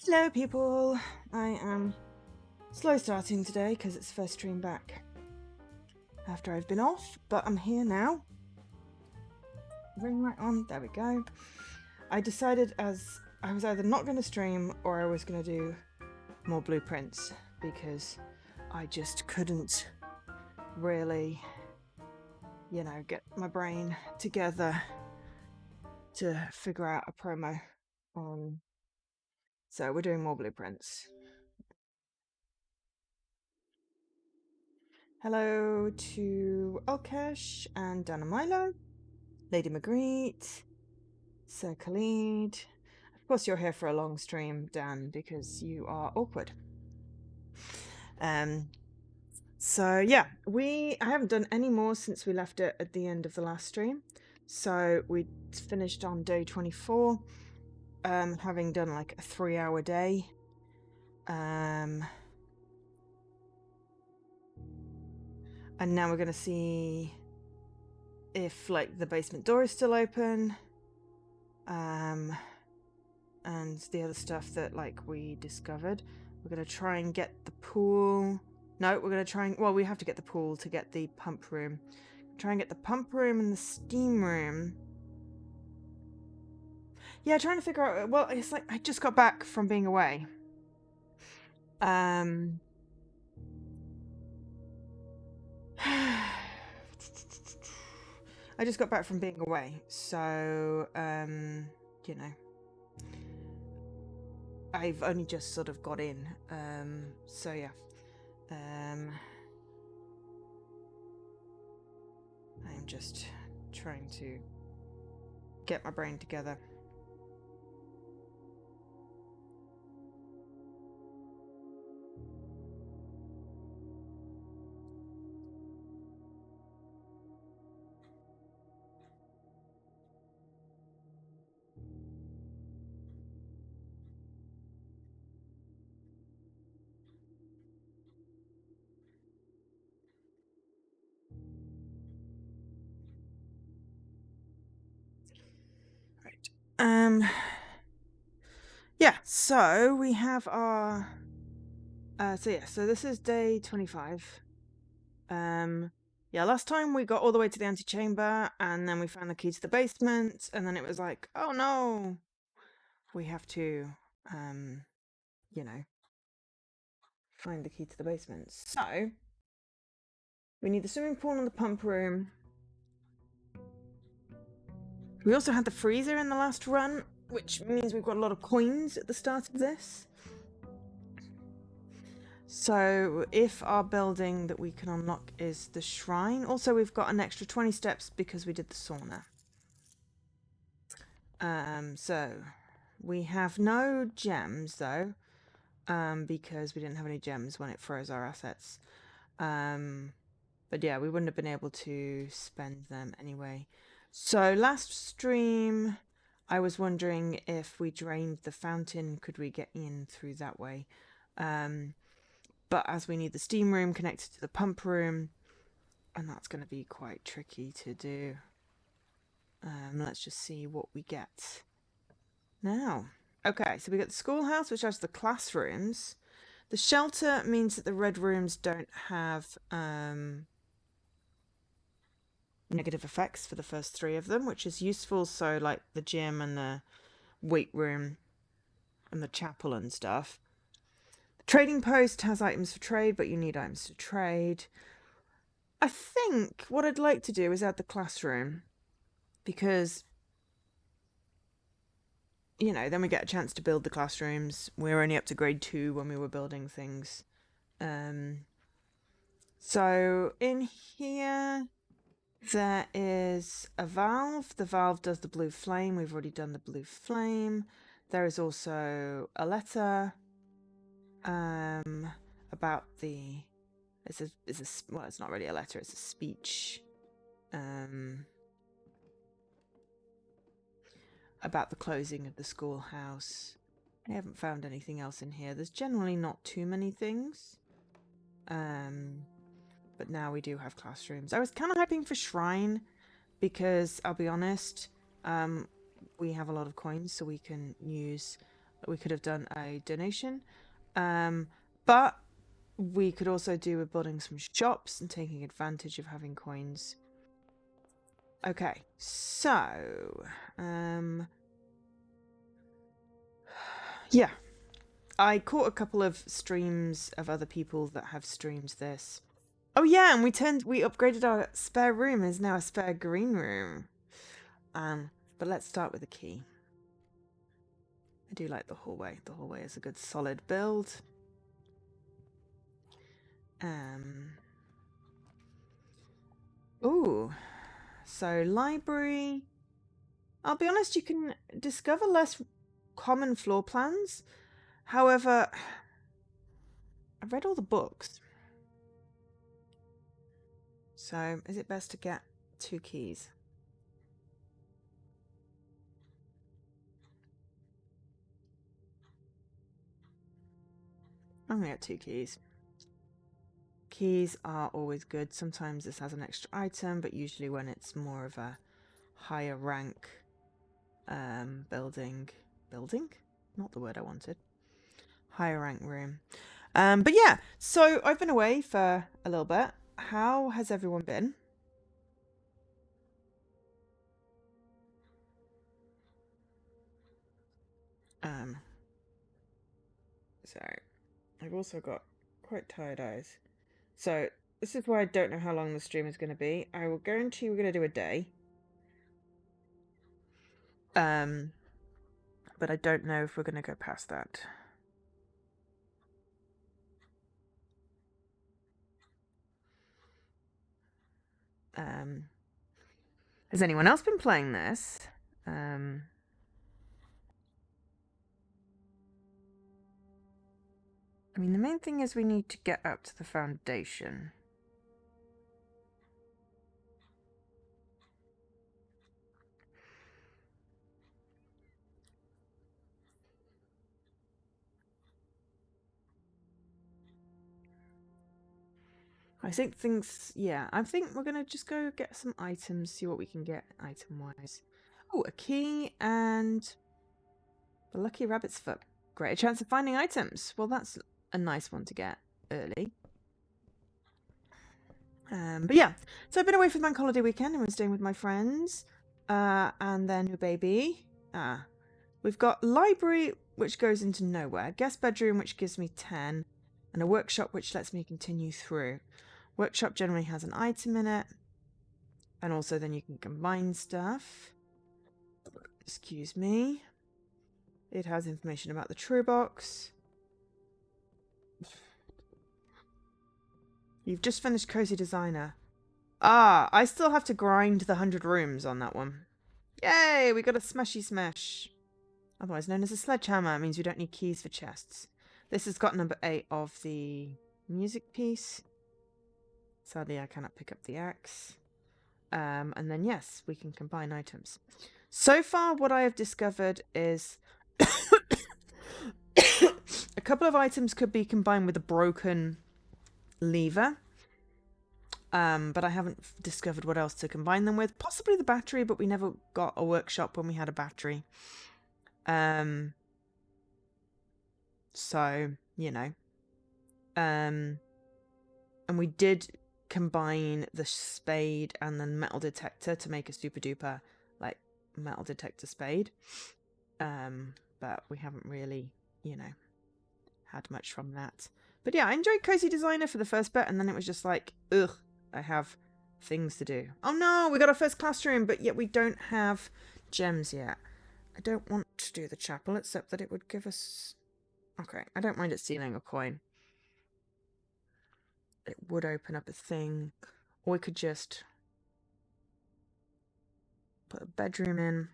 Hello people, I am slow starting today because it's first stream back after I've been off, but I'm here now. Ring light on, there we go. I decided as I was either not going to stream or I was going to do more blueprints because I just couldn't really, get my brain together to figure out a promo. So we're doing more blueprints. Hello to Alkesh and Dana Milo, Lady Magritte, Sir Khalid. Of course, you're here for a long stream, Dan, because you are awkward. So yeah, I haven't done any more since we left it at the end of the last stream. So we finished on day 24, having done like a 3-hour day. And now we're gonna see if like the basement door is still open. And the other stuff that like we discovered. We're gonna try and get the pool. No, we're gonna try and, well, we have to get the pool to get the pump room. Try and get the pump room and the steam room. Yeah, trying to figure out, well, it's like I just got back from being away. I just got back from being away, so I've only just sort of got in. So yeah. I'm just trying to get my brain together. Yeah, so we have our so this is day 25. Yeah, last time we got all the way to the antechamber and then we found the key to the basement, and then it was like, oh no, we have to find the key to the basement. So we need the swimming pool and the pump room. We also had the freezer in the last run, which means we've got a lot of coins at the start of this. So if our building that we can unlock is the shrine, also we've got an extra 20 steps because we did the sauna. So we have no gems though, because we didn't have any gems when it froze our assets. But yeah, we wouldn't have been able to spend them anyway. So last stream, I was wondering if we drained the fountain, could we get in through that way? But as we need the steam room connected to the pump room, and that's going to be quite tricky to do. Let's just see what we get now. Okay, so we got the schoolhouse, which has the classrooms. The shelter means that the red rooms don't have negative effects for the first 3 of them, which is useful. So like the gym and the weight room and the chapel and stuff. The trading post has items for trade, but you need items to trade. I think what I'd like to do is add the classroom, because then we get a chance to build the classrooms. We're only up to grade 2 when we were building things. So in here there is a valve. The valve does the blue flame. We've already done the blue flame. There is also a letter about the well, it's not really a letter, it's a speech about the closing of the schoolhouse. I haven't found anything else in here. There's generally not too many things. But now we do have classrooms. I was kind of hoping for shrine because I'll be honest, we have a lot of coins, so we can use we could have done a donation. But we could also do with building some shops and taking advantage of having coins. Okay, so yeah, I caught a couple of streams of other people that have streamed this. Oh yeah, and we upgraded our spare room. Is now a spare green room. But let's start with the key. I do like the hallway. The hallway is a good solid build. Ooh, so library. I'll be honest, you can discover less common floor plans. However, I've read all the books. So is it best to get 2 keys? I'm gonna get 2 keys. Keys are always good. Sometimes this has an extra item, but usually when it's more of a higher rank building? Not the word I wanted. Higher rank room. But yeah, so I've been away for a little bit. How has everyone been? Sorry. I've also got quite tired eyes. So this is why I don't know how long the stream is going to be. I will guarantee we're going to do a day. But I don't know if we're going to go past that. Has anyone else been playing this? I mean, the main thing is we need to get up to the foundation. I think I think we're going to just go get some items, see what we can get item-wise. Oh, a key and the lucky rabbit's foot. Greater chance of finding items. Well, that's a nice one to get early. But yeah, so I've been away for the bank holiday weekend and we're staying with my friends. And then your baby. We've got library, which goes into nowhere. Guest bedroom, which gives me 10. And a workshop, which lets me continue through. Workshop generally has an item in it. And also then you can combine stuff. Excuse me. It has information about the true box. You've just finished Cozy Designer. I still have to grind the 100 rooms on that one. Yay, we got a smashy smash. Otherwise known as a sledgehammer. It means we don't need keys for chests. This has got number 8 of the music piece. Sadly, I cannot pick up the axe. And then, yes, we can combine items. So far, what I have discovered is a couple of items could be combined with a broken lever. But I haven't discovered what else to combine them with. Possibly the battery, but we never got a workshop when we had a battery. So, you know. And we did combine the spade and the metal detector to make a super duper, like, metal detector spade. But we haven't really, you know, had much from that. But yeah, I enjoyed Cozy Designer for the first bit, and then it was just like, ugh, I have things to do. Oh no, we got our first classroom, but yet we don't have gems yet. I don't want to do the chapel, except that it would give us... Okay, I don't mind it stealing a coin. It would open up a thing. Or we could just put a bedroom in.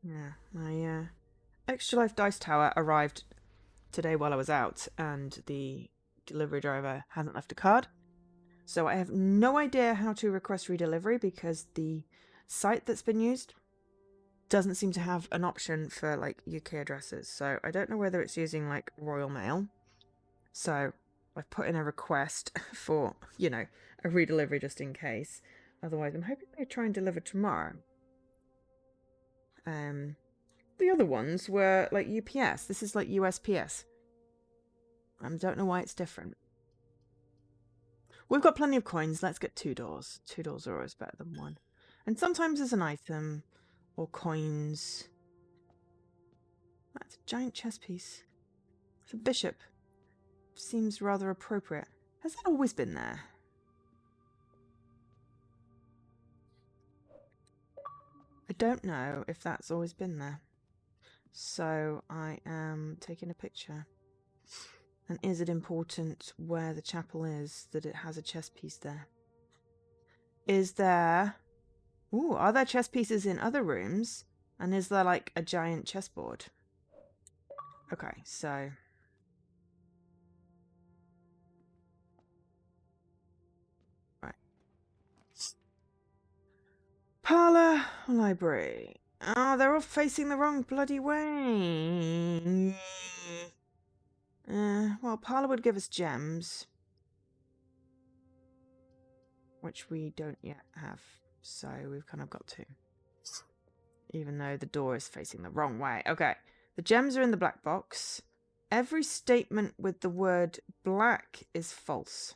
Yeah, my Extra Life Dice Tower arrived today while I was out, and the delivery driver hasn't left a card. So I have no idea how to request redelivery because the site that's been used doesn't seem to have an option for like UK addresses. So I don't know whether it's using like Royal Mail. So I've put in a request for, you know, a redelivery just in case. Otherwise, I'm hoping they try and deliver tomorrow. The other ones were like UPS. This is like USPS. I don't know why it's different. We've got plenty of coins. Let's get 2 doors. 2 doors are always better than 1. And sometimes there's an item or coins. That's a giant chess piece. It's a bishop. Seems rather appropriate. Has that always been there? I don't know if that's always been there. So I am taking a picture. And is it important where the chapel is that it has a chess piece there? Is there... Ooh, are there chess pieces in other rooms? And is there like a giant chessboard? Okay, so... Right. Parlour, library. Oh, they're all facing the wrong bloody way. Well, Parlour would give us gems. Which we don't yet have. So we've kind of got to. Even though the door is facing the wrong way. Okay. The gems are in the black box. Every statement with the word black is false.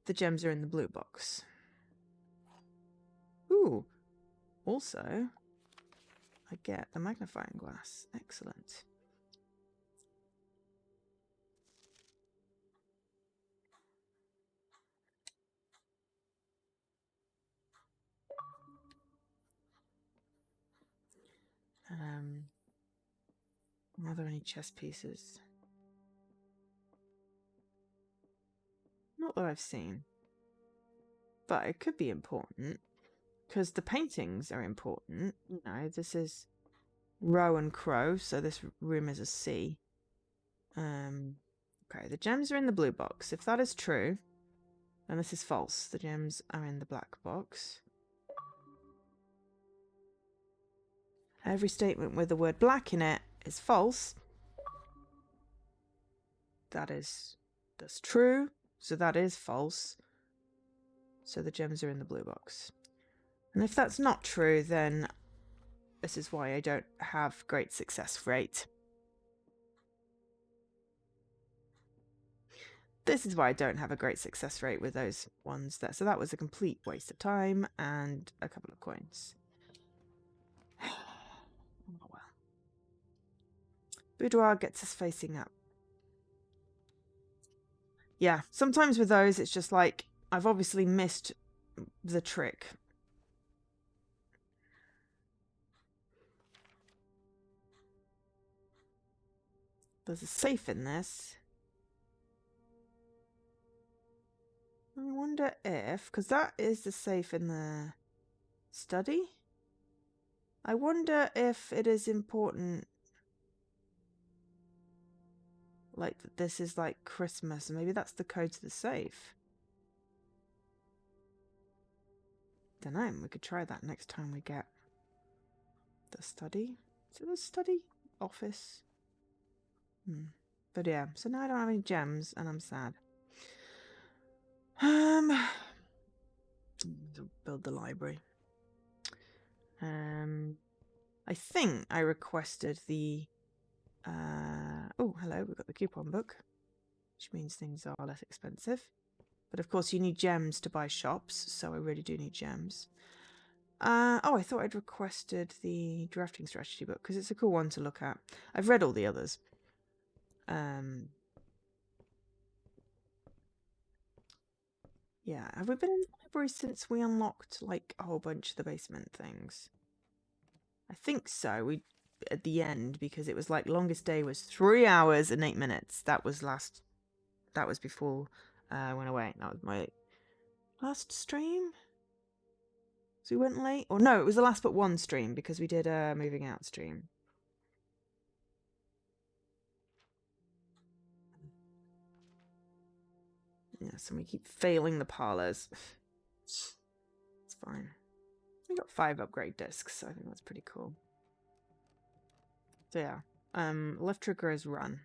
The gems are in the blue box. Ooh. Also, I get the magnifying glass. Excellent. Are there any chess pieces? Not that I've seen. But it could be important. Because the paintings are important. You know, this is Row and Crow, so this room is a C. Okay, the gems are in the blue box. If that is true, then this is false. The gems are in the black box. Every statement with the word black in it is false. That's true, so that is false. So the gems are in the blue box. And if that's not true, then this is why I don't have great success rate. This is why I don't have a great success rate with those ones there. So that was a complete waste of time and a couple of coins. Oh well. Boudoir gets us facing up. Yeah, sometimes with those it's just like, I've obviously missed the trick. There's a safe in this. I wonder if, because that is the safe in the study. I wonder if it is important, like that this is like Christmas, and maybe that's the code to the safe. Don't know, we could try that next time we get the study. Is it the study? Office? But yeah, so now I don't have any gems, and I'm sad. Build the library. I think I requested the... oh, hello, we've got the coupon book, which means things are less expensive. But of course you need gems to buy shops, so I really do need gems. Oh, I thought I'd requested the drafting strategy book, because it's a cool one to look at. I've read all the others. Yeah, have we been in the library since we unlocked, like, a whole bunch of the basement things? I think so. We at the end, because it was like longest day was 3 hours and 8 minutes. That was before I went away. That was my last stream. So we went late, or no, it was the last but one stream, because we did a moving out stream. Yes, and we keep failing the parlors. It's fine. We got 5 upgrade discs, so I think that's pretty cool. So yeah, left trigger is run.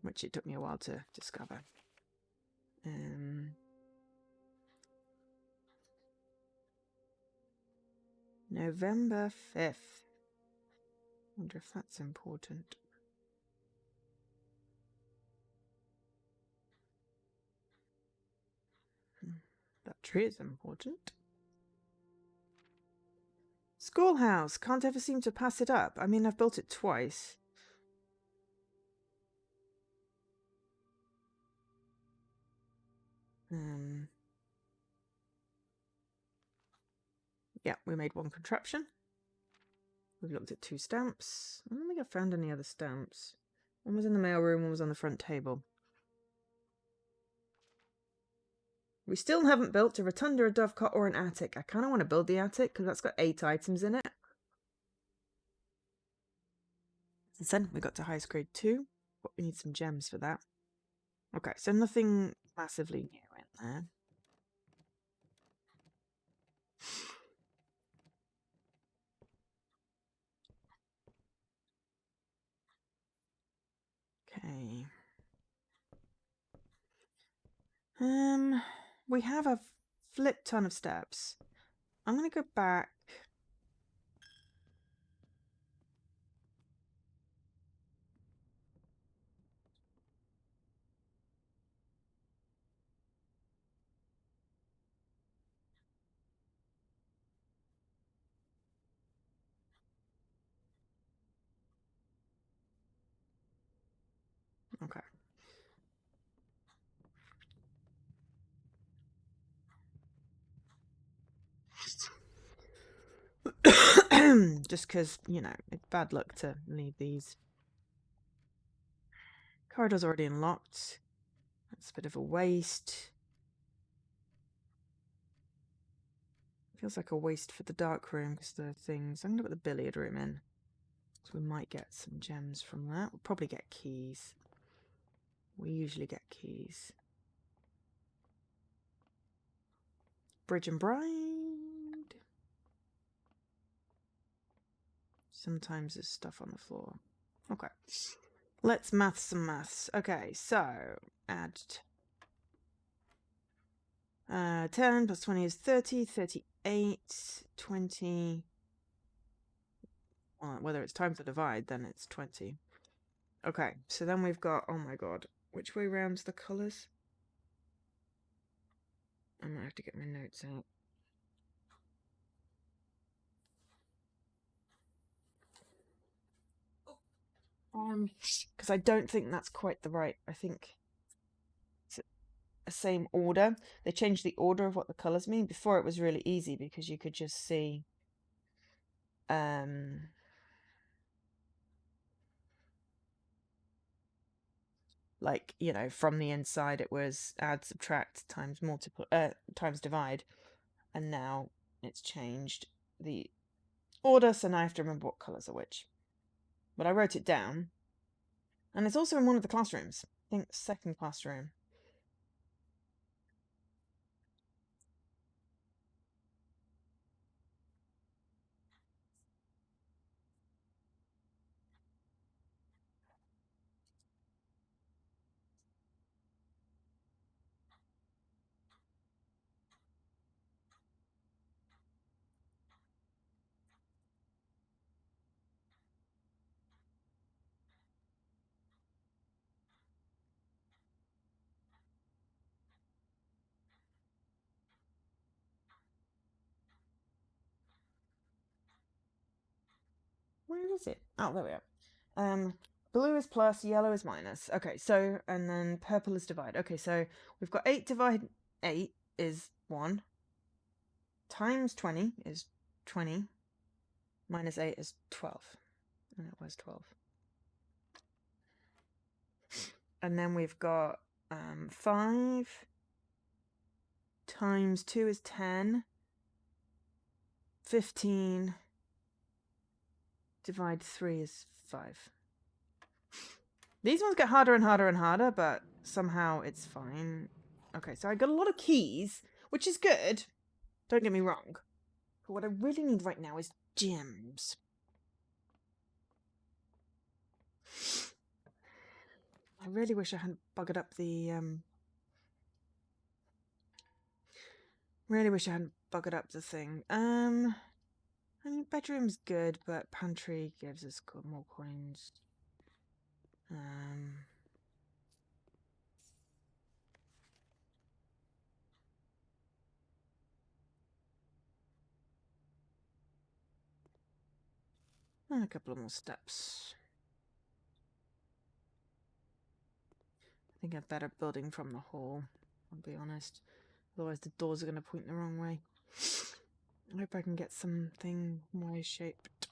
which it took me a while to discover. November 5th. Wonder if that's important. That tree is important. Schoolhouse. Can't ever seem to pass it up. I mean, I've built it twice. Yeah, we made one contraption. We've looked at 2 stamps. I don't think I found any other stamps. One was in the mailroom, one was on the front table. We still haven't built a rotunda, a dovecot, or an attic. I kind of want to build the attic because that's got 8 items in it. And then we got to highest grade 2. But we need some gems for that. Okay, so nothing massively new in there. Okay. We have a flip ton of steps. I'm going to go back. Okay. Just because, you know, it's bad luck to leave these. Corridor's already unlocked. That's a bit of a waste. Feels like a waste for the dark room because the things. I'm going to put the billiard room in. So we might get some gems from that. We'll probably get keys. We usually get keys. Bridge and Bride. Sometimes there's stuff on the floor. Okay. Let's math some maths. Okay, so add 10 plus 20 is 30, 38, 20. Well, whether it's times or divide, then it's 20. Okay, so then we've got, oh my god, which way round's the colours? I might have to get my notes out. Because I don't think that's quite the right. I think it's a same order. They changed the order of what the colours mean. Before it was really easy because you could just see like, you know, from the inside it was add, subtract, times multiply, times divide, and now it's changed the order, so now I have to remember what colours are which. But I wrote it down, and it's also in one of the classrooms. I think second classroom. Where is it? Oh, there we are. Blue is plus, yellow is minus. Okay, so, and then purple is divide. Okay, so we've got 8 divide 8 is 1. Times 20 is 20. Minus 8 is 12. And it was 12. And then we've got 5 times 2 is 10. 15 divide 3 is 5. These ones get harder and harder and harder, but somehow it's fine. Okay, so I got a lot of keys, which is good. Don't get me wrong. But what I really need right now is gems. I really wish I hadn't buggered up the thing. I mean, bedroom's good, but pantry gives us more coins. And a couple of more steps. I think I'd better building from the hall, I'll be honest. Otherwise the doors are going to point the wrong way. I hope I can get something Y-shaped.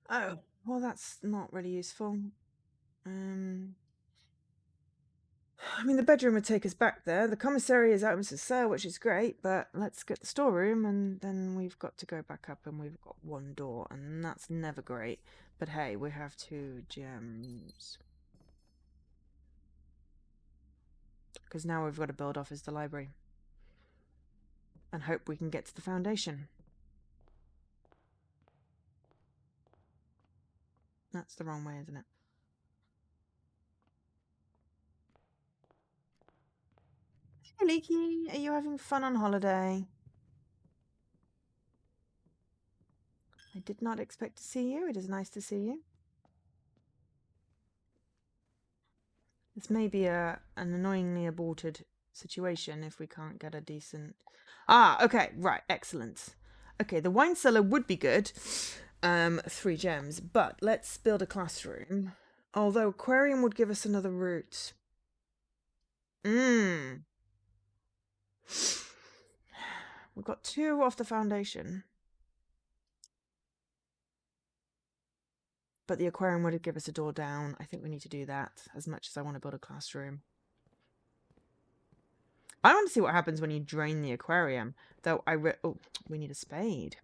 Oh, well that's not really useful. I mean, the bedroom would take us back there. The commissary is open to sale, which is great, but let's get the storeroom, and then we've got to go back up, and we've got one door, and that's never great. But hey, we have 2 gems. Because now we've got to build off as the library. And hope we can get to the foundation. That's the wrong way, isn't it? Hey, Leaky, are you having fun on holiday? I did not expect to see you. It is nice to see you. This may be an annoyingly aborted situation if we can't get a decent... Ah, okay, right, excellent. Okay, the wine cellar would be good. 3 gems, but let's build a classroom. Although aquarium would give us another route. We've got 2 off the foundation. But the aquarium would give us a door down. I think we need to do that as much as I want to build a classroom. I want to see what happens when you drain the aquarium. Though oh, we need a spade.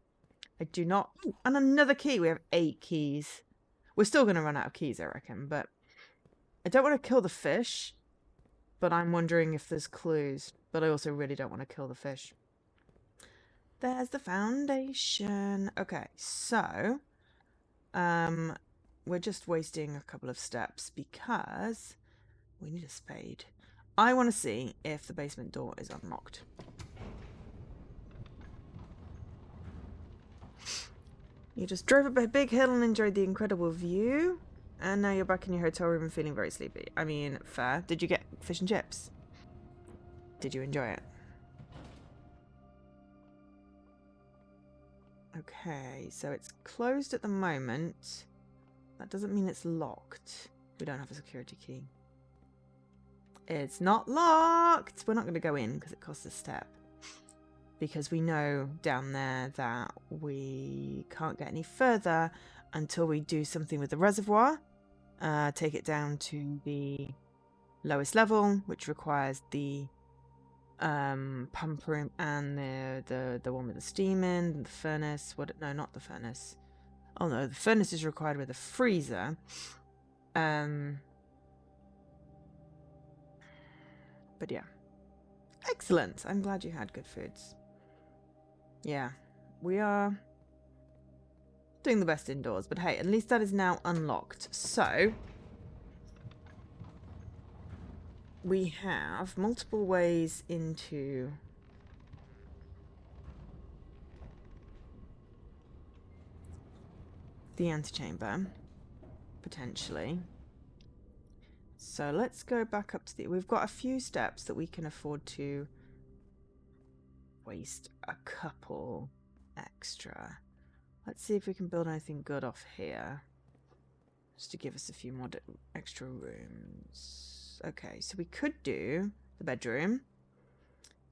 I do not... Ooh, and another key. We have 8 keys. We're still going to run out of keys, I reckon. But I don't want to kill the fish. But I'm wondering if there's clues. But I also really don't want to kill the fish. There's the foundation. Okay, so... we're just wasting a couple of steps because we need a spade. I want to see if the basement door is unlocked. You just drove up a big hill and enjoyed the incredible view. And now you're back in your hotel room and feeling very sleepy. I mean, fair. Did you get fish and chips? Did you enjoy it? Okay, so it's closed at the moment. That doesn't mean it's locked. We don't have a security key. It's not locked! We're not going to go in because it costs a step. Because we know down there that we can't get any further until we do something with the reservoir. Take it down to the lowest level, which requires the pumper and the one with the steam in, the furnace. No, not the furnace. Oh no, the furnace is required with a freezer. But yeah. Excellent. I'm glad you had good foods. Yeah, we are doing the best indoors, but hey, at least that is now unlocked. So we have multiple ways into the antechamber, potentially. So let's go back up to the... We've got a few steps that we can afford to waste a couple extra. Let's see if we can build anything good off here. Just to give us a few more extra rooms. Okay, so we could do the bedroom.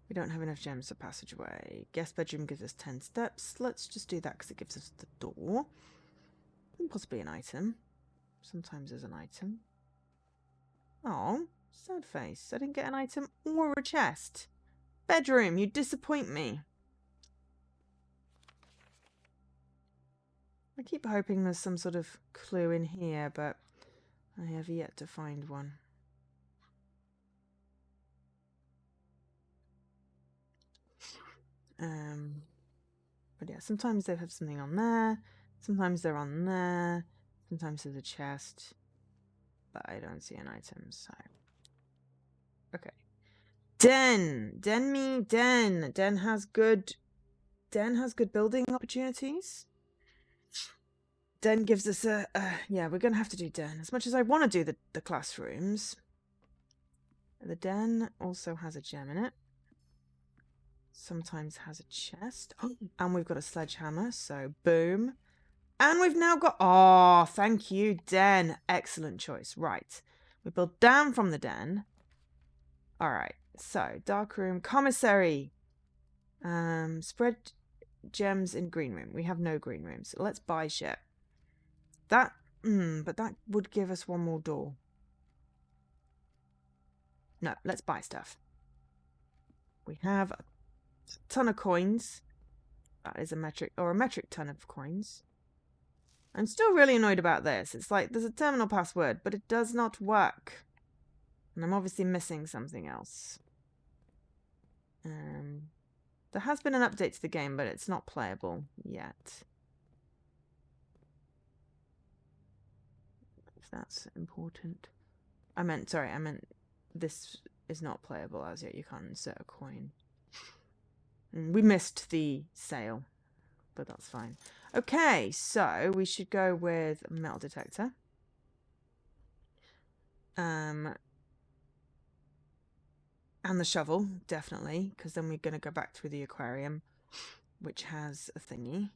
We don't have enough gems for passageway. Guest bedroom gives us 10 steps. Let's just do that because it gives us the door. And possibly an item. Sometimes there's an item. Oh, sad face. I didn't get an item or a chest. Bedroom, you disappoint me. I keep hoping there's some sort of clue in here, but I have yet to find one. But yeah, sometimes they have something on there. Sometimes they're on there. Sometimes there's a chest. but I don't see an item, so. Okay. Den. Den has good building opportunities. Den gives us yeah, we're going to have to do Den. As much as I want to do the classrooms, the Den also has a gem in it. Sometimes has a chest. Oh, and we've got a sledgehammer, so boom. And we've now got... Oh, thank you, Den. Excellent choice. Right. We build down from the Den. All right. So, dark room, commissary. Spread gems in green room. We have no green rooms. So let's buy shit. That... but that would give us one more door. No, let's buy stuff. We have a ton of coins. That is a metric ton of coins. I'm still really annoyed about this. It's like there's a terminal password, but it does not work. And I'm obviously missing something else. There has been an update to the game, but it's not playable yet. If that's important. I meant this is not playable as yet. You can't insert a coin. We missed the sale, but that's fine. Okay, so we should go with metal detector. And the shovel, definitely, because then we're going to go back through the aquarium, which has a thingy.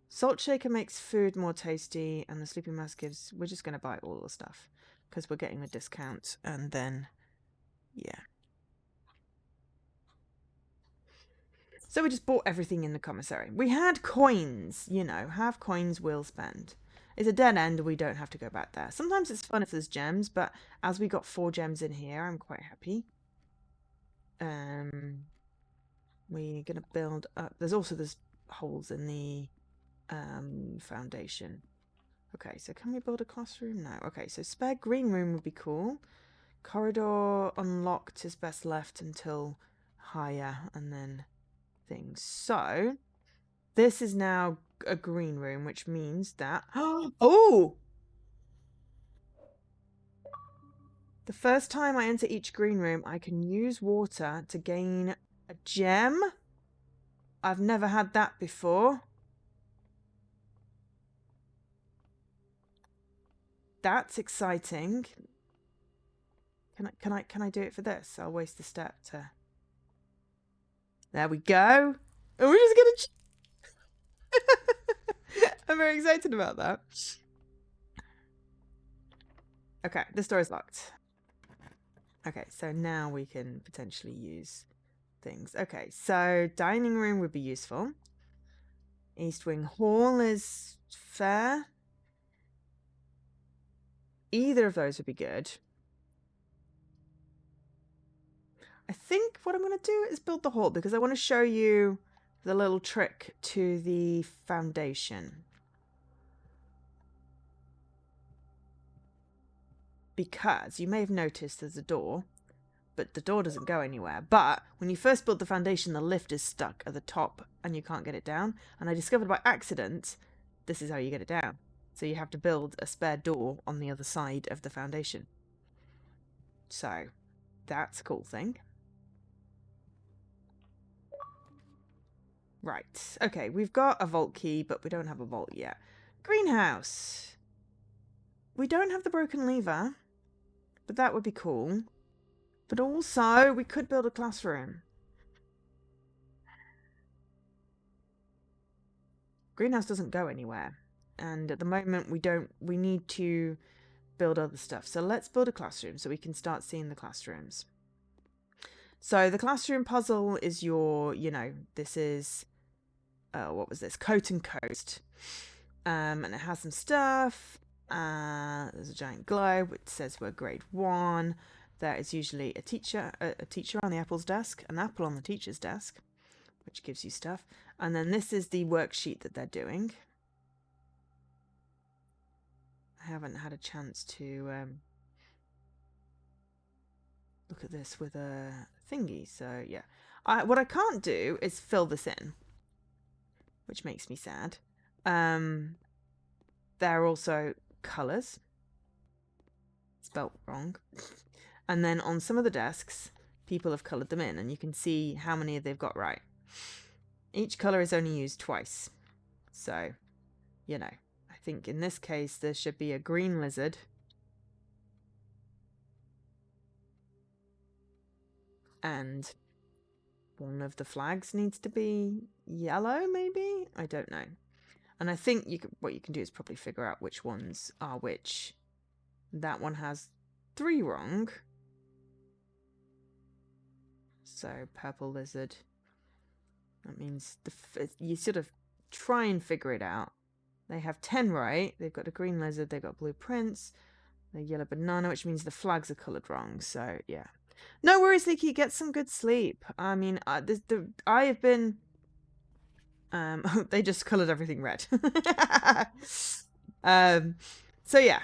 Salt shaker makes food more tasty, and the sleeping mask gives... We're just going to buy all the stuff, because we're getting the discount, and then, yeah. So we just bought everything in the commissary. We had coins, you know, have coins, will spend. It's a dead end, we don't have to go back there. Sometimes it's fun if there's gems, but as we got 4 gems in here, I'm quite happy. We're going to build up... There's holes in the foundation. Okay, so can we build a classroom? No. Okay, so spare green room would be cool. Corridor unlocked is best left until higher, and then things. So this is now a green room, which means that... Oh! The first time I enter each green room, I can use water to gain a gem. I've never had that before. That's exciting. Can I do it for this? I'll waste the step to... There we go. And we're just gonna... I'm very excited about that. Okay, this door is locked. Okay, so now we can potentially use things. Okay, so dining room would be useful. East Wing Hall is fair. Either of those would be good. I think what I'm going to do is build the hall, because I want to show you the little trick to the foundation. Because you may have noticed there's a door, but the door doesn't go anywhere. But when you first build the foundation, the lift is stuck at the top and you can't get it down. And I discovered by accident, this is how you get it down. So you have to build a spare door on the other side of the foundation. So that's a cool thing. Right. Okay, we've got a vault key, but we don't have a vault yet. Greenhouse. We don't have the broken lever, but that would be cool. But also, we could build a classroom. Greenhouse doesn't go anywhere. And at the moment, we need to build other stuff. So let's build a classroom so we can start seeing the classrooms. So the classroom puzzle is your, you know, this is, what was this? Coat and Coast. And it has some stuff. There's a giant globe which says we're grade 1. There is usually a teacher on the apple's desk, an apple on the teacher's desk, which gives you stuff. And then this is the worksheet that they're doing. I haven't had a chance to look at this with a thingy, so yeah. What I can't do is fill this in, which makes me sad. There are also colours. spelt wrong. And then on some of the desks, people have coloured them in, and you can see how many they've got right. Each colour is only used twice. So, you know, I think in this case there should be a green lizard. And one of the flags needs to be yellow, maybe? I don't know. And I think what you can do is probably figure out which ones are which. That one has 3 wrong. So purple lizard. That means you sort of try and figure it out. They have 10 right. They've got a green lizard. They've got blue prince. The yellow banana, which means the flags are coloured wrong. So yeah. No worries, Leaky. Get some good sleep. I mean, I have been... they just coloured everything red. So yeah.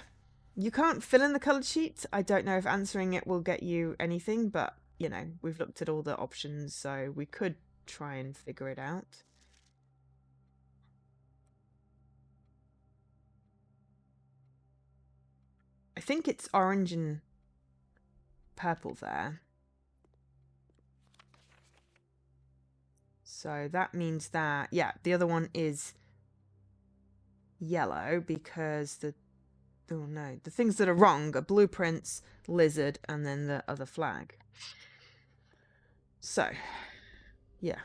You can't fill in the coloured sheet. I don't know if answering it will get you anything, but, you know, we've looked at all the options, so we could try and figure it out. I think it's orange and purple there. So that means that, yeah, the other one is yellow because the things that are wrong are blueprints, lizard, and then the other flag. So, yeah.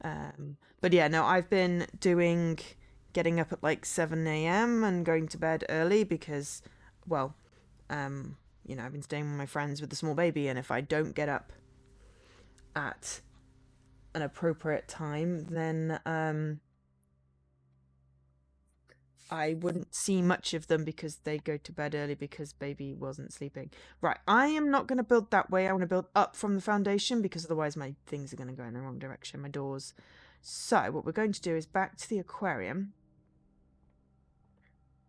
But yeah, no, I've been getting up at like 7 a.m. and going to bed early because, well, you know, I've been staying with my friends with the small baby, and if I don't get up at an appropriate time, then I wouldn't see much of them because they go to bed early because baby wasn't sleeping. Right, I am not going to build that way. I want to build up from the foundation because otherwise my things are going to go in the wrong direction, my doors. So what we're going to do is back to the aquarium.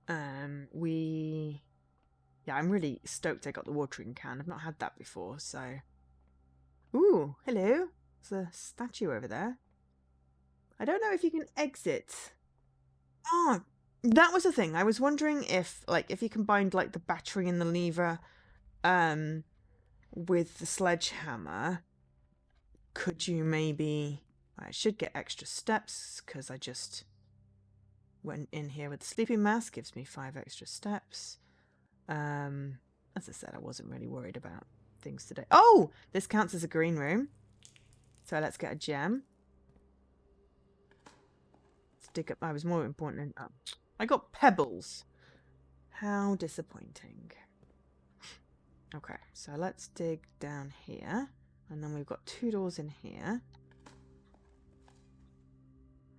Yeah, I'm really stoked I got the watering can. I've not had that before, so... Ooh, hello. There's a statue over there. I don't know if you can exit. Oh, that was the thing. I was wondering if you combined like the battery and the lever with the sledgehammer, could you maybe... I should get extra steps because I just went in here with the sleeping mask. Gives me 5 extra steps. As I said, I wasn't really worried about things today. Oh, this counts as a green room. So let's get a gem. Let's dig up. I was more important than... I got pebbles. How disappointing. Okay, so let's dig down here. And then we've got 2 doors in here.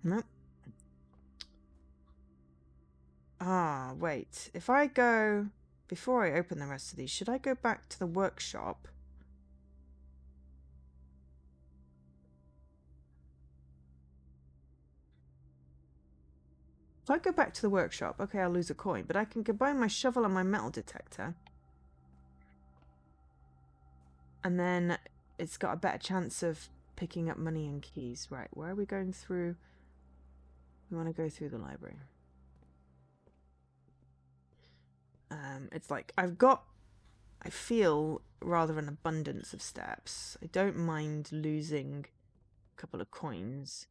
Nope. Ah, wait. If I go... Before I open the rest of these, should I go back to the workshop? If I go back to the workshop, okay, I'll lose a coin, but I can combine my shovel and my metal detector. And then it's got a better chance of picking up money and keys. Right, where are we going through? We want to go through the library. It's like I feel rather an abundance of steps. I don't mind losing a couple of coins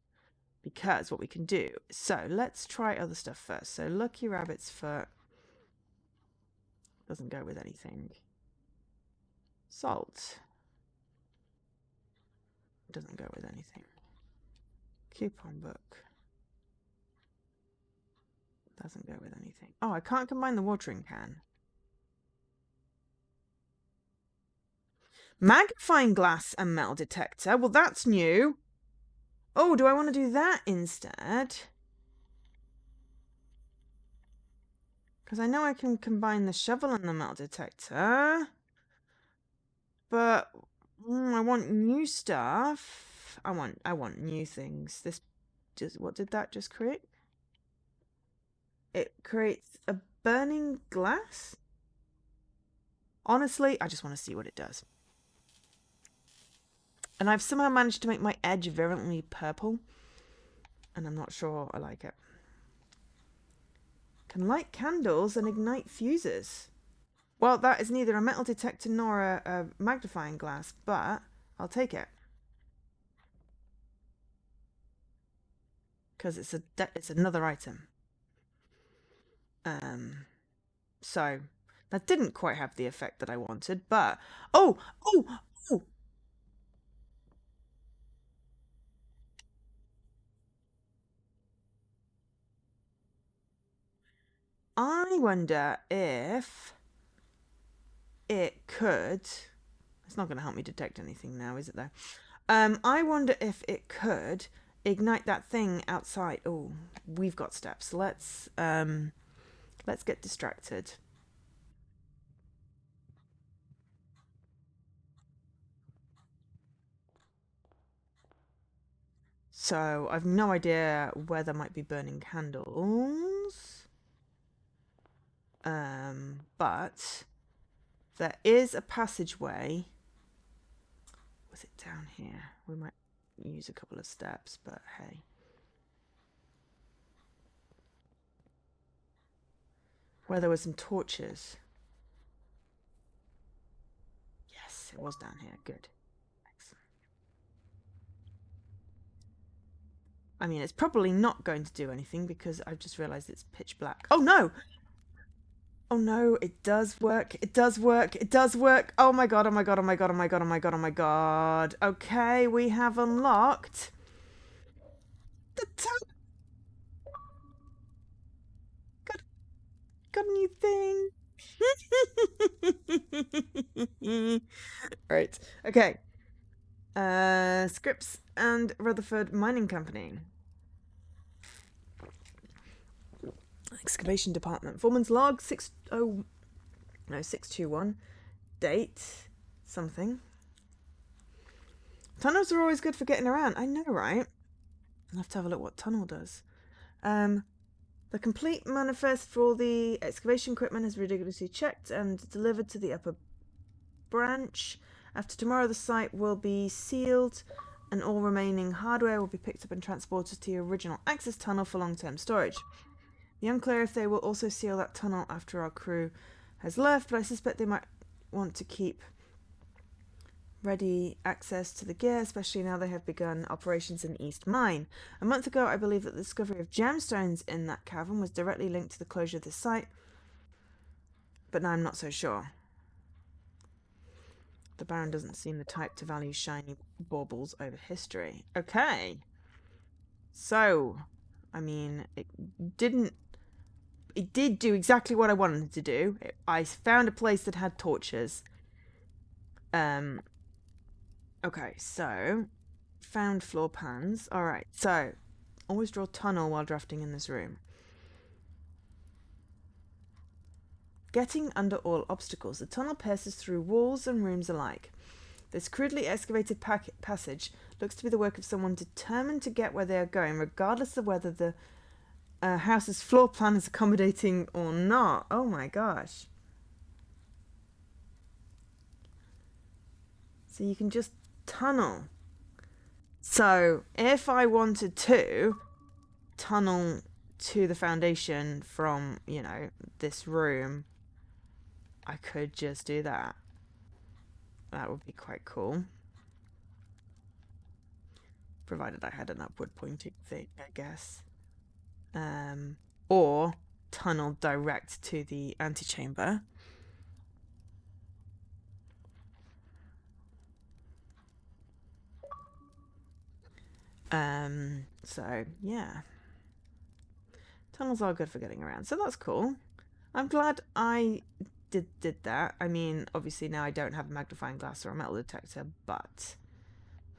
because what we can do. So let's try other stuff first. So Lucky Rabbit's foot doesn't go with anything. Salt doesn't go with anything. Coupon book doesn't go with anything. Oh, I can't combine the watering can. Magnifying glass and metal detector. Well, that's new. Oh, do I want to do that instead? Because I know I can combine the shovel and the metal detector. But I want new stuff. I want new things. What did that just create? It creates a burning glass? Honestly, I just want to see what it does. And I've somehow managed to make my edge virulently purple. And I'm not sure I like it. Can light candles and ignite fuses. Well, that is neither a metal detector nor a magnifying glass, but I'll take it. Because it's another item. So that didn't quite have the effect that I wanted, but oh, oh, oh! I wonder if it could. It's not going to help me detect anything now, is it? Though. I wonder if it could ignite that thing outside. Oh, we've got steps. Let's get distracted. So I've no idea where there might be burning candles. But there is a passageway. Was it down here? We might use a couple of steps, but hey. Where there were some torches. Yes, it was down here. Good. Excellent. I mean, it's probably not going to do anything because I've just realised it's pitch black. Oh no! Oh no, it does work. It does work. It does work. Oh my god, oh my god, oh my god, oh my god, oh my god, oh my god. Okay, we have unlocked the top. Got a new thing. Right. Okay. Scripps and Rutherford Mining Company. Excavation Department. Foreman's log 621. Date something. Tunnels are always good for getting around. I know, right? I'll have to have a look what tunnel does. The complete manifest for all the excavation equipment is rigorously checked and delivered to the upper branch. After tomorrow, the site will be sealed and all remaining hardware will be picked up and transported to the original access tunnel for long-term storage. The unclear if they will also seal that tunnel after our crew has left, but I suspect they might want to keep ready access to the gear, especially now they have begun operations in East Mine. A month ago, I believe that the discovery of gemstones in that cavern was directly linked to the closure of the site, but now I'm not so sure. The Baron doesn't seem the type to value shiny baubles over history. Okay. So, I mean, it did do exactly what I wanted it to do. I found a place that had torches. Okay, so found floor pans. All right, so always draw tunnel while drafting in this room. Getting under all obstacles. The tunnel passes through walls and rooms alike. This crudely excavated passage looks to be the work of someone determined to get where they are going, regardless of whether the house's floor plan is accommodating or not. Oh my gosh. So you can just tunnel. So if I wanted to tunnel to the foundation from, you know, this room, I could just do that. That would be quite cool. Provided I had an upward pointing thing, I guess. Or tunnel direct to the antechamber. So yeah. Tunnels are good for getting around, so that's cool. I'm glad I did that. I mean, obviously now I don't have a magnifying glass or a metal detector, but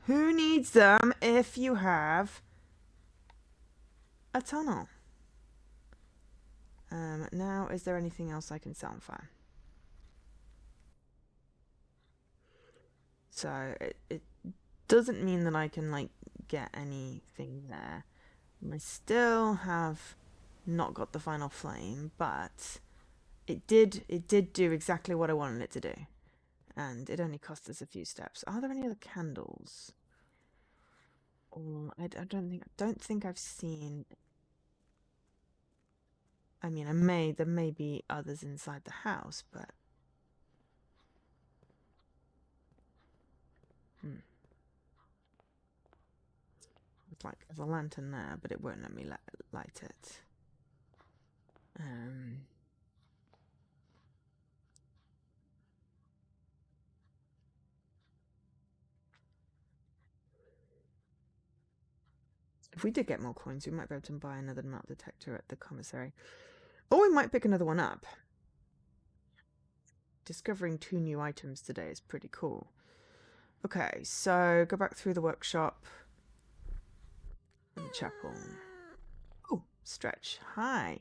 who needs them if you have a tunnel? Now, is there anything else I can sell and fire? So it doesn't mean that I can like get anything there. I still have not got the final flame, but it did do exactly what I wanted it to do. And it only cost us a few steps. Are there any other candles? Oh, I don't think I've seen. I mean, there may be others inside the house, but It's like there's a lantern there, but it won't let me light it. If we did get more coins, we might be able to buy another metal detector at the commissary. Or we might pick another one up. Discovering 2 new items today is pretty cool. Okay, so go back through the workshop and the chapel. Oh, Stretch. Hi.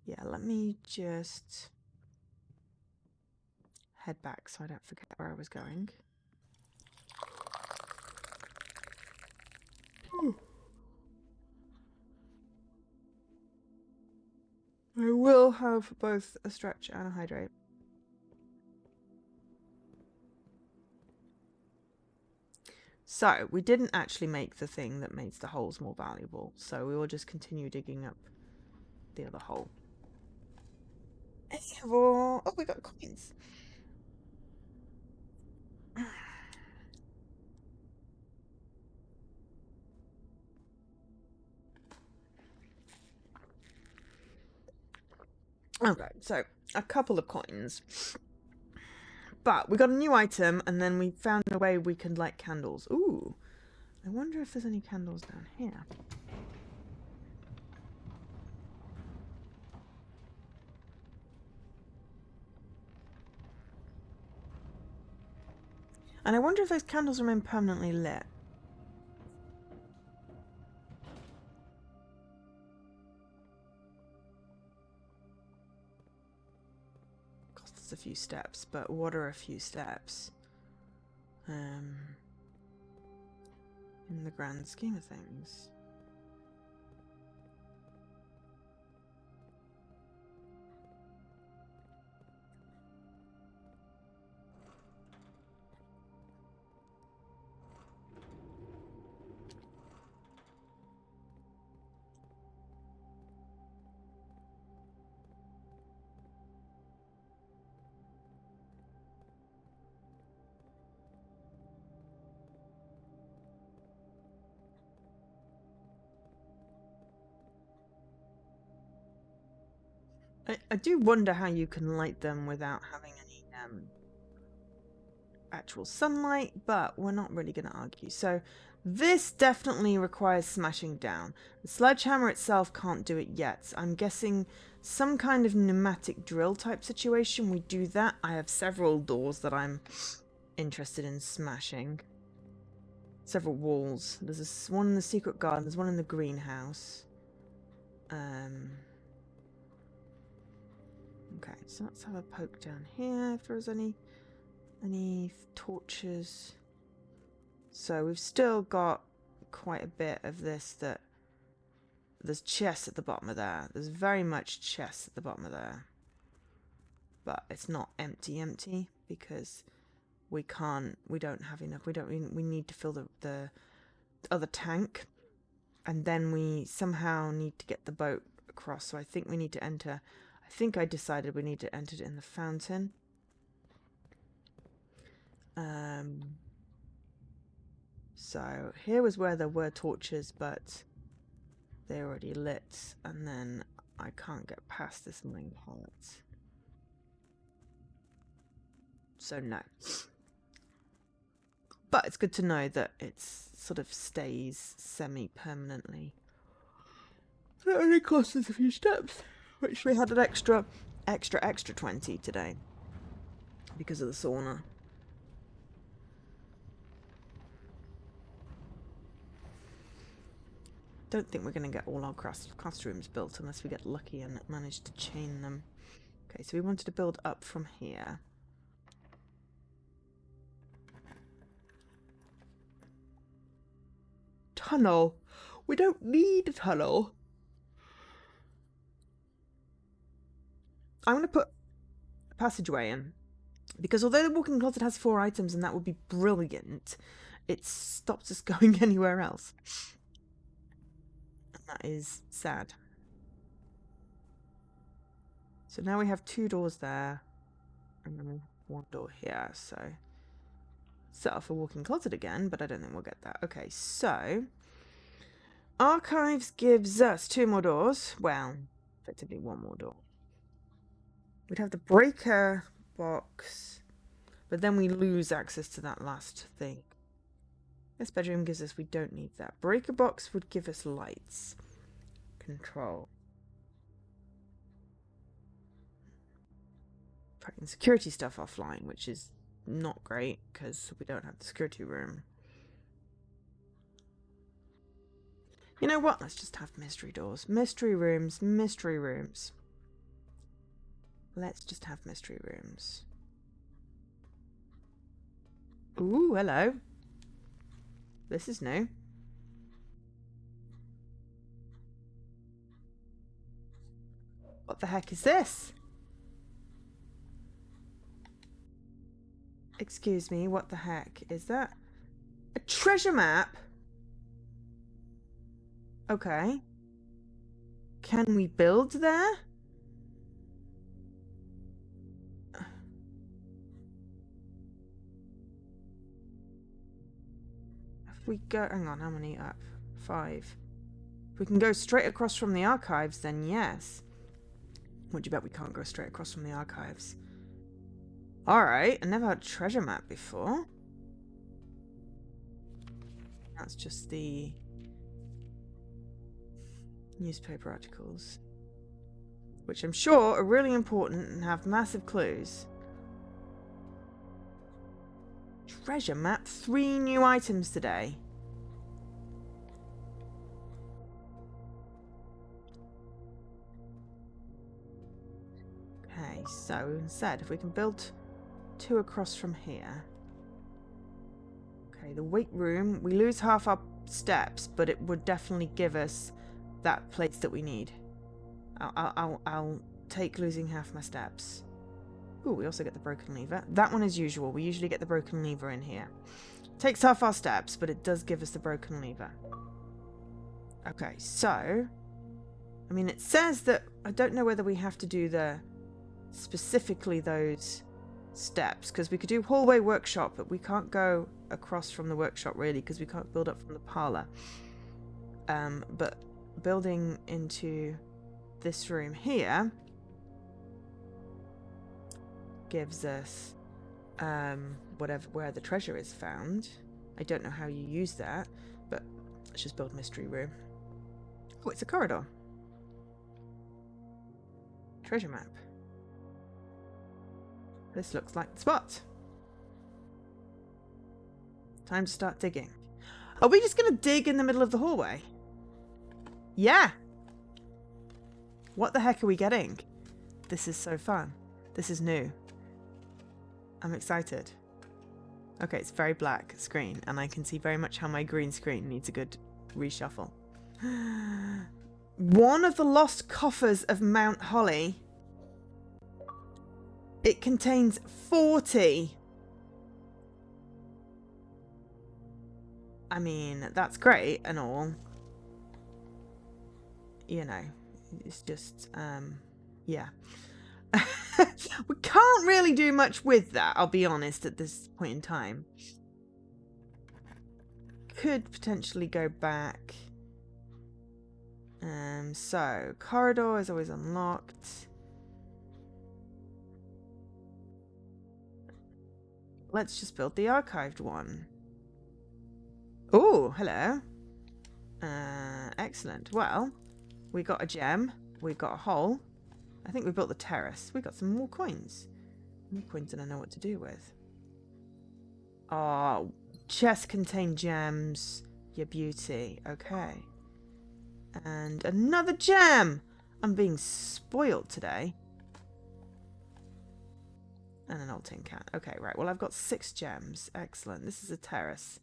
Yeah, let me just head back so I don't forget where I was going. I will have both a stretch and a hydrate. So, we didn't actually make the thing that makes the holes more valuable, so we will just continue digging up the other hole. Oh, we got coins. Okay, so a couple of coins. But we got a new item, and then we found a way we can light candles. Ooh, I wonder if there's any candles down here. And I wonder if those candles remain permanently lit. Costs us a few steps, but what are a few steps? In the grand scheme of things. I do wonder how you can light them without having any actual sunlight, but we're not really going to argue. So this definitely requires smashing down. The sledgehammer itself can't do it yet. I'm guessing some kind of pneumatic drill type situation. We do that. I have several doors that I'm interested in smashing. Several walls. There's one in the secret garden. There's one in the greenhouse. Okay, so let's have a poke down here if there's any torches. So we've still got quite a bit of this that there's chests at the bottom of there. There's very much chests at the bottom of there. But it's not empty because we don't have enough. We need to fill the other tank, and then we somehow need to get the boat across. So I think we need to enter. I think I decided we need to enter it in the fountain. So here was where there were torches, but they're already lit, and then I can't get past this main part. So no. But it's good to know that it sort of stays semi-permanently. It only cost us a few steps, which we had an extra 20 today because of the sauna. Don't think we're going to get all our classrooms built unless we get lucky and manage to chain them. Okay, so we wanted to build up from here. Tunnel. We don't need a tunnel. I'm going to put a passageway in. Because although the walk-in closet has 4 items and that would be brilliant, it stops us going anywhere else. And that is sad. So now we have 2 doors there. And then 1 door here, so... set off a walk-in closet again, but I don't think we'll get that. Okay, so archives gives us 2 more doors. Well, effectively 1 more door. We'd have the breaker box, but then we lose access to that last thing. This bedroom gives us, we don't need that. Breaker box would give us lights. Control. Putting security stuff offline, which is not great because we don't have the security room. You know what? Let's just have mystery doors. Mystery rooms, mystery rooms. Let's just have mystery rooms. Ooh, hello. This is new. What the heck is this? Excuse me, what the heck is that? A treasure map? Okay. Can we build there? If we go, hang on, how many up? 5. If we can go straight across from the archives, then yes. Would you bet we can't go straight across from the archives? Alright, I never had a treasure map before. That's just the newspaper articles, which I'm sure are really important and have massive clues. Treasure map, 3 new items today. Okay, so instead, if we can build 2 across from here. Okay, the weight room, we lose half our steps, but it would definitely give us that place that we need. I'll take losing half my steps. Ooh, we also get the broken lever. That one is usual. We usually get the broken lever in here. Takes half our steps, but it does give us the broken lever. Okay, so I mean, it says that I don't know whether we have to do the specifically those steps, because we could do hallway workshop, but we can't go across from the workshop really because we can't build up from the parlor. But building into this room here gives us where the treasure is found. I don't know how you use that, but let's just build mystery room. Oh, it's a corridor. Treasure map. This looks like the spot. Time to start digging. Are we just going to dig in the middle of the hallway? Yeah. What the heck are we getting? This is so fun. This is new. I'm excited. Okay, it's very black screen, and I can see very much how my green screen needs a good reshuffle. One of the lost coffers of Mount Holly. It contains 40. I mean, that's great and all. You know, it's just, yeah. We can't really do much with that, I'll be honest, at this point in time. Could potentially go back. So, corridor is always unlocked. Let's just build the archived one. Oh, hello. Excellent. Well, we got a gem. We got a hole. I think we built the terrace. We got some more coins. More coins than I know what to do with. Oh, chests contain gems. Your beauty. Okay. And another gem! I'm being spoiled today. And an old tin can. Okay, right. Well, I've got 6 gems. Excellent. This is a terrace,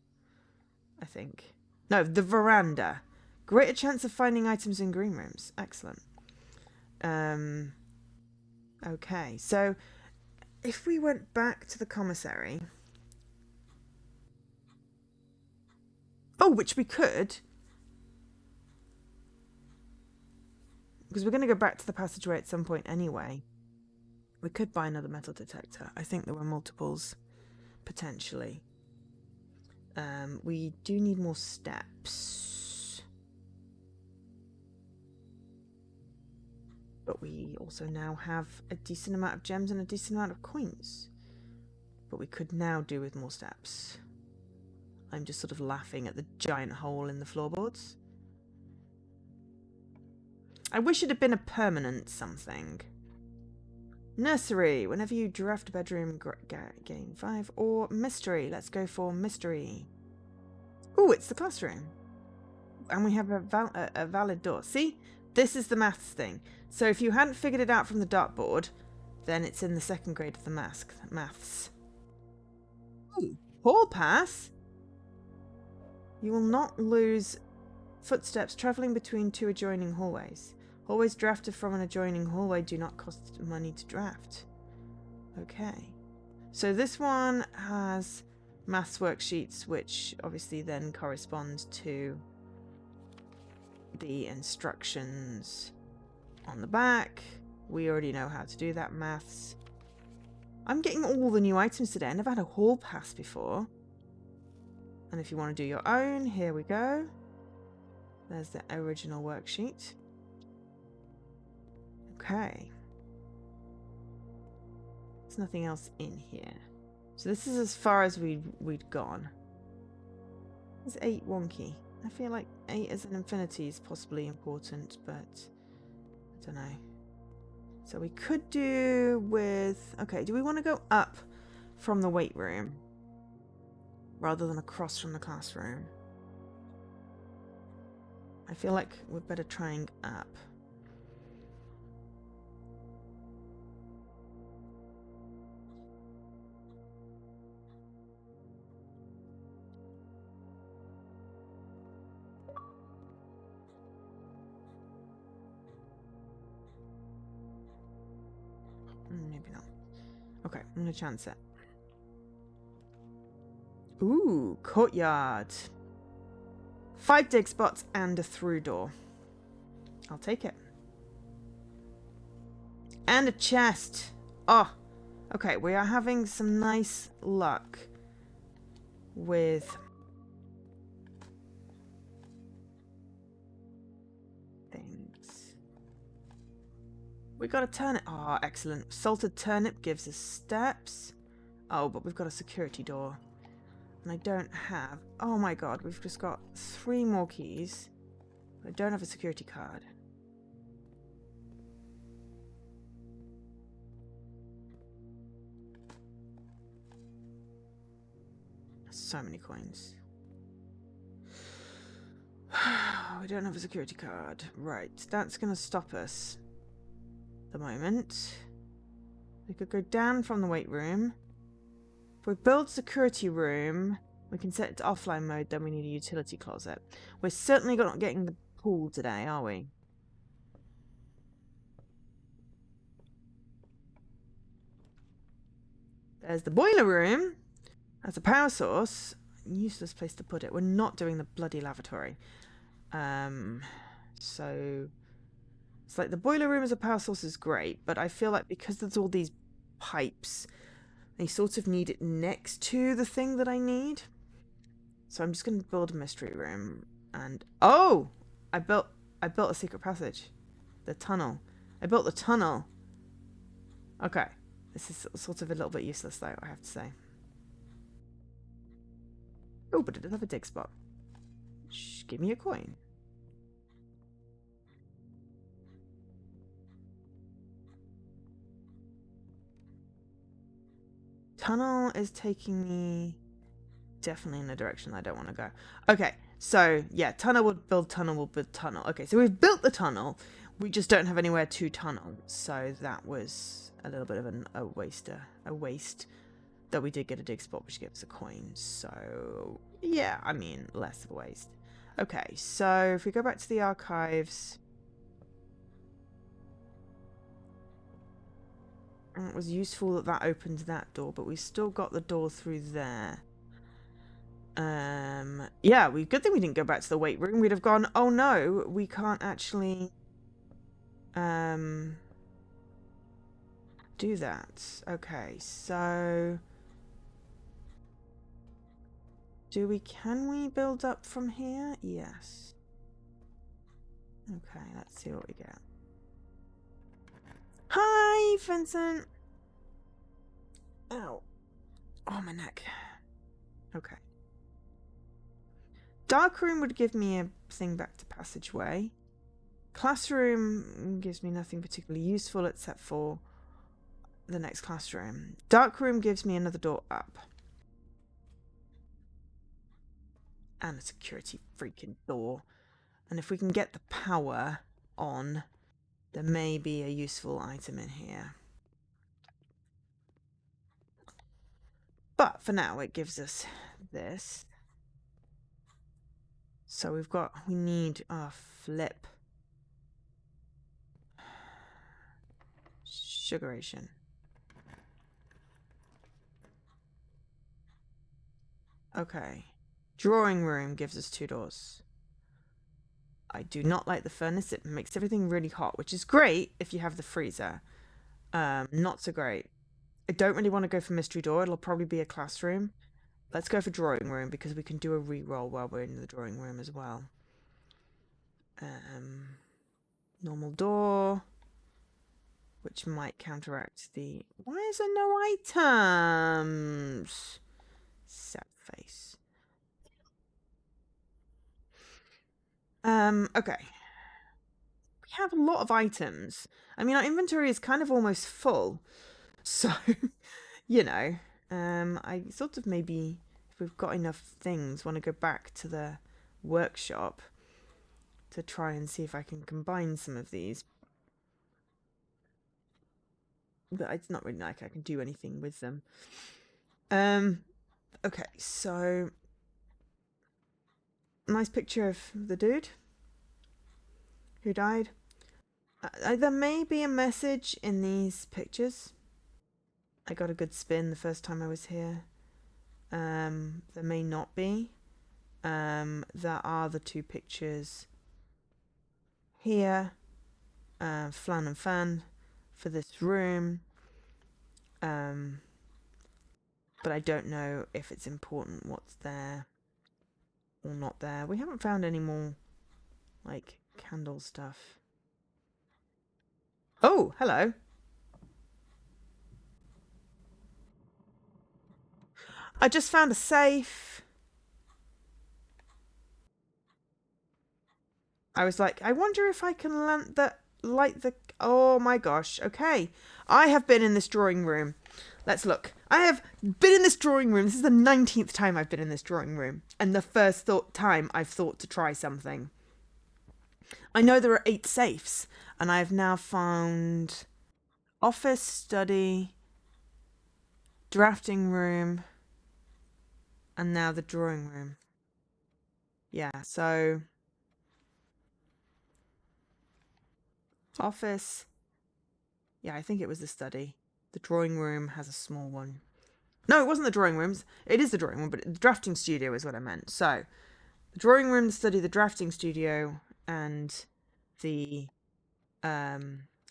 I think. No, the veranda. Greater chance of finding items in green rooms. Excellent. Okay, so if we went back to the commissary... Oh, which we could. Because we're going to go back to the passageway at some point anyway. We could buy another metal detector. I think there were multiples, potentially. We do need more steps. But we also now have a decent amount of gems and a decent amount of coins. But we could now do with more steps. I'm just sort of laughing at the giant hole in the floorboards. I wish it had been a permanent something. Nursery. Whenever you draft a bedroom, gain 5. Or mystery. Let's go for mystery. Oh, it's the classroom. And we have a valid door. See? This is the maths thing. So if you hadn't figured it out from the dartboard, then it's in the second grade of the maths. Ooh, hall pass? You will not lose footsteps travelling between 2 adjoining hallways. Hallways drafted from an adjoining hallway do not cost money to draft. Okay. So this one has maths worksheets, which obviously then correspond to the instructions on the back. We already know how to do that maths. I'm getting all the new items today. I never had a hall pass before. And if you want to do your own, here we go. There's the original worksheet. Okay. There's nothing else in here. So this is as far as we'd gone. Is 8 wonky? I feel like 8 as an infinity is possibly important, but I don't know. So we could do with... Okay, do we want to go up from the weight room rather than across from the classroom? I feel like we're better trying up. Maybe not. Okay, I'm going to chance it. Ooh, courtyard. 5 dig spots and a through door. I'll take it. And a chest. Oh, okay. We are having some nice luck with things. We got a turnip. Oh, excellent. Salted turnip gives us steps. Oh, but we've got a security door. And I don't have... Oh my god, we've just got 3 more keys. I don't have a security card. So many coins. We don't have a security card. Right, that's going to stop us at the moment. We could go down from the weight room. If we build security room, we can set it to offline mode, then we need a utility closet. We're certainly not getting the pool today, are we? There's the boiler room. That's a power source. Useless place to put it. We're not doing the bloody lavatory. So it's like the boiler room as a power source is great, but I feel like because there's all these pipes, they sort of need it next to the thing that I need. So I'm just going to build a mystery room. And oh, I built a secret passage. The tunnel. I built the tunnel. Okay. This is sort of a little bit useless though, I have to say. Oh, but it does have a dig spot. Shh, give me a coin. Tunnel is taking me definitely in the direction I don't want to go. Okay, so yeah, tunnel would build tunnel, will build tunnel. Okay, so we've built the tunnel. We just don't have anywhere to tunnel. So that was a little bit of a waste. Though we did get a dig spot, which gives a coin. So yeah, I mean, less of a waste. Okay, so if we go back to the archives... It was useful that that opened that door, but we still got the door through there. Yeah, good thing we didn't go back to the weight room. We'd have gone, oh no, we can't actually do that. Okay, so Can we build up from here? Yes. Okay, let's see what we get. Hi, Vincent. Ow. Oh, my neck. Okay. Dark room would give me a thing back to passageway. Classroom gives me nothing particularly useful except for the next classroom. Dark room gives me another door up. And a security freaking door. And if we can get the power on, there may be a useful item in here. But for now, it gives us this. So we need a flip. Sugaration. Okay. Drawing room gives us 2 doors. I do not like the furnace. It makes everything really hot, which is great if you have the freezer. Not so great. I don't really want to go for mystery door. It'll probably be a classroom. Let's go for drawing room because we can do a re-roll while we're in the drawing room as well. Normal door, which might counteract the... Why is there no items? Sad face. Okay. We have a lot of items. I mean, our inventory is kind of almost full. So, you know, I sort of maybe, if we've got enough things, want to go back to the workshop to try and see if I can combine some of these. But it's not really like I can do anything with them. Okay, so nice picture of the dude who died. There may be a message in these pictures. I got a good spin the first time I was here. There may not be. There are the 2 pictures here. Flan and fan for this room. But I don't know if it's important what's there or not there. We haven't found any more, like, candle stuff. Oh, hello. I just found a safe. I was like, I wonder if I can light the... Oh my gosh. Okay. I have been in this drawing room. Let's look. I have been in this drawing room. This is the 19th time I've been in this drawing room. And the first time I've thought to try something. I know there are 8 safes. And I've now found office, study, drafting room, and now the drawing room. Yeah, so... Office. Yeah, I think it was the study. The drawing room has a small one. No, it wasn't the drawing rooms. It is the drawing room, but the drafting studio is what I meant. So, the drawing room, the study, the drafting studio, and the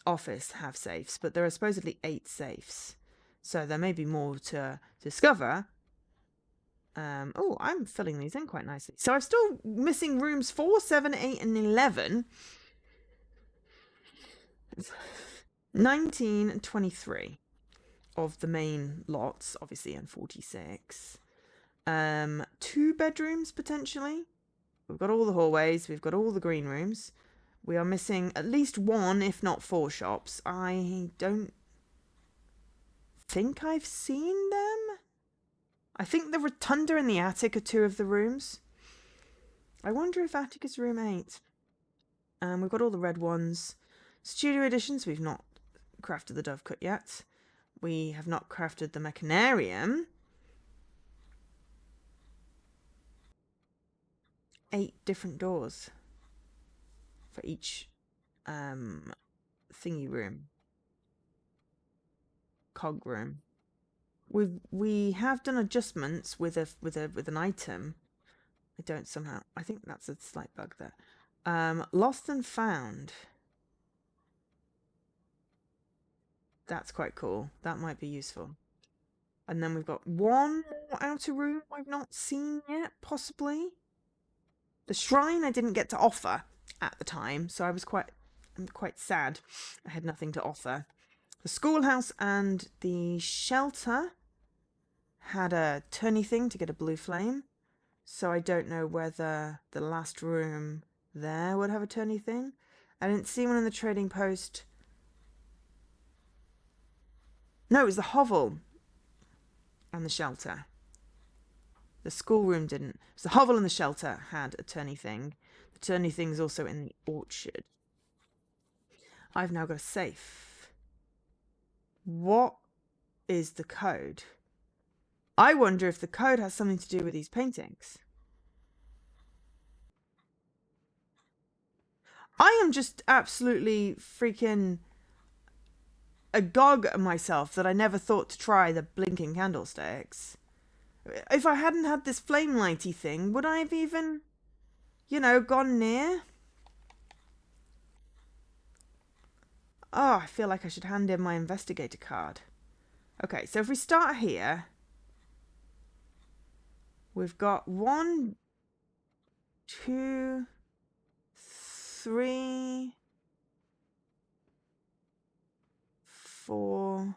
office have safes. But there are supposedly 8 safes. So there may be more to discover. Oh, I'm filling these in quite nicely. So I'm still missing rooms 4, 7, 8, and 11. 19 and 23 of the main lots, obviously, and 46. 2 bedrooms, potentially. We've got all the hallways. We've got all the green rooms. We are missing at least 1, if not 4 shops. I don't think I've seen them. I think the rotunda and the attic are 2 of the rooms. I wonder if attic is room 8. We've got all the red ones. Studio editions, we've not crafted the dovecote yet. We have not crafted the mechanarium. 8 different doors for each thingy room, cog room. We have done adjustments with an item. I think that's a slight bug there. Lost and found. That's quite cool. That might be useful. And then we've got one more outer room I've not seen yet, possibly. The shrine I didn't get to offer at the time, so I'm quite sad I had nothing to offer. The schoolhouse and the shelter had a turny thing to get a blue flame, so I don't know whether the last room there would have a turny thing. I didn't see one in the trading post. No, it was the hovel and the shelter. The schoolroom didn't. It was the hovel and the shelter had a turny thing. The turny thing's also in the orchard. I've now got a safe. What is the code? I wonder if the code has something to do with these paintings. I am just absolutely freaking agog at myself that I never thought to try the blinking candlesticks. If I hadn't had this flame lighty thing, would I have even, gone near? Oh, I feel like I should hand in my investigator card. Okay, so if we start here, we've got 1, 2, 3, 4,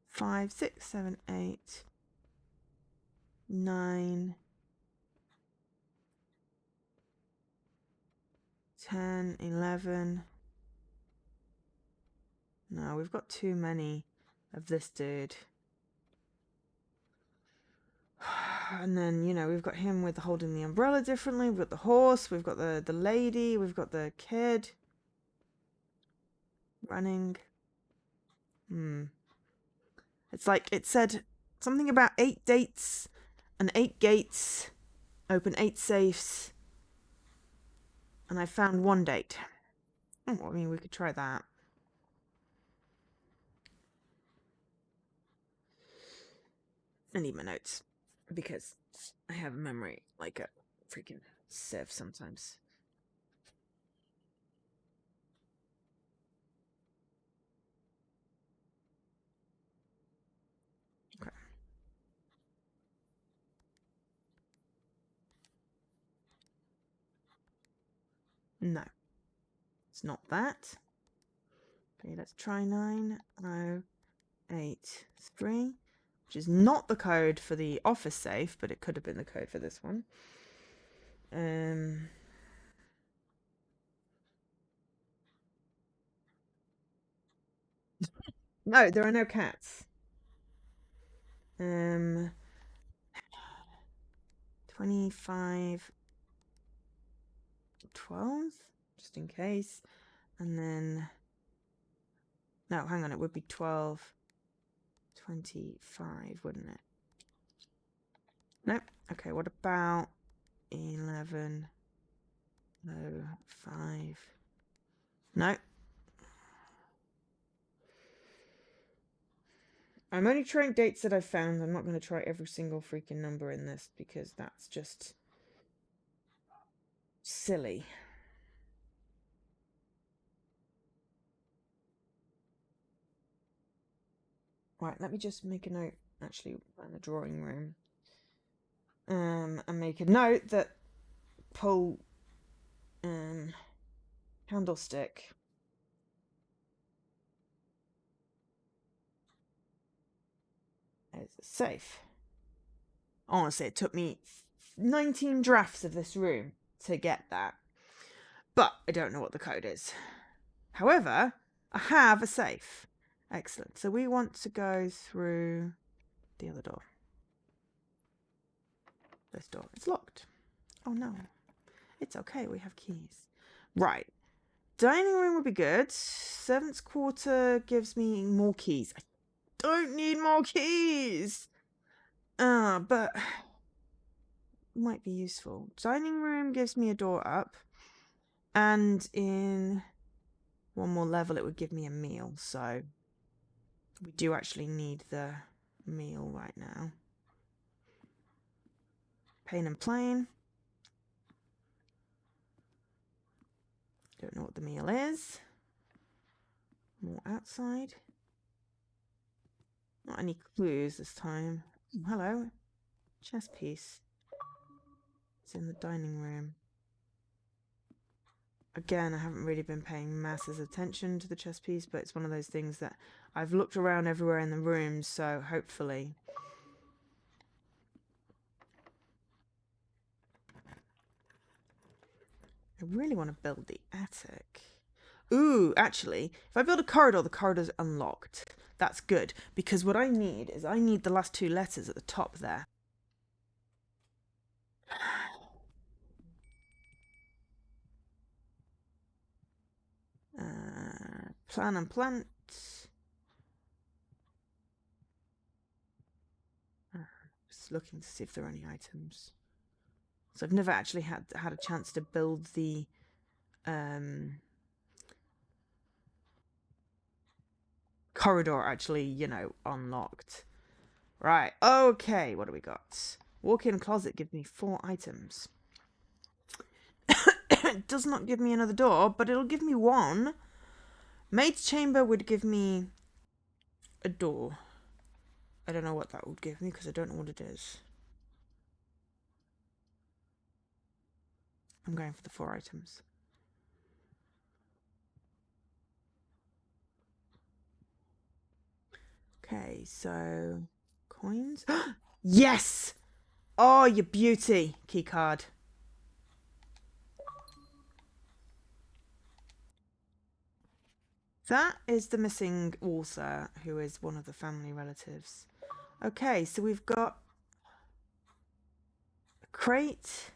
5, 6, 7, 8, 9, 10, 11. No, we've got too many of this dude. And then, we've got him with holding the umbrella differently. We've got the horse. We've got the lady. We've got the kid running. It's like it said something about 8 dates and 8 gates, open 8 safes. And I found 1 date. Oh, I mean, we could try that. I need my notes because I have a memory like a freaking sieve sometimes. Okay. No, it's not that. Okay, let's try 9083, which is not the code for the office safe, but it could have been the code for this one. No, there are no cats. 25 12, just in case. And then, no, hang on, it would be 12 25, wouldn't it? Nope. Okay, what about 11 5? No. I'm only trying dates that I've found. I'm not going to try every single freaking number in this because that's just silly. Right, let me just make a note, actually, in the drawing room. And make a note that pull candlestick is safe. Honestly, it took me 19 drafts of this room to get that. But I don't know what the code is. However, I have a safe. Excellent. So we want to go through the other door. This door. It's locked. Oh no. It's okay. We have keys. Right. Dining room would be good. Servants' quarter gives me more keys. I don't need more keys. But might be useful. Dining room gives me a door up. And in one more level, it would give me a meal. So we do actually need the meal right now. Pain and plain. Don't know what the meal is. More outside. Not any clues this time. Oh, hello. Chess piece. It's in the dining room. Again, I haven't really been paying masses of attention to the chess piece, but it's one of those things that I've looked around everywhere in the room, so hopefully. I really want to build the attic. Ooh, actually, if I build a corridor, the corridor's unlocked. That's good, because what I need is I need the last two letters at the top there. Plan and plant. Just looking to see if there are any items. So I've never actually had a chance to build the corridor actually, you know, unlocked. Right, okay, what do we got? Walk-in closet gives me 4 items. It does not give me another door, but it'll give me 1. Maid's chamber would give me a door. I don't know what that would give me because I don't know what it is. I'm going for the 4 items. Okay, so coins. Yes! Oh, you beauty! Key card. That is the missing author, who is one of the family relatives. Okay, so we've got a crate.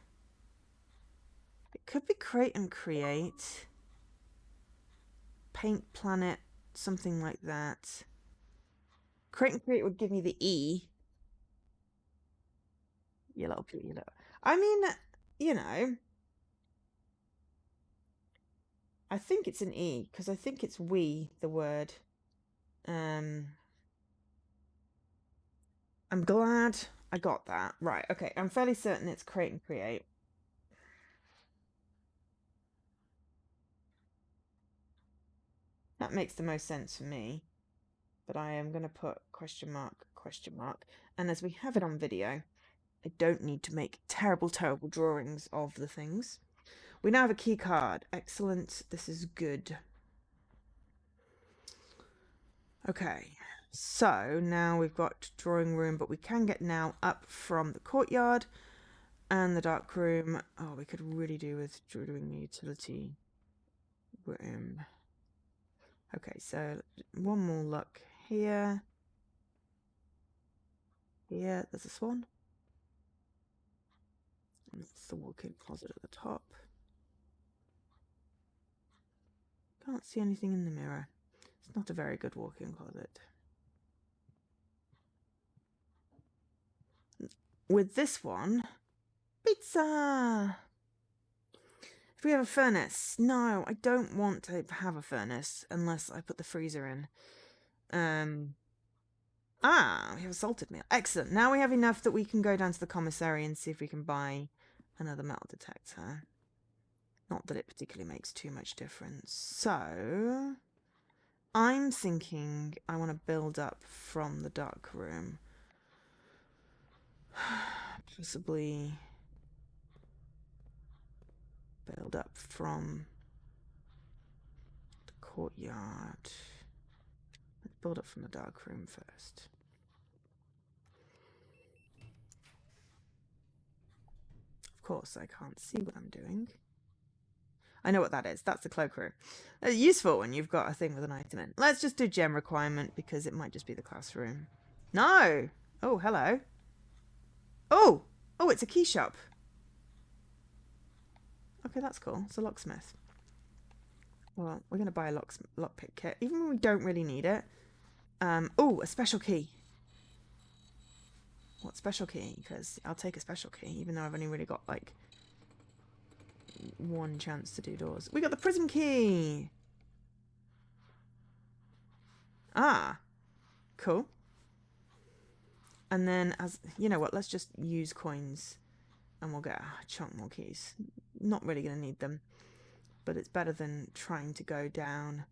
It could be crate and create. Paint planet, something like that. Crate and create would give me the E. You little beauty, you little. I mean, you know, I think it's an E because I think it's we, the word. I'm glad I got that. Right, okay. I'm fairly certain it's create and create. That makes the most sense for me. But I am going to put question mark, question mark. And as we have it on video, I don't need to make terrible, terrible drawings of the things. We now have a key card. Excellent. This is good. Okay. So now we've got drawing room, but we can get now up from the courtyard and the dark room. Oh, we could really do with doing the utility room. Okay, so one more look here. Here, there's a swan. And that's the walk-in closet at the top. Can't see anything in the mirror. It's not a very good walk-in closet. With this one, pizza! If we have a furnace, no, I don't want to have a furnace unless I put the freezer in. We have a salted meal. Excellent. Now we have enough that we can go down to the commissary and see if we can buy another metal detector. Not that it particularly makes too much difference. So I'm thinking I want to build up from the dark room. Possibly build up from the courtyard. Let's build up from the dark room first. Of course, I can't see what I'm doing. I know what that is. That's the cloakroom. It's useful when you've got a thing with an item in. Let's just do gem requirement because it might just be the classroom. No! Oh, hello. Oh! Oh, it's a key shop. Okay, that's cool. It's a locksmith. Well, we're going to buy a lockpick kit, even when we don't really need it. Oh, a special key. What special key? Because I'll take a special key, even though I've only really got, like, 1 chance to do doors. We got the prism key! Ah, cool. And then, as you know what, let's just use coins and we'll get a chunk more keys. Not really going to need them, but it's better than trying to go down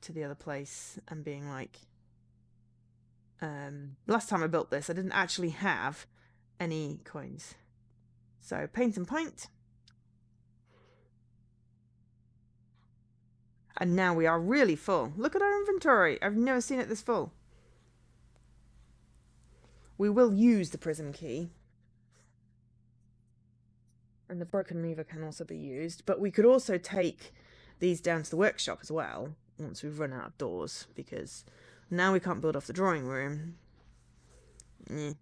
to the other place and being like, last time I built this, I didn't actually have any coins. So paint and pint. And now we are really full. Look at our inventory. I've never seen it this full. We will use the prism key. And the broken lever can also be used. But we could also take these down to the workshop as well once we've run out of doors. Because now we can't build off the drawing room. We've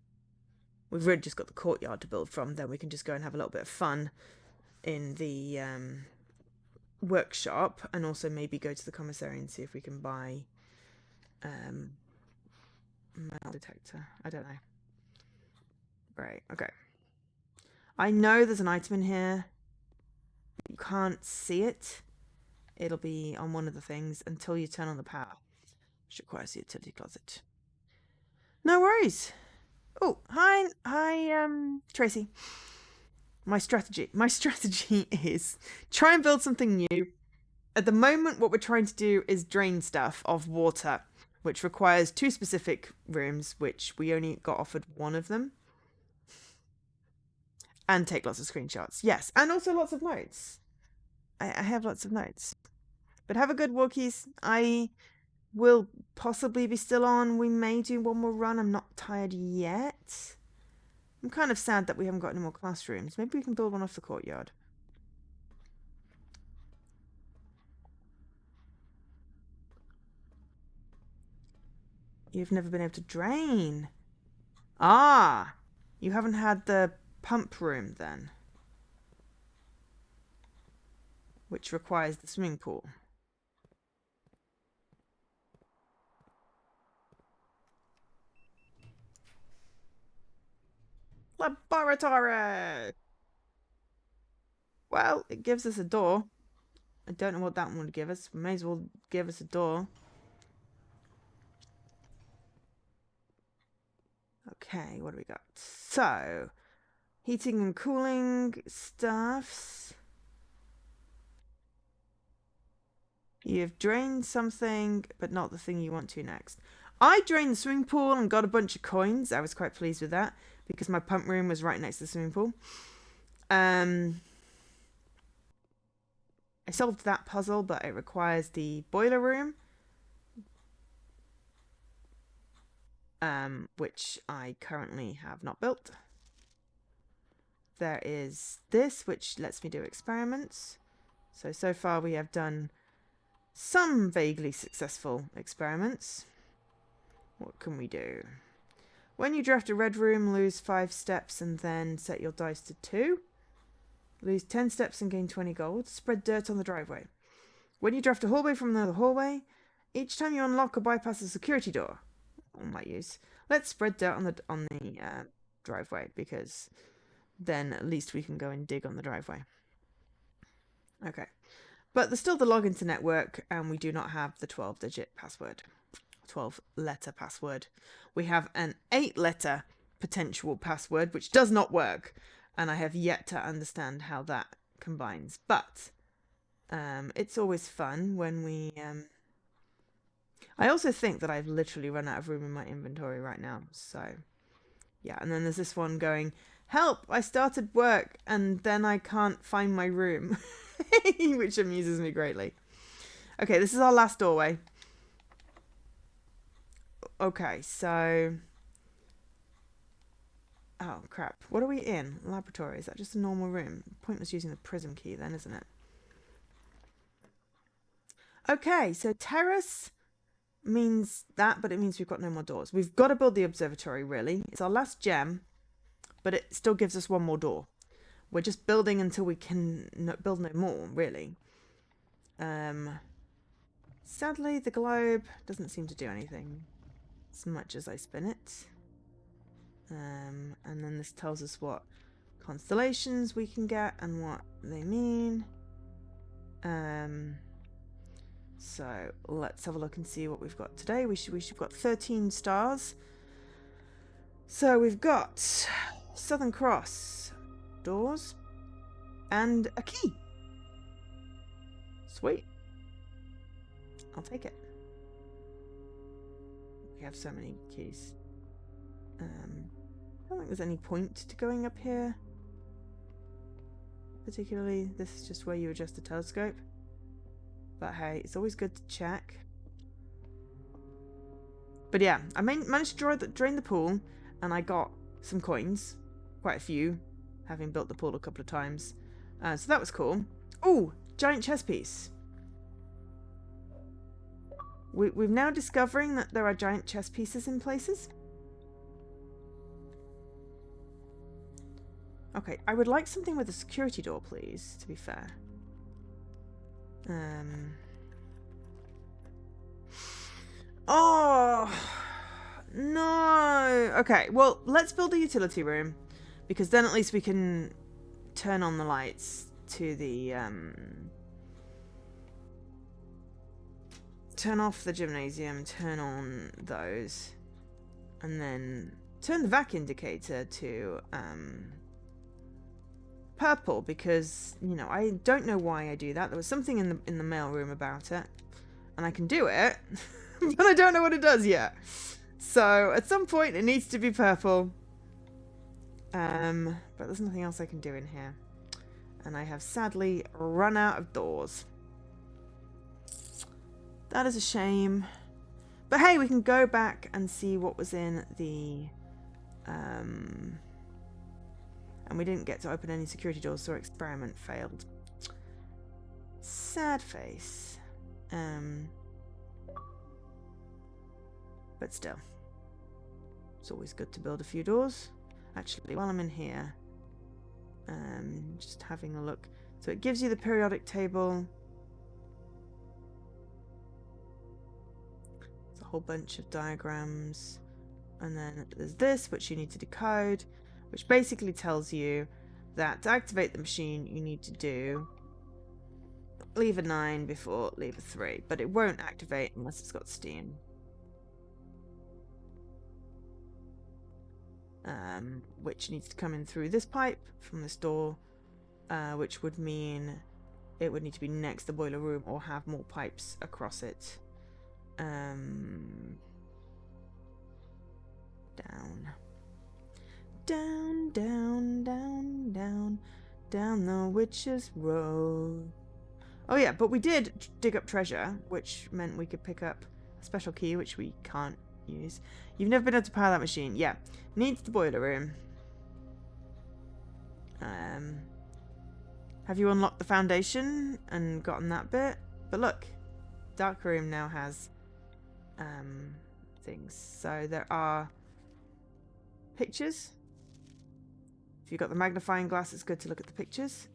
really just got the courtyard to build from. Then we can just go and have a little bit of fun in the workshop. And also maybe go to the commissary and see if we can buy metal detector. I don't know. Right, okay. I know there's an item in here. You can't see it. It'll be on one of the things until you turn on the power, which requires the utility closet. No worries. Oh, hi, Tracy. My strategy is try and build something new. At the moment, what we're trying to do is drain stuff of water, which requires 2 specific rooms, which we only got offered 1 of them. And take lots of screenshots. Yes, and also lots of notes. I have lots of notes. But have a good walkies. I will possibly be still on. We may do one more run. I'm not tired yet. I'm kind of sad that we haven't got any more classrooms. Maybe we can build one off the courtyard. You've never been able to drain. Ah, you haven't had the pump room then, which requires the swimming pool. Laboratory! Well, it gives us a door. I don't know what that one would give us. May as well give us a door. Okay, what do we got? So, heating and cooling stuffs. You've drained something, but not the thing you want to next. I drained the swimming pool and got a bunch of coins. I was quite pleased with that because my pump room was right next to the swimming pool. I solved that puzzle, but it requires the boiler room, which I currently have not built. There is this, which lets me do experiments. So far we have done some vaguely successful experiments. What can we do? When you draft a red room, lose 5 steps and then set your dice to 2. Lose 10 steps and gain 20 gold. Spread dirt on the driveway. When you draft a hallway from another hallway, each time you unlock or bypass a security door, I might use. Let's spread dirt on the driveway because then at least we can go and dig on the driveway. Okay. But there's still the login to network, and we do not have the 12-digit password. 12-letter password. We have an 8-letter potential password, which does not work, and I have yet to understand how that combines. But it's always fun when we... I also think that I've literally run out of room in my inventory right now, so... Yeah, and then there's this one going, help, I started work, and then I can't find my room. Which amuses me greatly. Okay, this is our last doorway. Okay, so... Oh, crap. What are we in? Laboratory. Is that just a normal room? Pointless using the prism key then, isn't it? Okay, so terrace means that, but it means we've got no more doors. We've got to build the observatory, really. It's our last gem, but it still gives us one more door. We're just building until we can build no more, really. Sadly, the globe doesn't seem to do anything as much as I spin it. And then this tells us what constellations we can get and what they mean. So let's have a look and see what we've got today. We've got 13 stars. So we've got Southern Cross doors and a key. Sweet. I'll take it. we have so many keys. I don't think there's any point to going up here. Particularly, this is just where you adjust the telescope. But hey, it's always good to check. But yeah, I managed to drain the pool, and I got some coins. Quite a few, having built the pool a couple of times. So that was cool. Oh, giant chess piece. We're now discovering that there are giant chess pieces in places. Okay, I would like something with a security door, please, to be fair. Oh, no. Okay, well, let's build a utility room, because then at least we can turn on the lights to the, turn off the gymnasium, turn on those, and then turn the vac indicator to, purple, because, you know, I don't know why I do that. There was something in the mailroom about it, and I can do it, but I don't know what it does yet. So at some point it needs to be purple. But there's nothing else I can do in here, and I have sadly run out of doors. That is a shame. But hey, we can go back and see what was in the and we didn't get to open any security doors, so our experiment failed. Sad face. But still. It's always good to build a few doors. Actually, while I'm in here, just having a look. So it gives you the periodic table. It's a whole bunch of diagrams. And then there's this, which you need to decode, which basically tells you that to activate the machine, you need to do lever 9 before lever 3, but it won't activate unless it's got steam. Which needs to come in through this pipe from this door, which would mean it would need to be next to the boiler room or have more pipes across it. Down. Down, down, down, down, down the witch's road. Oh yeah, but we did dig up treasure, which meant we could pick up a special key, which we can't use. You've never been able to power that machine. Yeah, needs the boiler room. Have you unlocked the foundation and gotten that bit? But look, dark room now has things. So there are pictures. If you've got the magnifying glass, it's good to look at the pictures.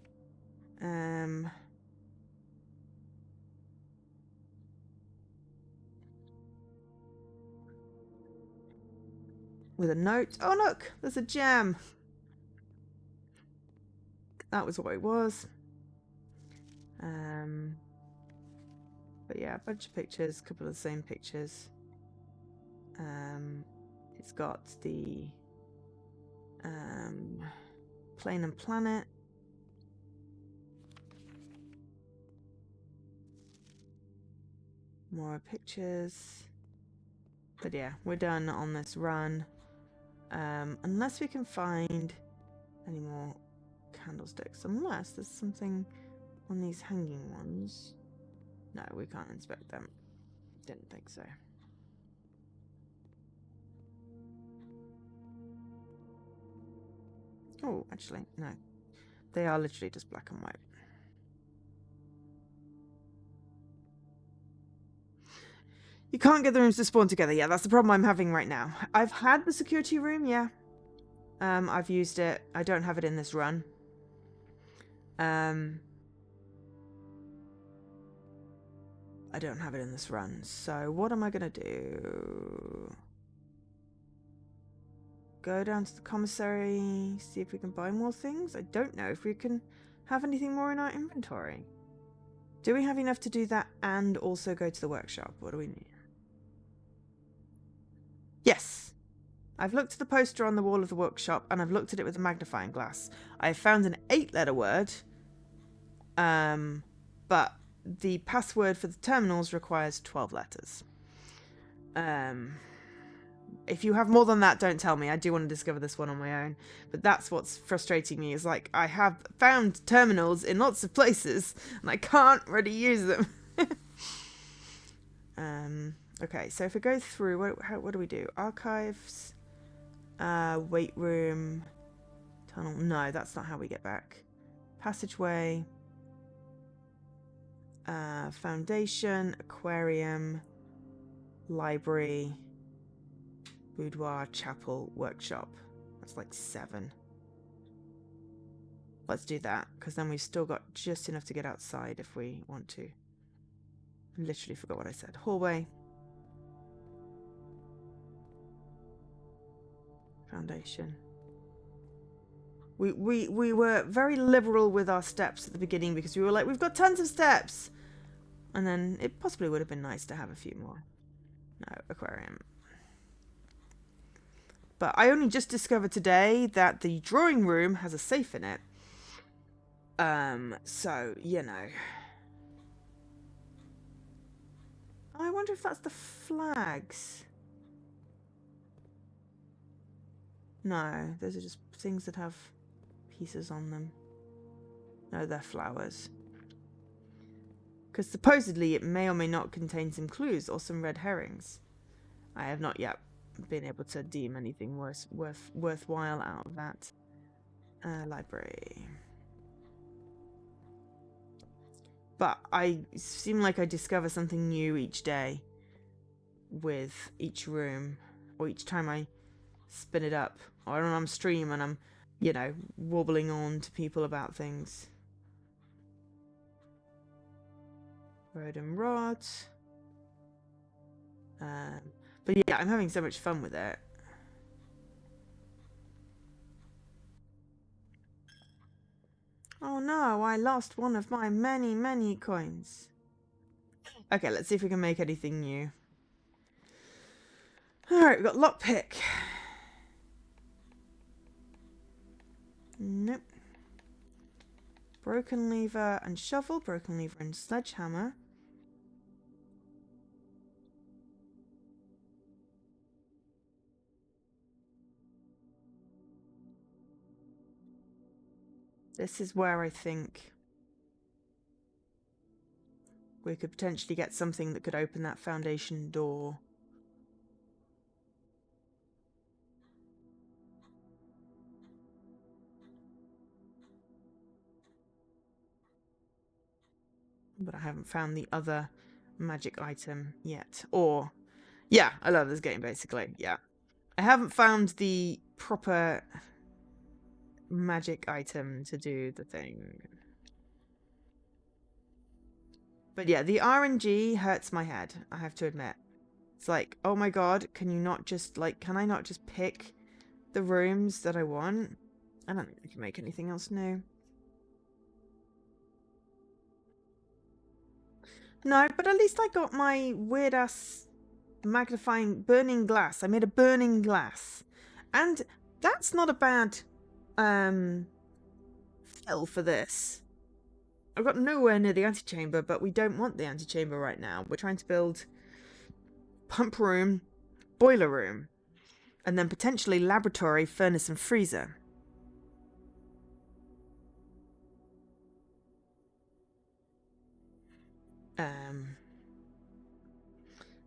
With a note. Oh look, there's a gem. That was what it was. But yeah, a bunch of pictures, a couple of the same pictures. It's got the plane and planet. More pictures. But yeah, we're done on this run. Unless we can find any more candlesticks. Unless there's something on these hanging ones. No, we can't inspect them. Didn't think so. Oh, actually, no. They are literally just black and white. You can't get the rooms to spawn together. Yeah, that's the problem I'm having right now. I've had the security room, yeah. I've used it. I don't have it in this run. I don't have it in this run. So what am I going to do? Go down to the commissary, see if we can buy more things. I don't know if we can have anything more in our inventory. Do we have enough to do that and also go to the workshop? What do we need? Yes. I've looked at the poster on the wall of the workshop and I've looked at it with a magnifying glass. I found an 8-letter word, but the password for the terminals requires 12 letters. if you have more than that, don't tell me. I do want to discover this one on my own. But that's what's frustrating me, is like I have found terminals in lots of places and I can't really use them. Okay, so if we go through, what do we do? Archives, weight room, tunnel. No, that's not how we get back. Passageway, foundation, aquarium, library, boudoir, chapel, workshop. That's like 7. Let's do that, because then we've still got just enough to get outside if we want to. Literally forgot what I said. Hallway, foundation. We were very liberal with our steps at the beginning because we were like, we've got tons of steps, and then it possibly would have been nice to have a few more. No, aquarium. But I only just discovered today that the drawing room has a safe in it. So, you know. I wonder if that's the flags. No, those are just things that have pieces on them. No, they're flowers. Because supposedly it may or may not contain some clues or some red herrings. I have not yet been able to deem anything worthwhile out of that. Library. But I seem like I discover something new each day with each room, or each time I spin it up, or I'm on stream and I'm, you know, wobbling on to people about things. Road and rod. But yeah, I'm having so much fun with it. Oh no, I lost one of my many, many coins. Okay, let's see if we can make anything new. Alright, we've got lockpick. Nope. Broken lever and shovel, broken lever and sledgehammer. This is where I think we could potentially get something that could open that foundation door. But I haven't found the other magic item yet. Or, yeah, I love this game basically, yeah. I haven't found the proper magic item to do the thing. But yeah, the RNG hurts my head, I have to admit. It's like, oh my god, can you not just, like, can I not just pick the rooms that I want? I don't think we can make anything else new. No, but at least I got my weird-ass magnifying burning glass. I made a burning glass. And that's not a bad fill for this. I've got nowhere near the antechamber, but we don't want the antechamber right now. We're trying to build pump room, boiler room, and then potentially laboratory, furnace, and freezer.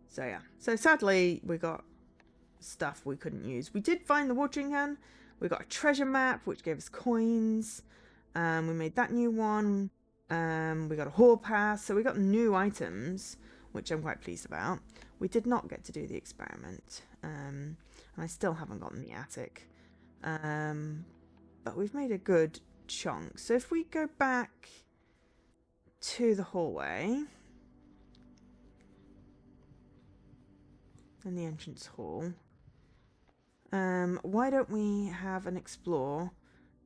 So yeah. So sadly, we got stuff we couldn't use. We did find the watering can. We got a treasure map, which gave us coins. We made that new one. We got a hall pass. So we got new items, which I'm quite pleased about. We did not get to do the experiment. And I still haven't gotten the attic. But we've made a good chunk. So if we go back to the hallway and the entrance hall, why don't we have an explore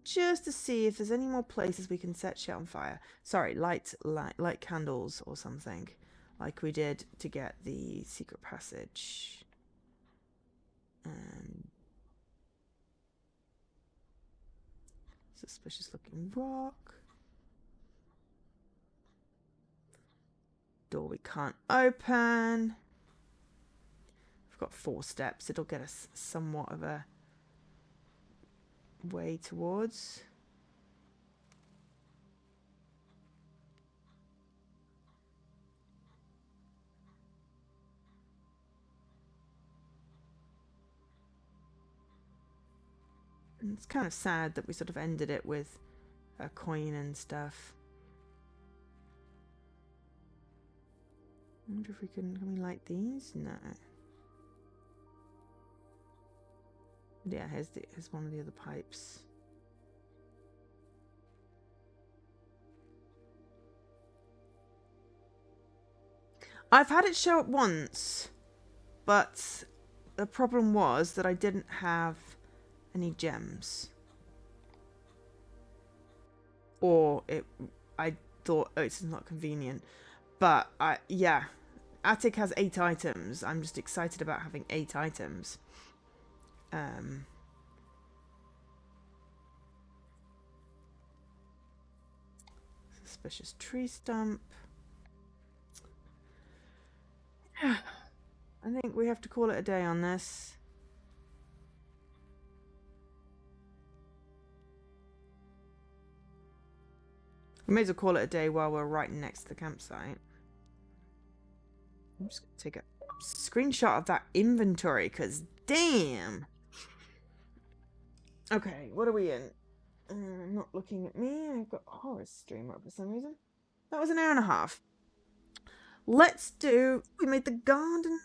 just to see if there's any more places we can set shit on fire. Sorry, light candles or something, like we did to get the secret passage. Suspicious looking rock. Door we can't open. We've got 4 steps. It'll get us somewhat of a way towards. And it's kind of sad that we sort of ended it with a coin and stuff. I wonder if we can we light these? No. Yeah, here's one of the other pipes. I've had it show up once, but the problem was that I didn't have any gems. Or I thought, oh, it's not convenient. But yeah, attic has 8 items. I'm just excited about having 8 items. Suspicious tree stump. I think we have to call it a day on this. We may as well call it a day while we're right next to the campsite. I'm just going to take a screenshot of that inventory, because damn. Okay, what are we in? Not looking at me. I've got a horror stream up for some reason. That was an hour and a half. Let's do... We made the garden...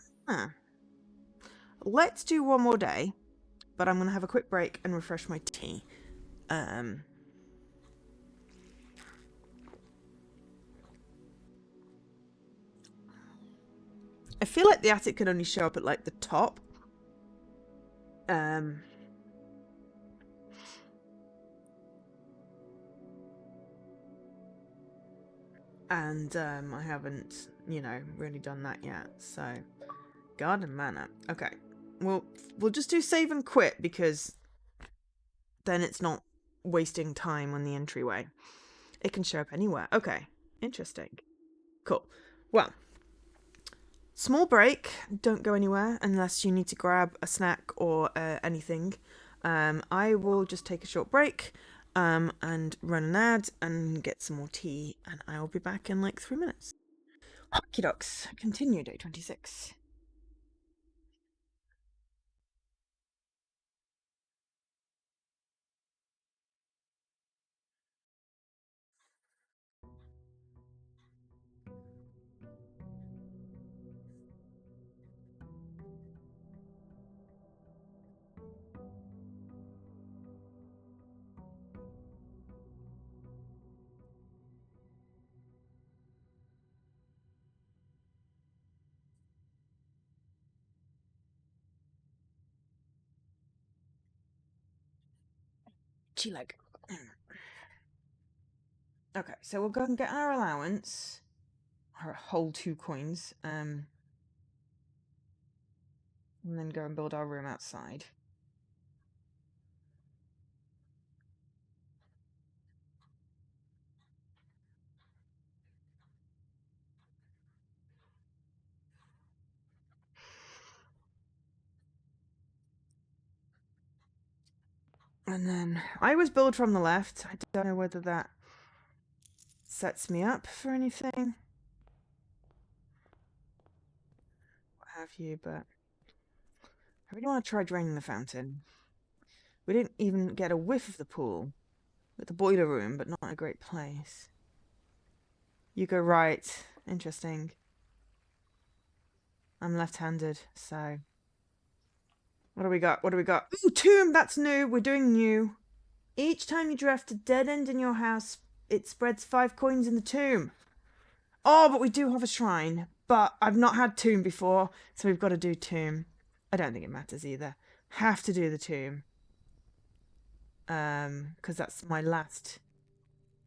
Let's do one more day, but I'm going to have a quick break and refresh my tea. I feel like the attic could only show up at like the top. And I haven't, really done that yet. So, garden manor. Okay, we'll just do save and quit, because then it's not wasting time on the entryway. It can show up anywhere. Okay, interesting. Cool. Well, small break. Don't go anywhere unless you need to grab a snack or anything. I will just take a short break and run an ad and get some more tea, and I will be back in like 3 minutes. Hockey Ducks. Continue day 26. Leg. Okay, so we'll go and get our allowance. Our whole 2 coins. And then go and build our room outside. And then I always build from the left. I don't know whether that sets me up for anything, what have you, but I really want to try draining the fountain. We didn't even get a whiff of the pool. With the boiler room, but not a great place. You go right. Interesting. I'm left-handed, so... What do we got? What do we got? Ooh, tomb! That's new! We're doing new. Each time you draft a dead end in your house, it spreads 5 coins in the tomb. Oh, but we do have a shrine. But I've not had tomb before, so we've got to do tomb. I don't think it matters either. Have to do the tomb. Because that's my last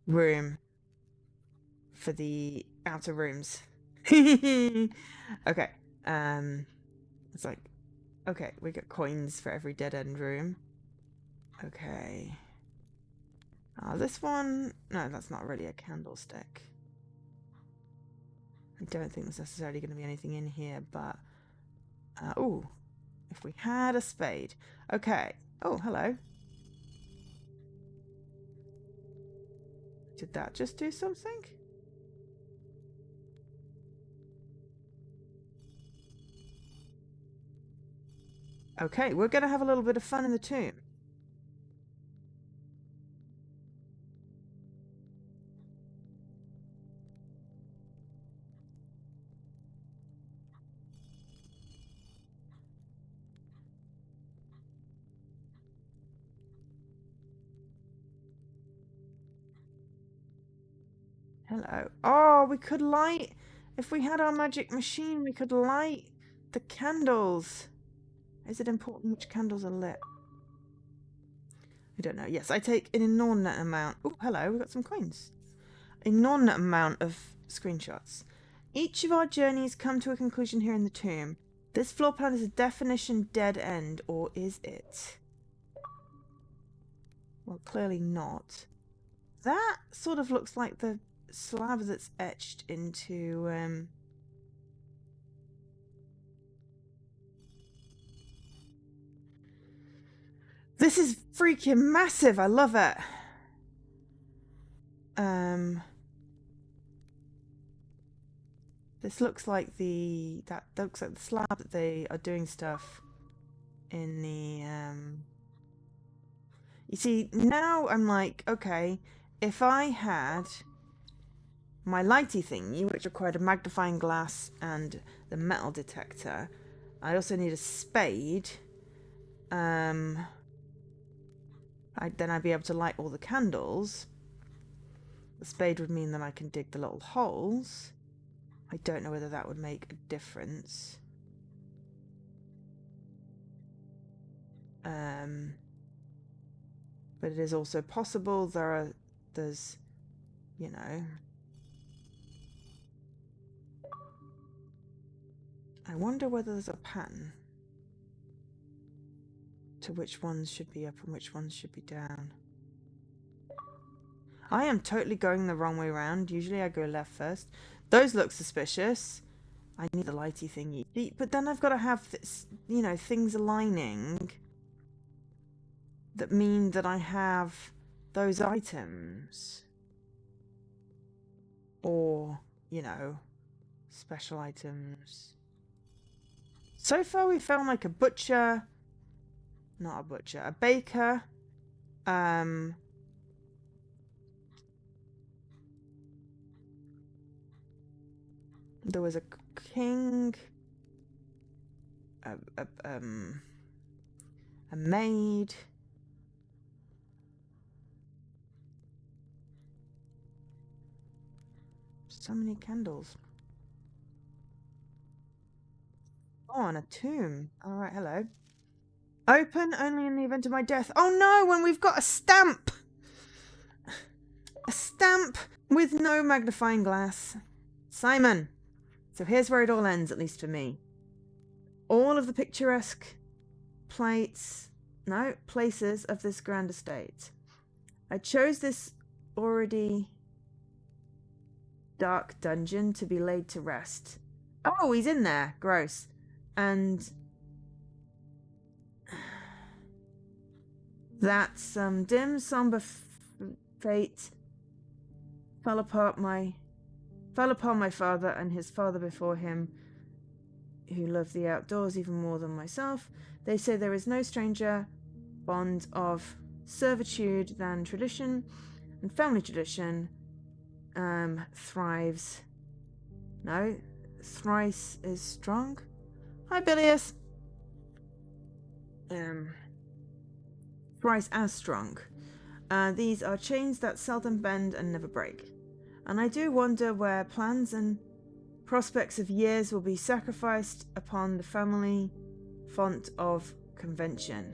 room for the outer rooms. Okay. It's like, okay, we get coins for every dead end room. Okay. This one, no, that's not really a candlestick. I don't think there's necessarily going to be anything in here, but... ooh, If we had a spade. Okay. Oh, hello. Did that just do something? Okay, we're going to have a little bit of fun in the tomb. Hello. Oh, we could light... If we had our magic machine, we could light the candles. Is it important which candles are lit? I don't know. Yes, I take an inordinate amount. Oh, hello. We've got some coins. Inordinate amount of screenshots. Each of our journeys come to a conclusion here in the tomb. This floor plan is a definition dead end, or is it? Well, clearly not. That sort of looks like the slab that's etched into... This is freaking massive. I love it. This looks like that looks like the slab that they are doing stuff in the You see, now I'm like, okay, if I had my lighty thingy, which required a magnifying glass and the metal detector, I also need a spade. Then I'd be able to light all the candles. The spade would mean that I can dig the little holes. I don't know whether that would make a difference. But it is also possible there's, you know... I wonder whether there's a pattern to which ones should be up and which ones should be down. I am totally going the wrong way around. Usually I go left first. Those look suspicious. I need the lighty thingy. But then I've got to have this, you know, things aligning that mean that I have those items. Or, you know, special items. So far we found like a butcher. Not a butcher. A baker. There was a king. A maid. So many candles. Oh, and a tomb. Alright, hello. Open only in the event of my death. Oh no, when we've got a stamp! A stamp with no magnifying glass. Simon! So here's where it all ends, at least for me. All of the picturesque places of this grand estate. I chose this already dark dungeon to be laid to rest. Oh, he's in there. Gross. And that some dim, somber fate fell upon my father and his father before him, who loved the outdoors even more than myself. They say there is no stranger bond of servitude than tradition, and family tradition thrives. No, thrice is strong. Hi, Bilius. Thrice as strong. These are chains that seldom bend and never break. And I do wonder where plans and prospects of years will be sacrificed upon the family font of convention.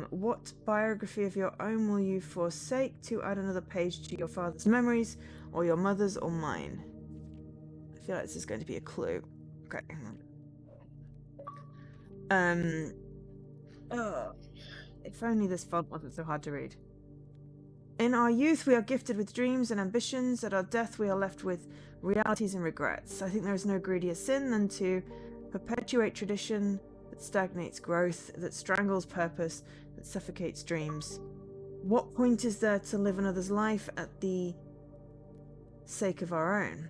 What biography of your own will you forsake to add another page to your father's memories, or your mother's, or mine? I feel like this is going to be a clue. Okay, hang on. If only this font wasn't so hard to read. In our youth, we are gifted with dreams and ambitions. At our death, we are left with realities and regrets. I think there is no greedier sin than to perpetuate tradition that that stagnates growth, that strangles purpose, that suffocates dreams. What point is there to live another's life at the sake of our own?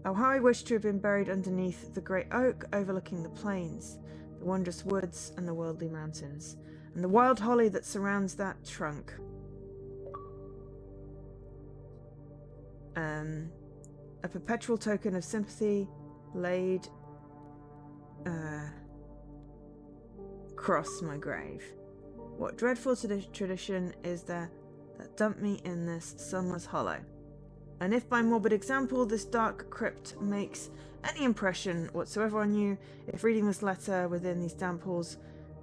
Oh, how I wish to have been buried underneath the great oak overlooking the plains, the wondrous woods and the worldly mountains, and the wild holly that surrounds that trunk. A perpetual token of sympathy laid across my grave. What dreadful tradition is there that dumped me in this sunless hollow? And if by morbid example this dark crypt makes any impression whatsoever on you, if reading this letter within these damp halls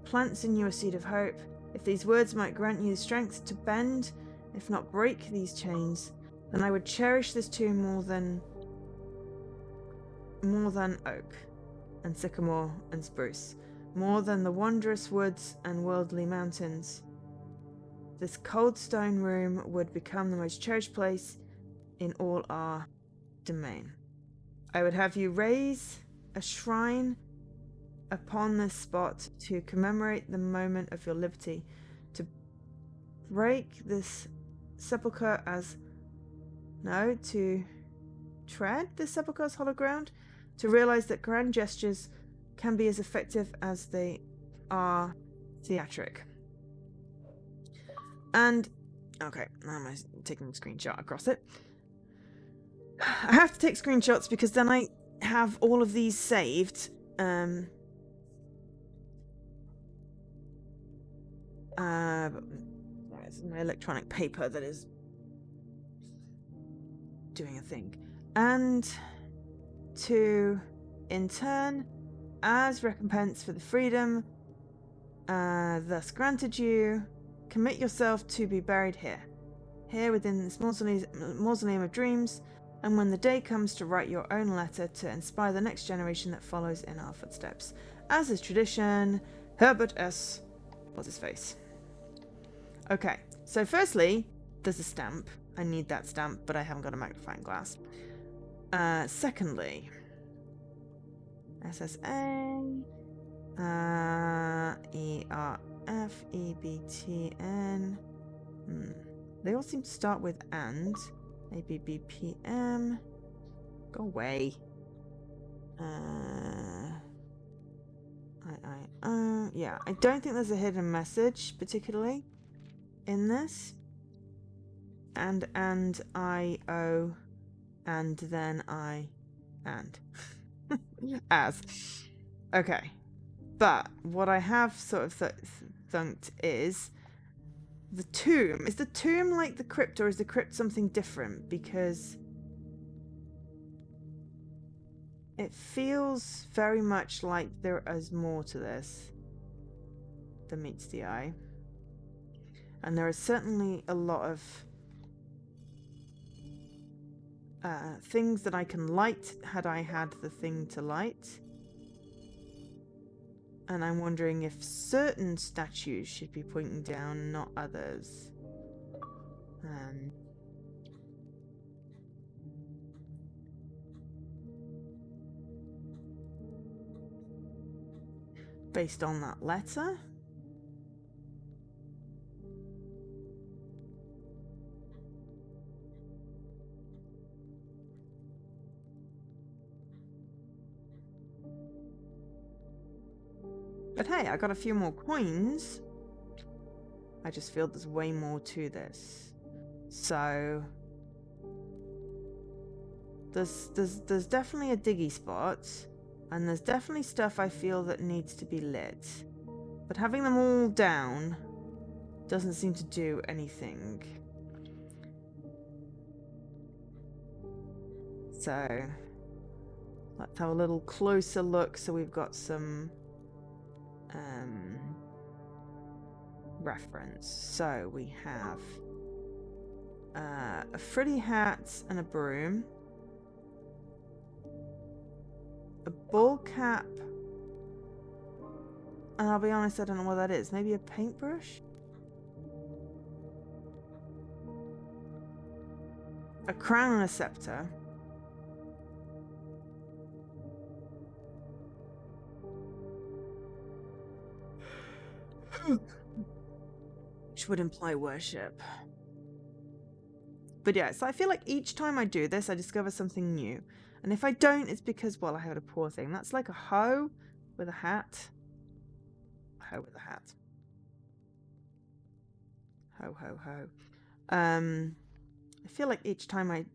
plants in you a seed of hope, if these words might grant you the strength to bend, if not break these chains, then I would cherish this tomb more than oak and sycamore and spruce, more than the wondrous woods and worldly mountains. This cold stone room would become the most cherished place in all our domain. I would have you raise a shrine upon this spot to commemorate the moment of your liberty, to break this sepulchre to tread the sepulchre's hollow ground, to realize that grand gestures can be as effective as they are theatric. And, okay, now I'm taking a screenshot across it. I have to take screenshots because then I have all of these saved. It's my electronic paper that is doing a thing. And to, in turn, as recompense for the freedom thus granted you, commit yourself to be buried here within this mausoleum of dreams, and when the day comes to write your own letter to inspire the next generation that follows in our footsteps. As is tradition, Herbert S. What's his face? Okay, so firstly, there's a stamp. I need that stamp, but I haven't got a magnifying glass. Secondly, SSA, ERFEBTN. They all seem to start with and. ABBPM. Go away. Yeah, I don't think there's a hidden message particularly in this. And I, O, and then I, and. As. Okay. But what I have sort of thunked is the tomb. Is the tomb like the crypt, or is the crypt something different? Because it feels very much like there is more to this than meets the eye. And there is certainly a lot of things that I can light had I had the thing to light. And I'm wondering if certain statues should be pointing down, not others. Based on that letter? But hey, I got a few more coins. I just feel there's way more to this. So there's definitely a diggy spot, and there's definitely stuff I feel that needs to be lit. But having them all down doesn't seem to do anything. So let's have a little closer look. So we've got some reference. So we have a frilly hat and a broom, a ball cap, and I'll be honest, I don't know what that is. Maybe a paintbrush? A crown and a scepter. Which would imply worship. But yeah, so I feel like each time I do this, I discover something new. And if I don't, it's because, well, I had a poor thing. That's like a hoe with a hat. Hoe with a hat. Ho, ho, ho. I feel like each time I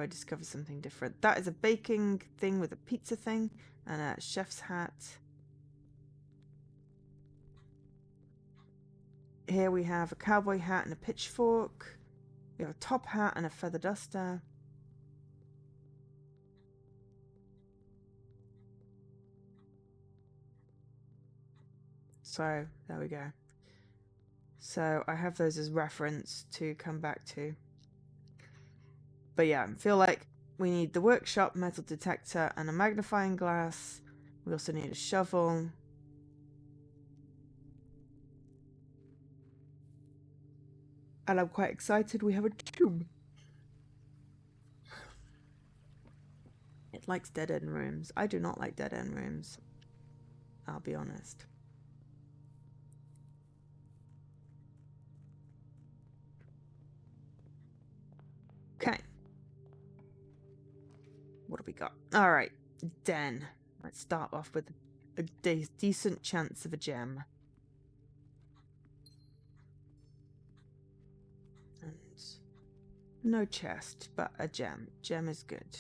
discover something different. That is a baking thing with a pizza thing and a chef's hat. Here we have a cowboy hat and a pitchfork. We have a top hat and a feather duster. So, there we go. So, I have those as reference to come back to. But yeah, I feel like we need the workshop, metal detector, and a magnifying glass. We also need a shovel. And I'm quite excited we have a tube. It likes dead-end rooms. I do not like dead-end rooms. I'll be honest. Okay. What do we got? All right. Den. Let's start off with a decent chance of a gem. And no chest, but a gem. Gem is good.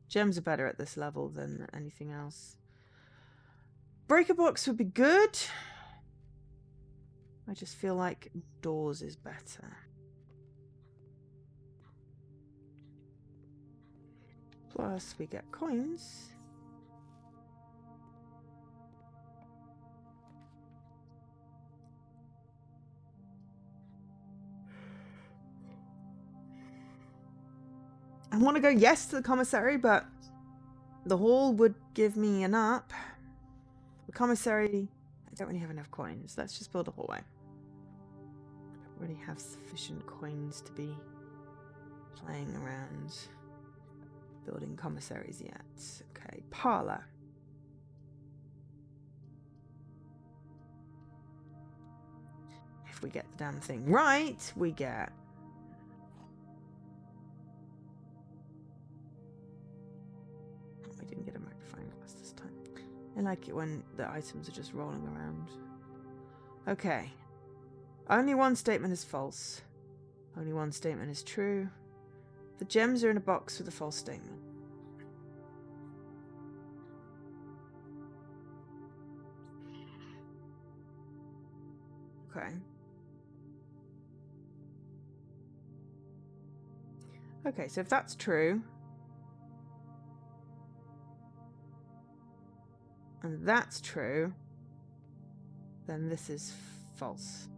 Gems are better at this level than anything else. Breaker box would be good. I just feel like doors is better. Plus we get coins. I want to go yes to the commissary, but the hall would give me an up. The commissary, I don't really have enough coins. Let's just build a hallway. I don't really have sufficient coins to be playing around building commissaries yet. Okay, parlor. If we get the damn thing right, we get... We didn't get a magnifying glass this time. I like it when the items are just rolling around. Okay. Only one statement is false. Only one statement is true. The gems are in a box with a false statement. Okay. Okay, so if that's true, and that's true, then this is false.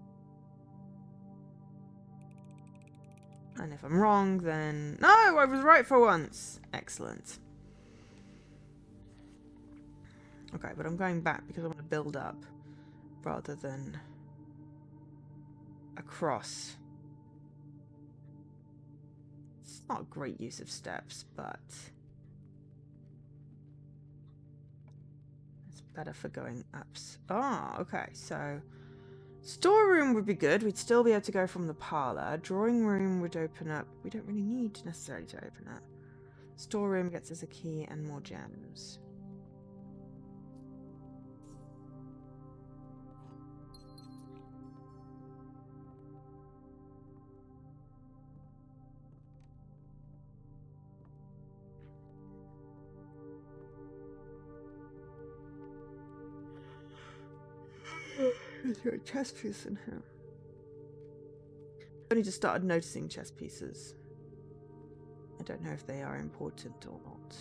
And if I'm wrong, then... No, I was right for once. Excellent. Okay, but I'm going back because I want to build up rather than across. It's not a great use of steps, but it's better for going ups. Ah, okay, so storeroom would be good. We'd still be able to go from the parlor. Drawing room would open up. We don't really need necessarily to open up. Storeroom gets us a key and more gems. Is there a chess piece in here? I only just started noticing chess pieces. I don't know if they are important or not.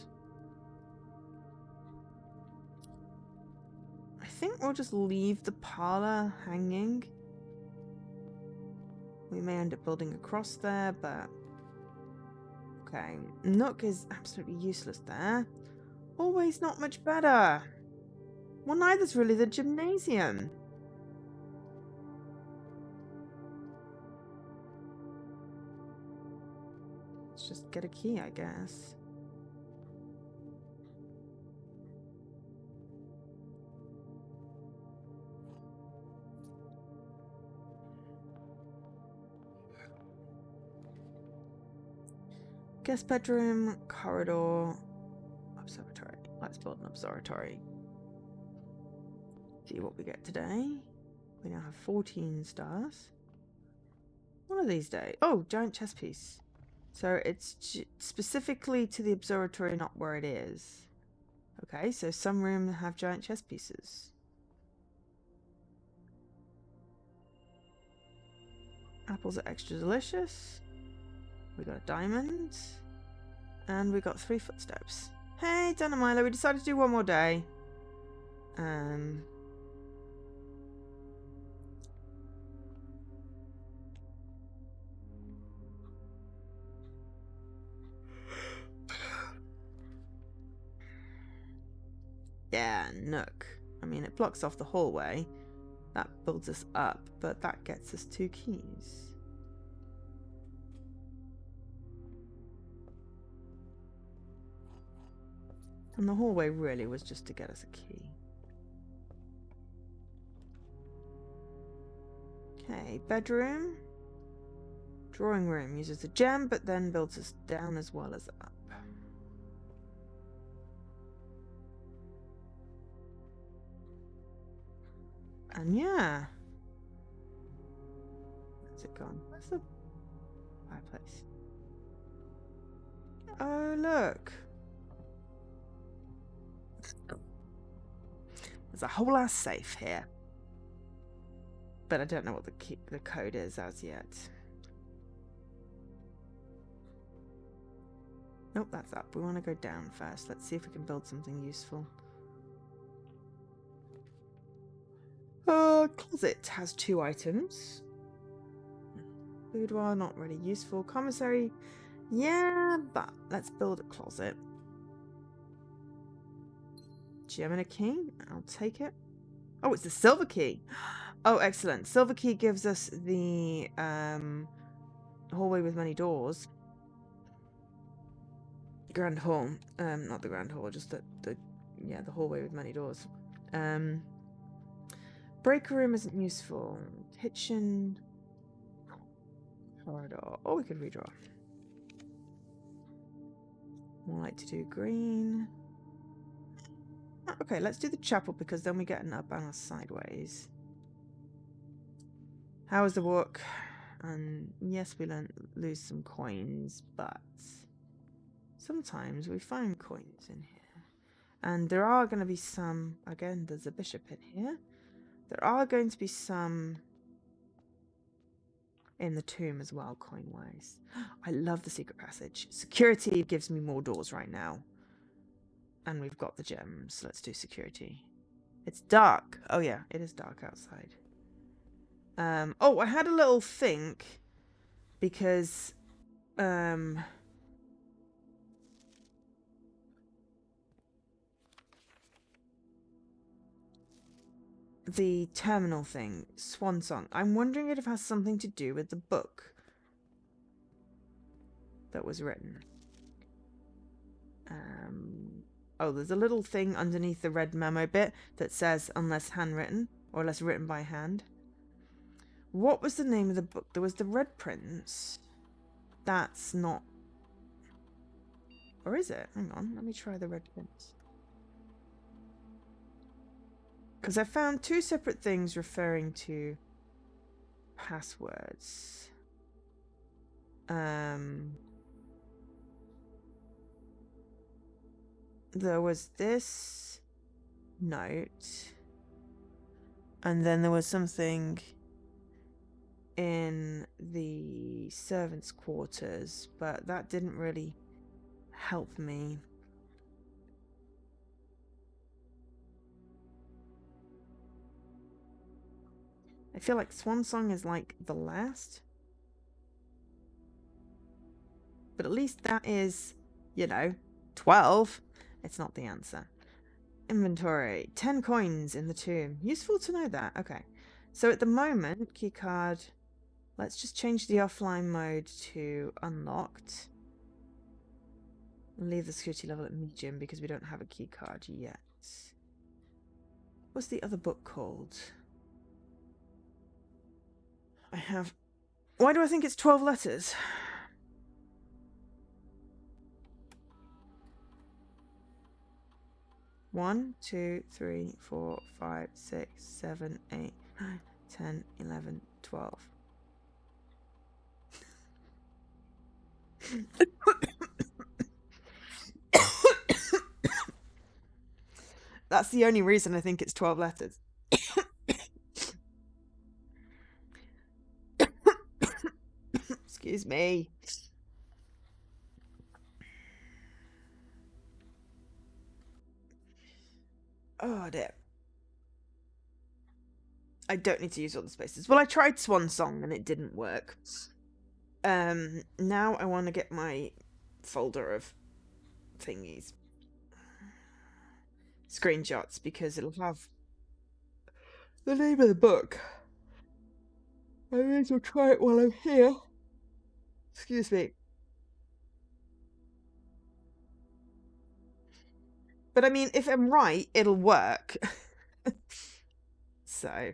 I think we'll just leave the parlor hanging. We may end up building across there, but... Okay, Nook is absolutely useless there. Always not much better. Well, neither's really the gymnasium. Let's just get a key, I guess. Guest bedroom, corridor, observatory. Let's build an observatory. See what we get today. We now have 14 stars. One of these days. Oh, giant chess piece. So it's specifically to the observatory, not where it is. Okay, so some rooms have giant chess pieces. Apples are extra delicious. We got a diamond. And we got 3 footsteps. Hey, Dan and Milo, we decided to do one more day. Yeah, Nook. I mean, it blocks off the hallway. That builds us up, but that gets us 2 keys. And the hallway really was just to get us a key. Okay, bedroom. Drawing room uses a gem, but then builds us down as well as up. And yeah. Where's it gone? Where's the fireplace? Oh, look. There's a whole ass safe here. But I don't know what the code is as yet. Nope, that's up. We want to go down first. Let's see if we can build something useful. Closet has 2 items. Boudoir, not really useful. Commissary, yeah, but let's build a closet. Gem and a key. I'll take it. Oh, it's the silver key. Oh, excellent. Silver key gives us the hallway with many doors. Grand hall. Not the grand hall, just the hallway with many doors. Breaker room isn't useful. Kitchen. Corridor. Oh, we could redraw. More like to do green. Oh, okay, let's do the chapel because then we get an up and a sideways. How was the walk? And yes, we lose some coins, but sometimes we find coins in here. And there are going to be some, again, there's a bishop in here. There are going to be some in the tomb as well, coin-wise. I love the secret passage. Security gives me more doors right now. And we've got the gems. Let's do security. It's dark. Oh yeah, it is dark outside. Oh, I had a little think because the terminal thing, Swan Song. I'm wondering if it has something to do with the book that was written. Oh, there's a little thing underneath the red memo bit that says unless handwritten or unless written by hand. What was the name of the book? There was the Red Prince. That's not... Or is it? Hang on, let me try the Red Prince. Because I found 2 separate things referring to passwords. There was this note. And then there was something in the servants' quarters, but that didn't really help me. I feel like Swan Song is like the last. But at least that is, 12. It's not the answer. Inventory. 10 coins in the tomb. Useful to know that. Okay. So at the moment, keycard. Let's just change the offline mode to unlocked. And leave the security level at medium because we don't have a keycard yet. What's the other book called? I have... Why do I think it's 12 letters? 1, 2, 3, 4, 5, 6, 7, 8, 9, 10, 11, 12. That's the only reason I think it's 12 letters. Excuse me. Oh dear. I don't need to use all the spaces. Well, I tried Swan Song and it didn't work. Now I want to get my folder of thingies. Screenshots, because it'll have the name of the book. I may as well try it while I'm here. Excuse me. But I mean, if I'm right, it'll work. So.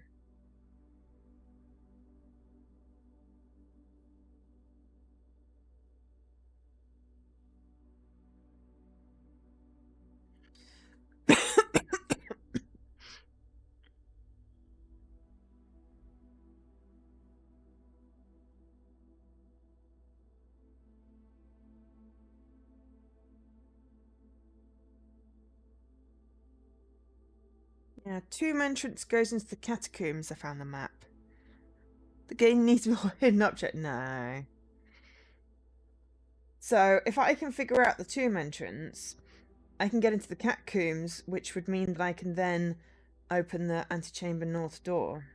Yeah, tomb entrance goes into the catacombs. I found the map. The game needs more hidden object. No. So if I can figure out the tomb entrance, I can get into the catacombs, which would mean that I can then open the antechamber north door.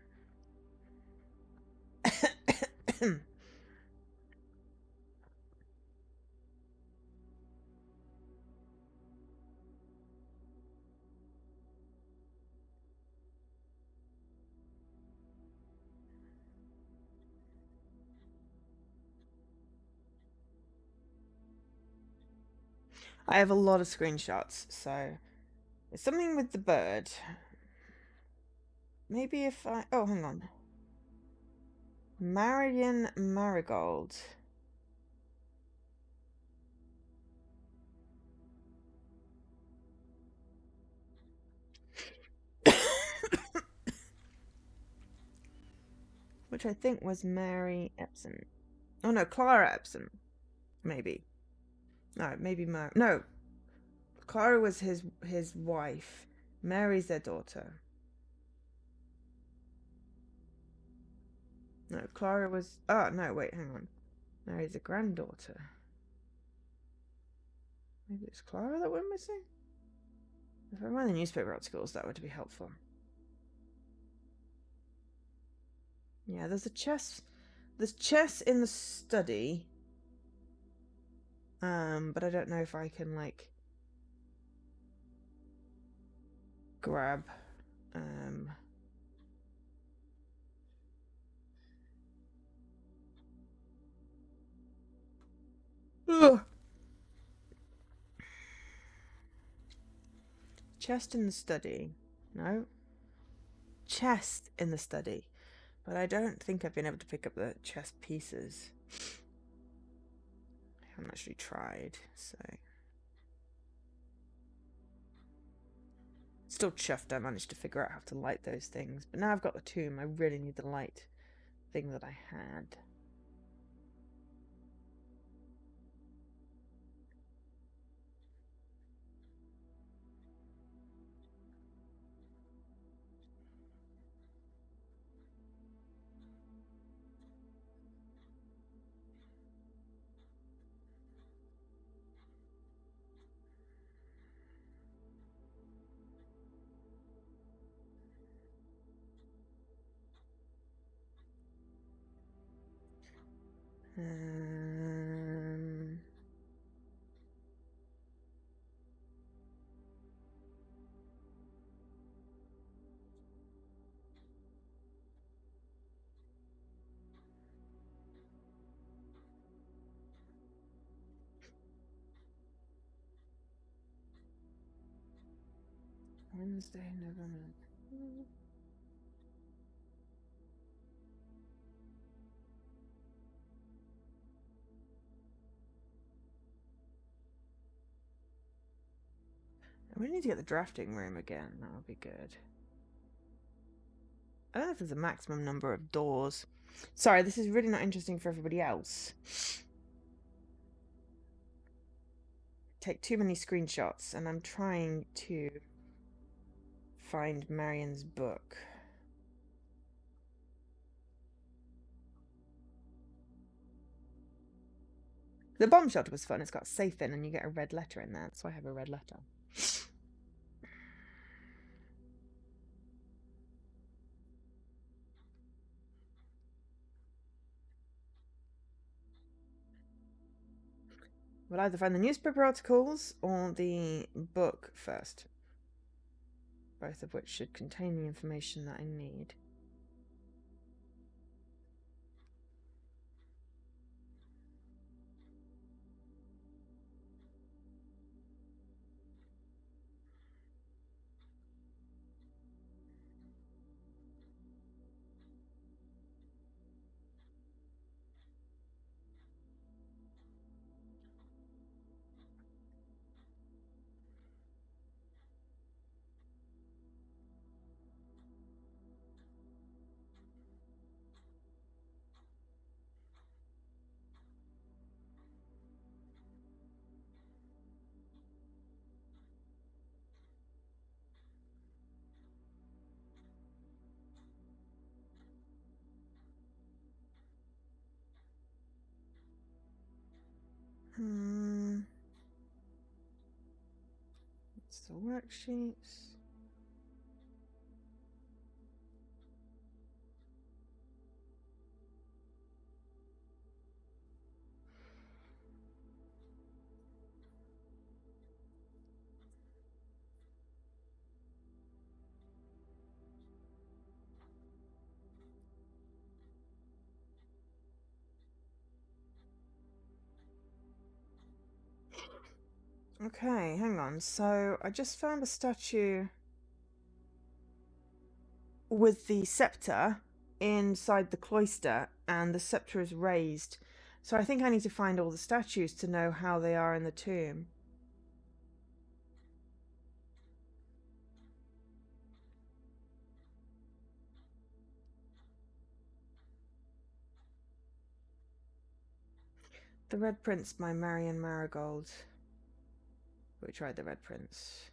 I have a lot of screenshots, so it's something with the bird. Maybe if I... Oh, hang on. Marion Marigold. Which I think was Mary Epson. Oh no, Clara Epson. Maybe. No, maybe Mary. No. Clara was his wife. Mary's their daughter. No, Clara was... Oh, no, wait, hang on. Mary's a granddaughter. Maybe it's Clara that we're missing? If I read the newspaper articles, that would be helpful. Yeah, there's a chess. There's chess in the study. But I don't know if I can, like, grab, Ugh. Chest in the study. No. Chest in the study. But I don't think I've been able to pick up the chess pieces. I haven't actually tried, so... Still chuffed I managed to figure out how to light those things. But now I've got the tomb, I really need the light thing that I had. Wednesday, November. We need to get the drafting room again. That would be good. I don't know if there's a maximum number of doors. Sorry, this is really not interesting for everybody else. Take too many screenshots, and I'm trying to find Marion's book. The bomb shelter was fun. It's got safe in, and you get a red letter in there. So I have a red letter. We'll either find the newspaper articles or the book first. Both of which should contain the information that I need. It's the worksheets. Okay, hang on. So I just found a statue with the scepter inside the cloister, and the scepter is raised. So I think I need to find all the statues to know how they are in the tomb. The Red Prince by Marion Marigold. We tried the Red Prince.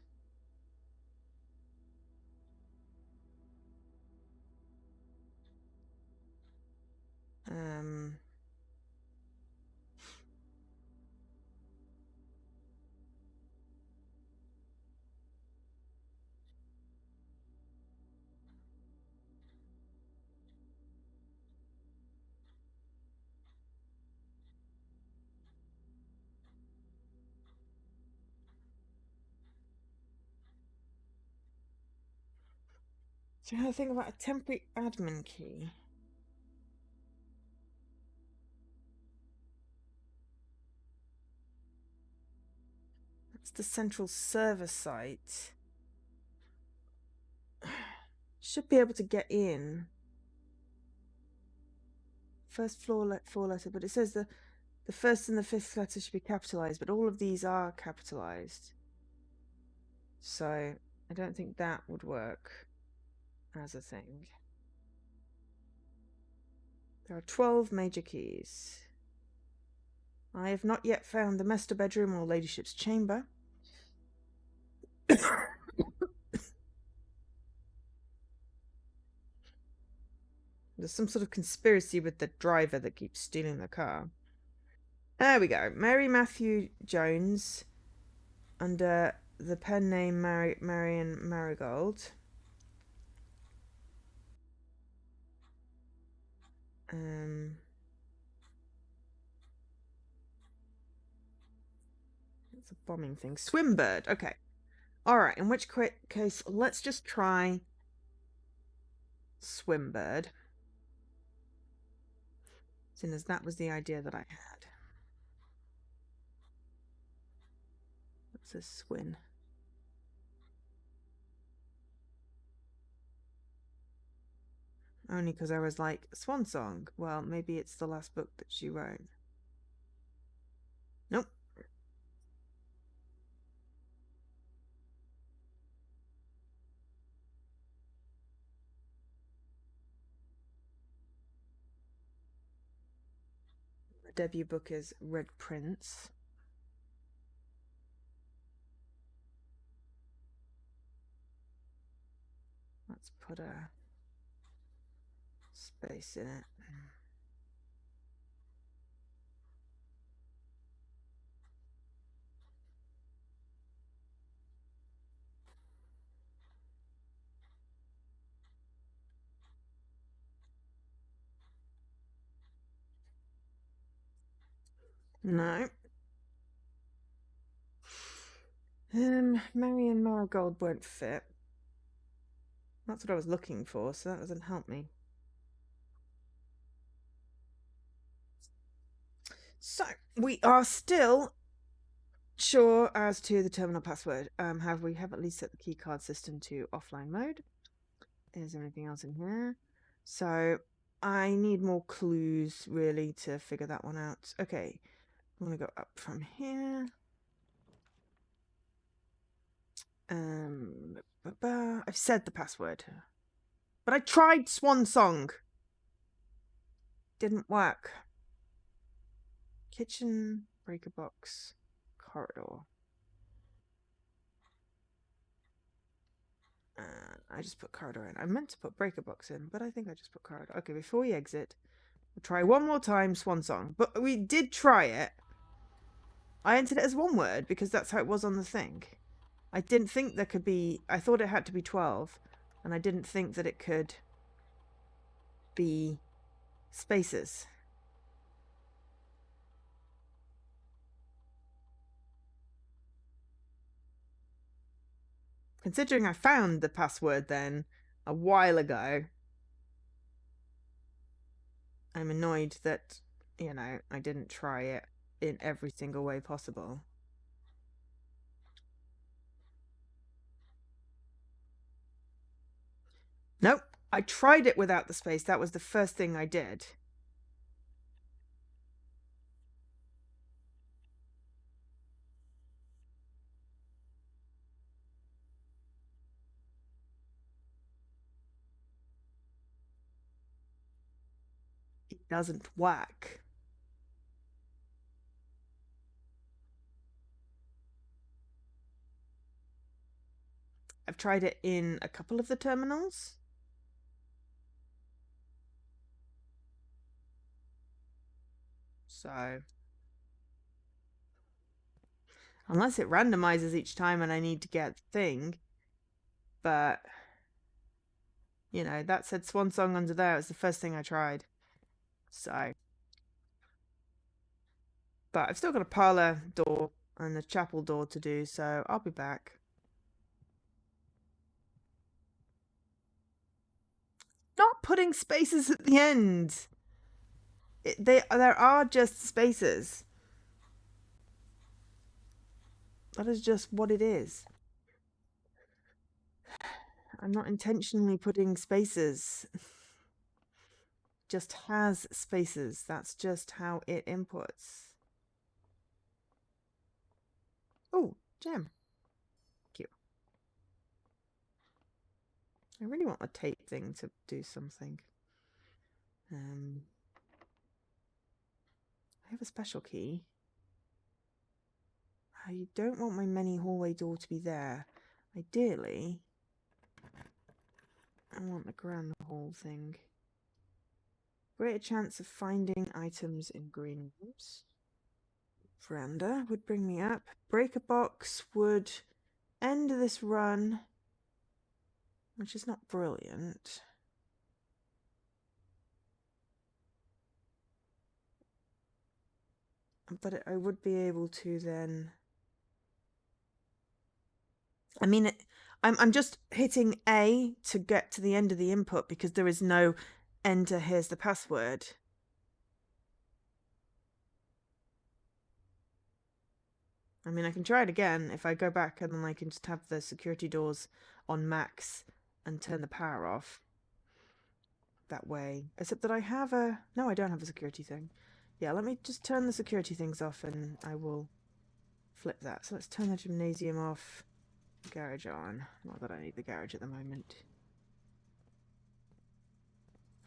So how to think about a temporary admin key? That's the central server site. Should be able to get in. First floor four letter, but it says the first and the fifth letter should be capitalized, but all of these are capitalized. So I don't think that would work as a thing. There are 12 major keys. I have not yet found the master bedroom or ladyship's chamber. There's some sort of conspiracy with the driver that keeps stealing the car. There we go. Mary Matthew Jones, under the pen name Marion Marigold. It's a bombing thing. Swimbird. Okay. All right. In which case, let's just try Swimbird. Seeing as that was the idea that I had. What's a swin? Only because I was like, Swan Song. Well, maybe it's the last book that she wrote. Nope. debut book is Red Prince. Let's put a space in it. No. Marion Marigold won't fit. That's what I was looking for, so that doesn't help me. So, we are still sure as to the terminal password. We have at least set the keycard system to offline mode. Is there anything else in here? So, I need more clues, really, to figure that one out. Okay, I'm going to go up from here. I've said the password. But I tried Swan Song. Didn't work. Kitchen, breaker box, corridor. I just put corridor in. I meant to put breaker box in, but I think I just put corridor. Okay, before we exit, we'll try one more time Swan Song. But we did try it. I entered it as one word because that's how it was on the thing. I didn't think there could be... I thought it had to be 12. And I didn't think that it could be spaces. Considering I found the password then a while ago, I'm annoyed that, you know, I didn't try it in every single way possible. Nope, I tried it without the space. That was the first thing I did. It doesn't work. I've tried it in a couple of the terminals. So, unless it randomizes each time and I need to get the thing. But, you know, that said Swan Song under there. It was the first thing I tried. So, but I've still got a parlor door and a chapel door to do, so I'll be back. Not putting spaces at the end. There are just spaces. That is just what it is. I'm not intentionally putting spaces. Just has spaces. That's just how it inputs. Oh, gem. Cute. I really want a tape thing to do something. I have a special key. I don't want my many hallway door to be there. Ideally, I want the grand hall thing. Greater chance of finding items in green rooms. Veranda would bring me up. Breaker box would end this run, which is not brilliant. But I would be able to then... I mean, I'm just hitting A to get to the end of the input because there is no enter, here's the password. I mean, I can try it again if I go back and then I can just have the security doors on max and turn the power off. That way. Except that I have a... No, I don't have a security thing. Yeah, let me just turn the security things off and I will flip that. So let's turn the gymnasium off. Garage on. Not that I need the garage at the moment.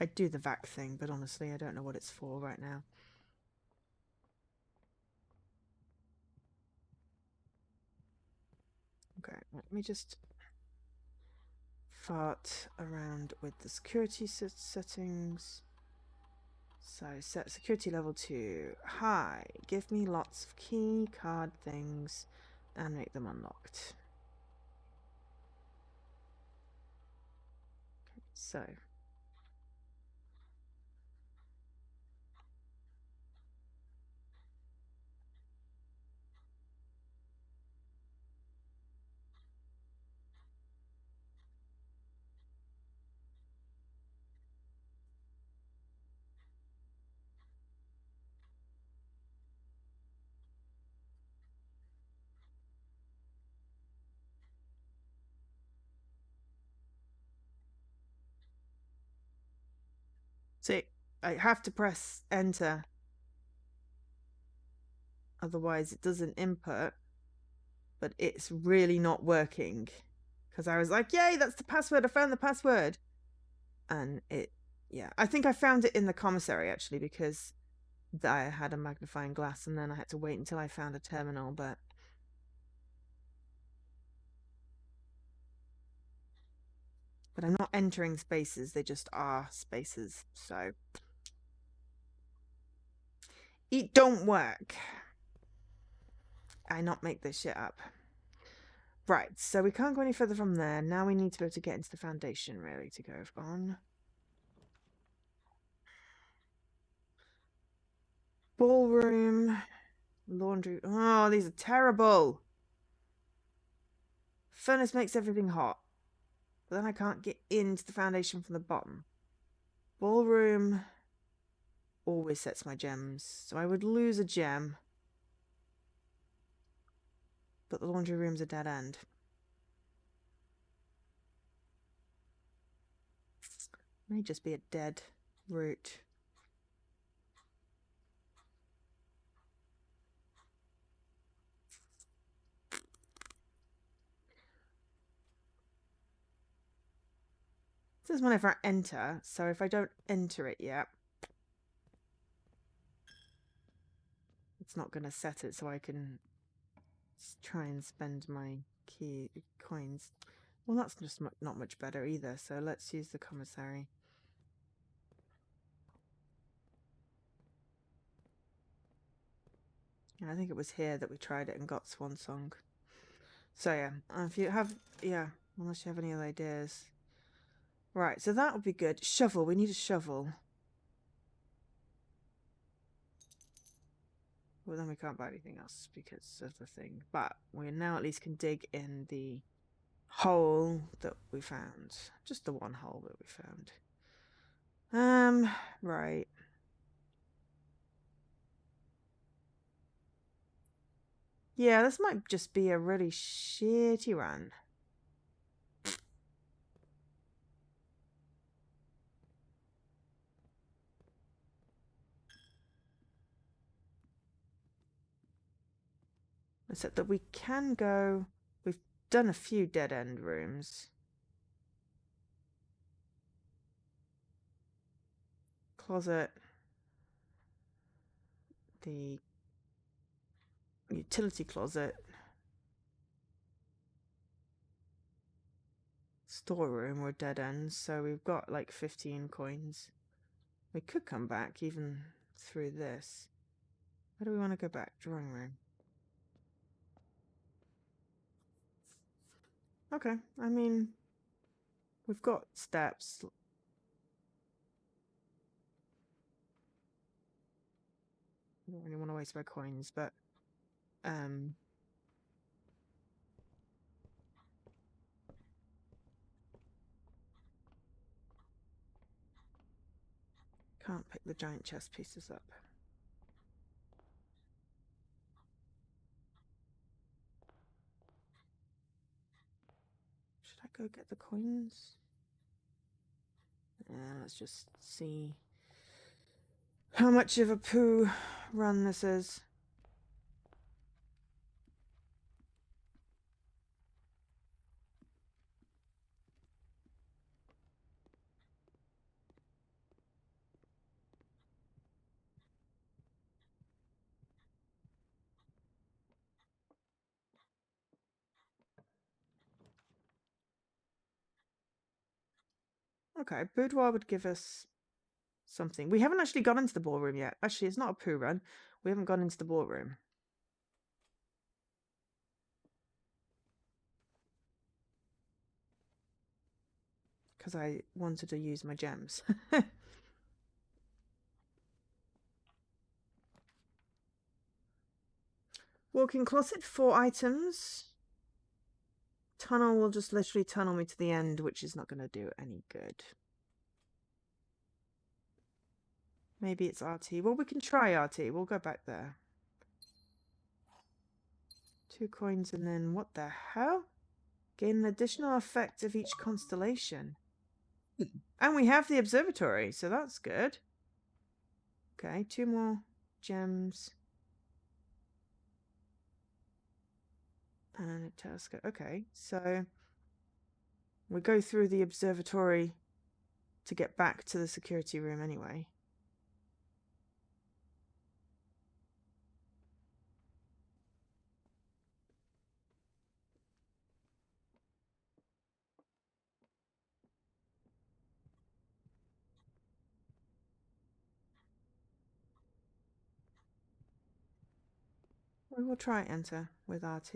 I'd do the vac thing, but honestly, I don't know what it's for right now. Let me just fart around with the security settings. So set security level 2. Hi, give me lots of key card things and make them unlocked. So see, I have to press enter, otherwise it doesn't input, but it's really not working because I was like, yay, that's the password, I found the password. And it, yeah, I think I found it in the commissary actually, because I had a magnifying glass and then I had to wait until I found a terminal. But I'm not entering spaces, they just are spaces, so it don't work. I not make this shit up. Right, so we can't go any further from there. Now we need to be able to get into the foundation, really, to go on. Ballroom, laundry. Oh, these are terrible. Furnace makes everything hot, but then I can't get into the foundation from the bottom. Ballroom always sets my gems, so I would lose a gem. But the laundry room's a dead end. May just be a dead route. This is whenever I enter, so if I don't enter it yet, it's not going to set it so I can try and spend my key coins. Well, that's just not much better either, so let's use the commissary. Yeah, I think it was here that we tried it and got Swan Song. So yeah, if you have, yeah, unless you have any other ideas. Right, so that would be good. Shovel, we need a shovel. Well, then we can't buy anything else because of the thing. But we now at least can dig in the hole that we found. Just the one hole that we found. Right. Yeah, this might just be a really shitty run. Except that we can go... We've done a few dead-end rooms. Closet. The utility closet. Storeroom were dead ends, so we've got like 15 coins. We could come back even through this. Where do we want to go back? Drawing room. Okay, I mean, we've got steps. I don't really want to waste my coins, but can't pick the giant chess pieces up. Should I go get the coins? Yeah, let's just see how much of a poo run this is. Okay, boudoir would give us something. We haven't actually gone into the ballroom yet. Actually, it's not a poo run. We haven't gone into the ballroom. Because I wanted to use my gems. Walk-in closet, 4 items. Tunnel will just literally tunnel me to the end, which is not going to do any good. Maybe it's RT. Well, we can try RT. We'll go back there. 2 coins and then what the hell? Gain an additional effect of each constellation. And we have the observatory, so that's good. Okay, 2 more gems. And a telescope. Okay, so we go through the observatory to get back to the security room anyway. We will try enter with RT,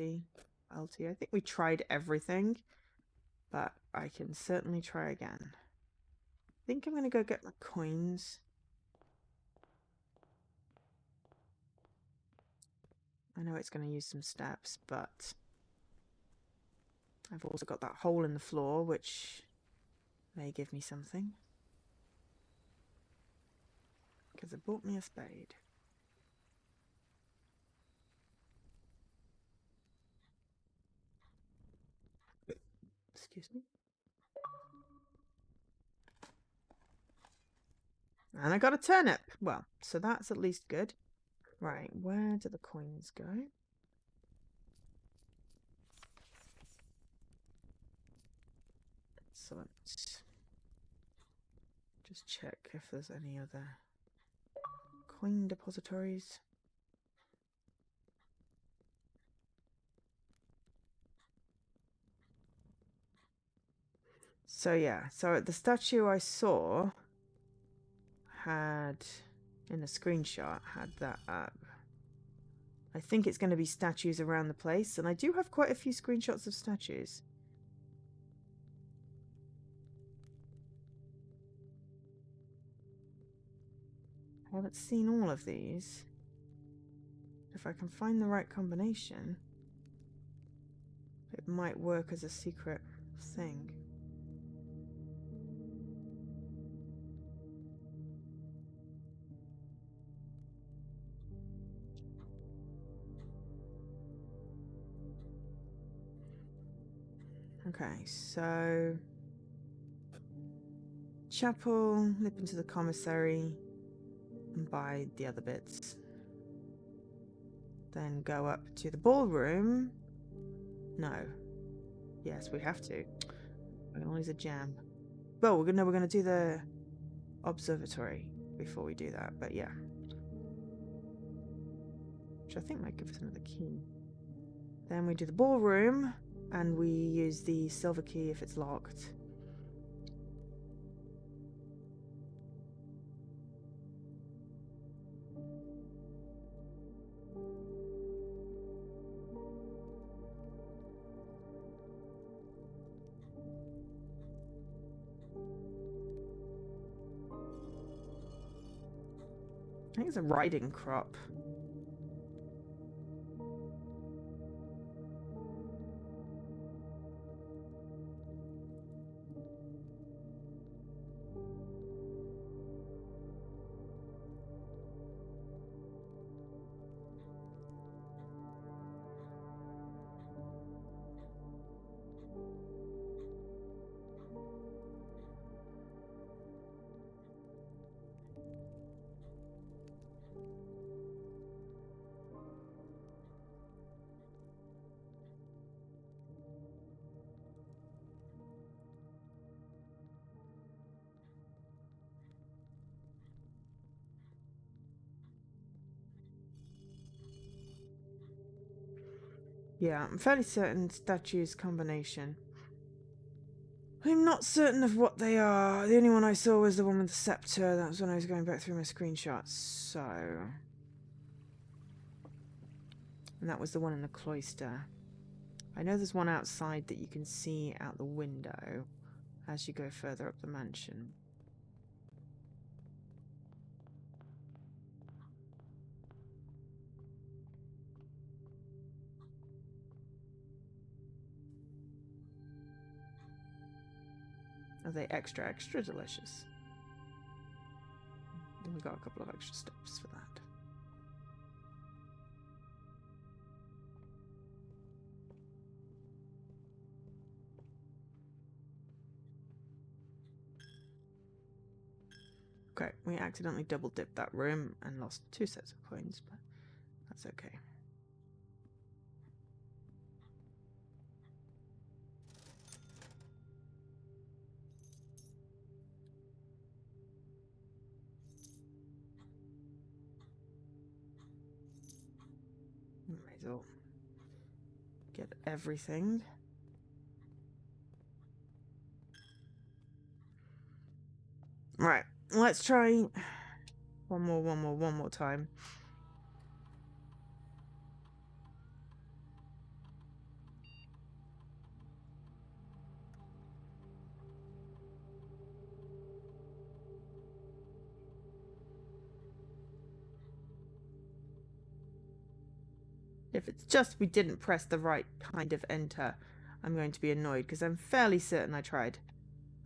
LT. I think we tried everything, but I can certainly try again. I think I'm going to go get my coins. I know it's going to use some steps, but I've also got that hole in the floor, which may give me something. Because it bought me a spade. Excuse me. And I got a turnip. Well, so that's at least good. Right, where do the coins go? Excellent. Just check if there's any other coin depositories. So yeah, so the statue I saw had, in the screenshot, had that up. I think it's going to be statues around the place, and I do have quite a few screenshots of statues. I haven't seen all of these. If I can find the right combination, it might work as a secret thing. Okay, so chapel, nip into the commissary and buy the other bits. Then go up to the ballroom. No. Yes, we have to. We're gonna lose a gem. Well, we're gonna do the observatory before we do that, but yeah. Which I think might give us another key. Then we do the ballroom, and we use the silver key if it's locked. I think it's a riding crop. Yeah, I'm fairly certain statues combination. I'm not certain of what they are. The only one I saw was the one with the scepter. That was when I was going back through my screenshots. So... And that was the one in the cloister. I know there's one outside that you can see out the window as you go further up the mansion. Are they extra, extra delicious? And we got a couple of extra steps for that. Okay, we accidentally double dipped that room and lost 2 sets of coins, but that's okay. Might as well get everything. Right, let's try one more time. If it's just we didn't press the right kind of enter, I'm going to be annoyed because I'm fairly certain I tried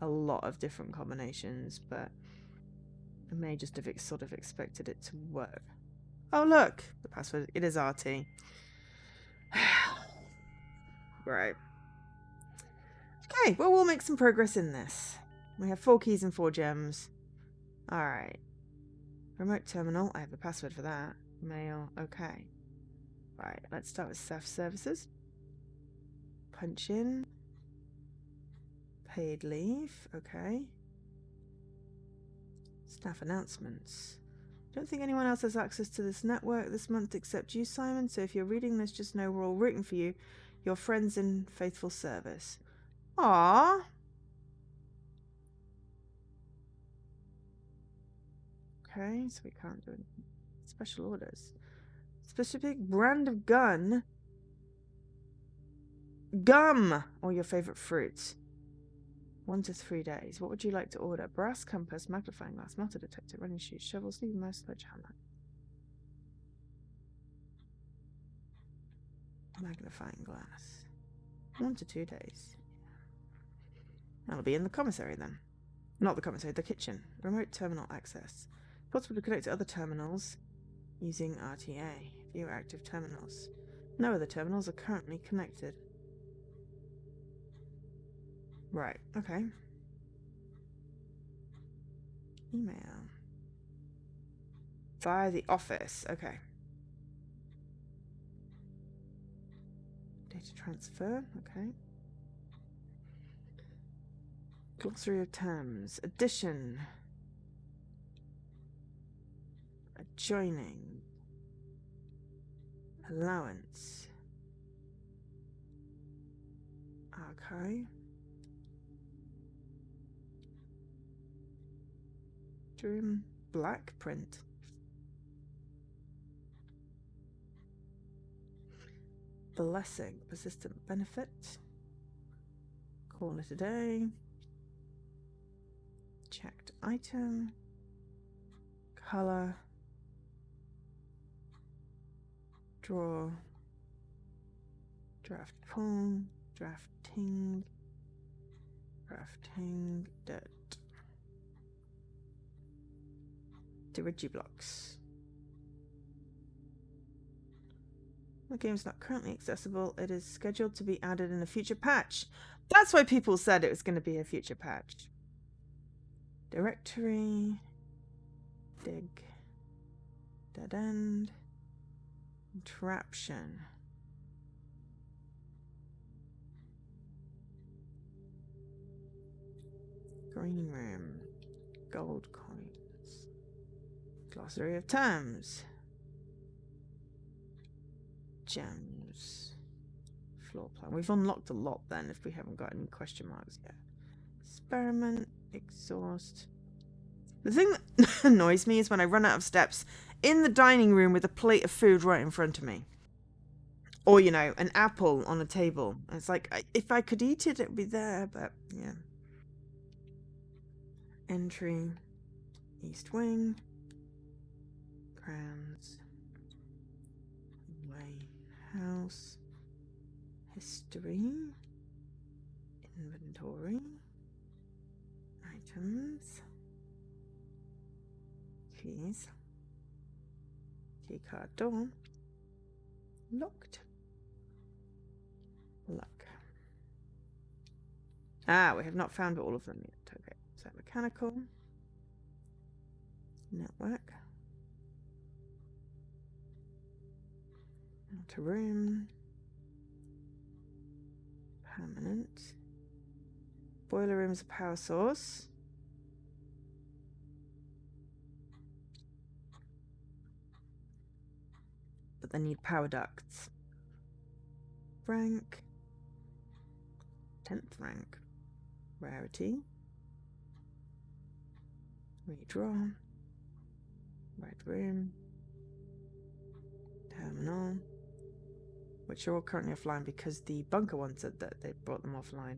a lot of different combinations, but I may just have sort of expected it to work. Oh look, the password, it is RT. Right. Okay, well we'll make some progress in this. We have 4 keys and 4 gems. Alright. Remote terminal, I have the password for that. Mail, okay. Right, let's start with staff services. Punch in. Paid leave, okay. Staff announcements. Don't think anyone else has access to this network this month except you, Simon, so if you're reading this, just know we're all rooting for you. Your friends in faithful service. Aww. Okay, so we can't do any special orders. Specific brand of gun. Gum! Or your favourite fruit. 1 to 3 days. What would you like to order? Brass compass, magnifying glass, metal detector, running shoes, shovel, sleeve, mouse, sledgehammer. Magnifying glass. 1 to 2 days. That'll be in the commissary then. Not the commissary, the kitchen. Remote terminal access. Possible to connect to other terminals using RTA. View active terminals. No other terminals are currently connected. Right, okay. Email. Via the office, okay. Data transfer, okay. Glossary of terms. Addition. Adjoining. Allowance. Okay. Dream black print. Blessing. Persistent benefit. Call it a day. Checked item. Color. Draw. Draft pull. Drafting. Drafting. Dirt. Dirigiblocks. The game's not currently accessible. It is scheduled to be added in a future patch. That's why people said it was going to be a future patch. Directory. Dig. Dead end. Interruption. Green room. Gold coins. Glossary of terms. Gems. Floor plan. We've unlocked a lot then if we haven't got any question marks yet. Experiment, exhaust. The thing that annoys me is when I run out of steps in the dining room with a plate of food right in front of me. Or, you know, an apple on a table. It's like, if I could eat it, it would be there, but yeah. Entry, East Wing, Grounds, Way, House, History, Inventory, Items, Keys, Keycard door, Locked, Luck. Ah, we have not found all of them yet. Okay, so mechanical, network, outer room, permanent. Boiler room is a power source. But they need power ducts. Rank. 10th rank. Rarity. Redraw. Red room. Terminal. Which are all currently offline because the bunker one said that they brought them offline.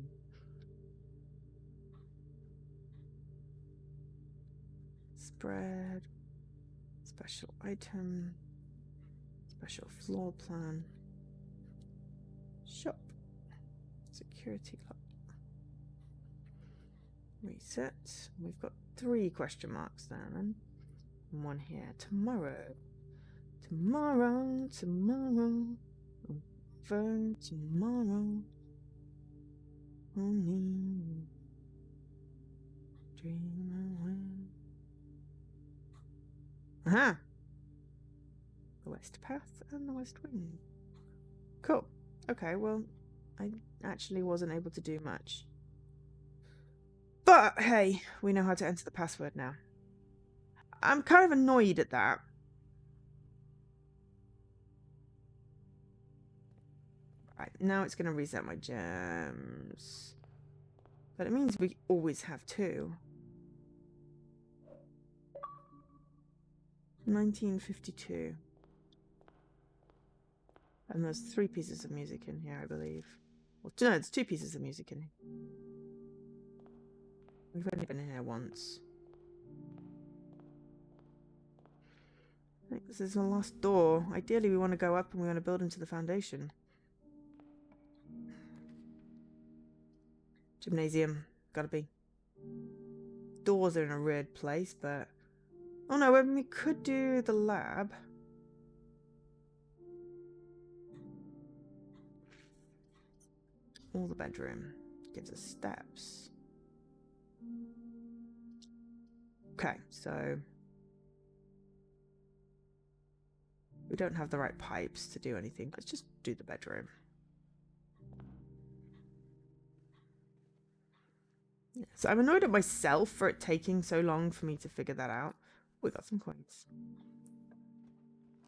Spread. Special item. Special floor plan. Shop. Security lock. Reset. We've got 3 question marks there then. And 1 here. Tomorrow. Tomorrow. Tomorrow. For tomorrow. Only dream away. Aha! The West Path and the West Wing. Cool. Okay, well, I actually wasn't able to do much. But, hey, we know how to enter the password now. I'm kind of annoyed at that. Right, now it's going to reset my gems. But it means we always have 2. 1952. And there's 3 pieces of music in here, I believe. Well, no, there's 2 pieces of music in here. We've only been in here once. I think this is the last door. Ideally, we want to go up and we want to build into the foundation. Gymnasium. Gotta be. Doors are in a weird place, but... Oh no, we could do the lab. Or the bedroom. Gives us steps. Okay, so... we don't have the right pipes to do anything. Let's just do the bedroom. So I'm annoyed at myself for it taking so long for me to figure that out. We got some coins.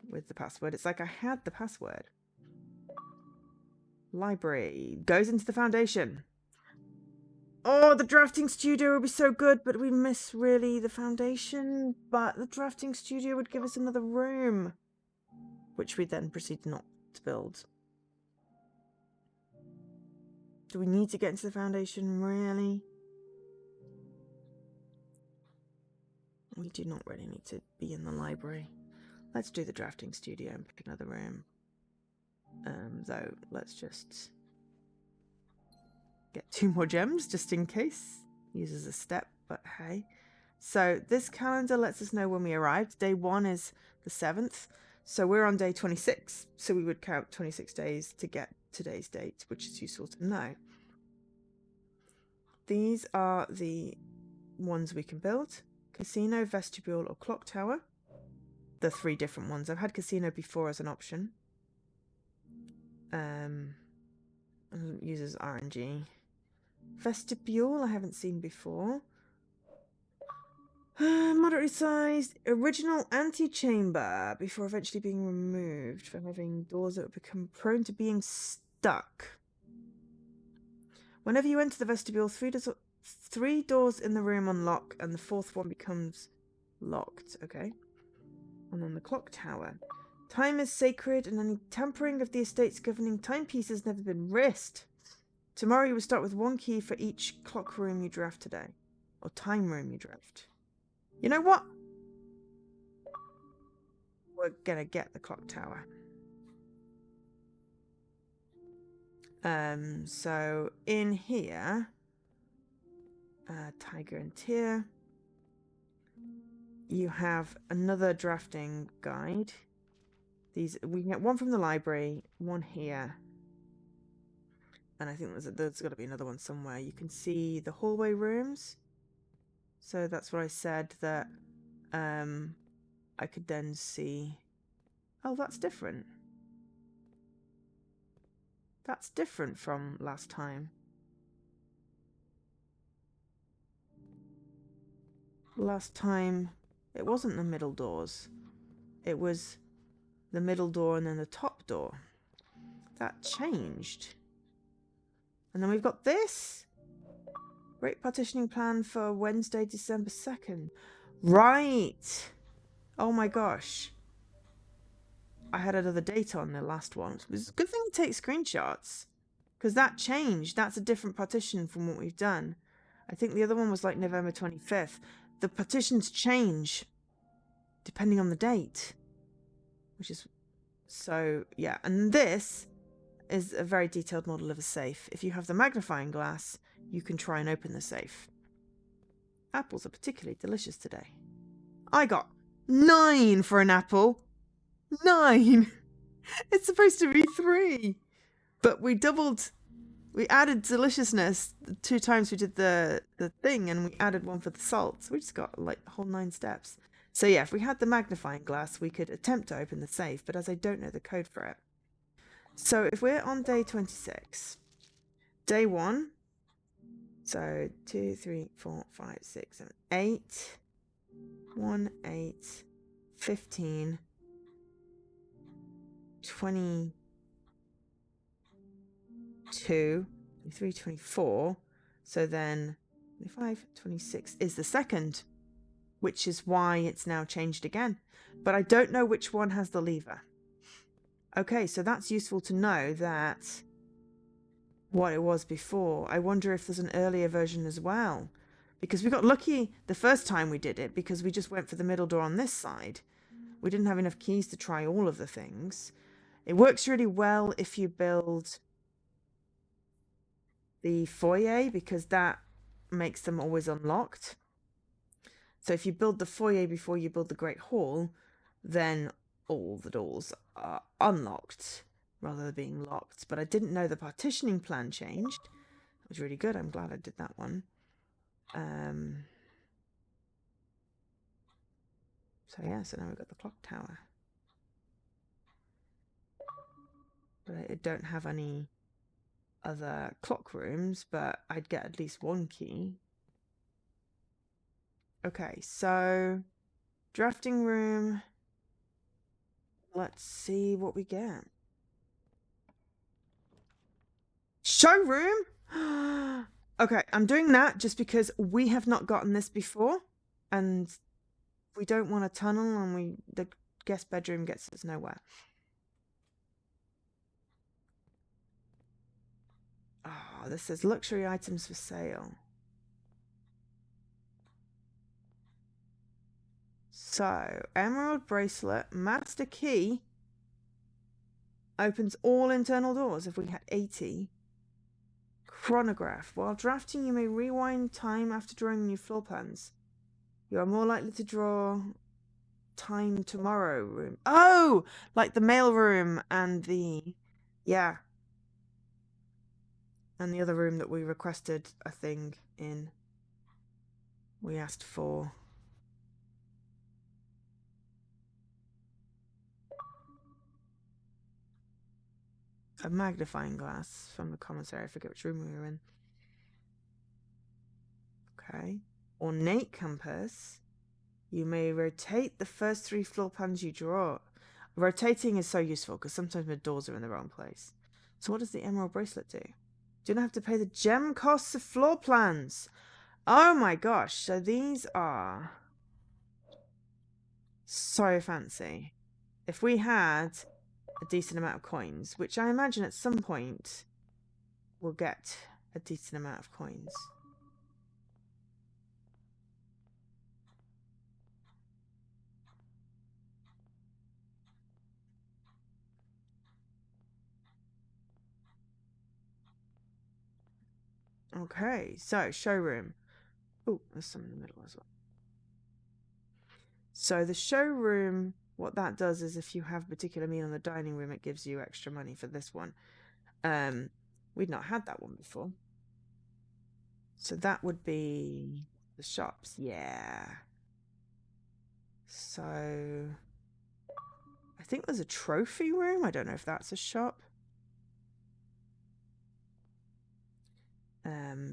With the password. It's like I had the password. Library. Goes into the foundation. Oh, the drafting studio would be so good, but we miss really the foundation. But the drafting studio would give us another room. Which we then proceed not to build. Do we need to get into the foundation, really? We do not really need to be in the library. Let's do the drafting studio and pick another room. Though, let's just get 2 more gems, just in case. Use as a step, but hey. So, this calendar lets us know when we arrived. Day 1 is the 7th. So, we're on day 26. So, we would count 26 days to get today's date, which is useful to know. These are the ones we can build. Casino, vestibule, or clock tower. The 3 different ones. I've had casino before as an option. Uses RNG. Vestibule I haven't seen before. Moderately sized original antechamber before eventually being removed for having doors that would become prone to being stuck. Whenever you enter the vestibule, 3 doors 3 doors in the room unlock, and the 4th one becomes locked. Okay. And then the clock tower. Time is sacred, and any tampering of the estate's governing timepiece has never been risked. Tomorrow you will start with 1 key for each clock room you draft today. Or time room you draft. You know what? We're gonna get the clock tower. So in here, Tiger and Tyr, you have another drafting guide. These we can get one from the library, one here, and I think there's got to be another one somewhere. You can see the hallway rooms. So that's what I said that I could then see. Oh, that's different. That's different from last time. Last time, it wasn't the middle doors. It was the middle door and then the top door. That changed. And then we've got this. Great partitioning plan for Wednesday, December 2nd. Right. Oh my gosh. I had another date on the last one. It was a good thing to take screenshots. Because that changed. That's a different partition from what we've done. I think the other one was like November 25th. The partitions change depending on the date. Which is... So, yeah. And this is a very detailed model of a safe. If you have the magnifying glass, you can try and open the safe. Apples are particularly delicious today. I got 9 for an apple. 9! It's supposed to be 3. But we added deliciousness 2 times we did the thing, and we added 1 for the salt. So we just got like a whole 9 steps. So yeah, if we had the magnifying glass, we could attempt to open the safe, but as I don't know the code for it. So if we're on day 26, day 1, so 2, 3, 4, 5, 6, 7, 8, 1, 8, 15, 22, 23, 24. So then 25, 26 is the 2nd, which is why it's now changed again. But I don't know which one has the lever. Okay, so that's useful to know that what it was before. I wonder if there's an earlier version as well. Because we got lucky the first time we did it because we just went for the middle door on this side. We didn't have enough keys to try all of the things. It works really well if you build the foyer because that makes them always unlocked. So if you build the foyer before you build the Great Hall, then all the doors are unlocked rather than being locked. But I didn't know the partitioning plan changed. It was really good. I'm glad I did that one. So yeah, so now we've got the clock tower. But I don't have any other clock rooms, but I'd get at least 1 key. Okay, so drafting room. Let's see what we get. Showroom? Okay, I'm doing that just because we have not gotten this before, and we don't want a tunnel, and the guest bedroom gets us nowhere. Oh, this says luxury items for sale. So, emerald bracelet, master key, opens all internal doors if we had 80. Chronograph. While drafting, you may rewind time after drawing new floor plans. You are more likely to draw time tomorrow room. Oh, like the mail room and the... Yeah. And the other room that we requested a thing in. We asked for... a magnifying glass from the commissary. I forget which room we were in. Okay. Ornate compass. You may rotate the first 3 floor plans you draw. Rotating is so useful because sometimes the doors are in the wrong place. So what does the emerald bracelet do? Do not have to pay the gem costs of floor plans. Oh my gosh. So these are so fancy. If we had a decent amount of coins, which I imagine at some point we'll get a decent amount of coins. Okay, so showroom. Oh, there's some in the middle as well. So the showroom, what that does is if you have a particular meal in the dining room, it gives you extra money for this one. We'd not had that one before. So that would be the shops, yeah. So I think there's a trophy room. I don't know if that's a shop.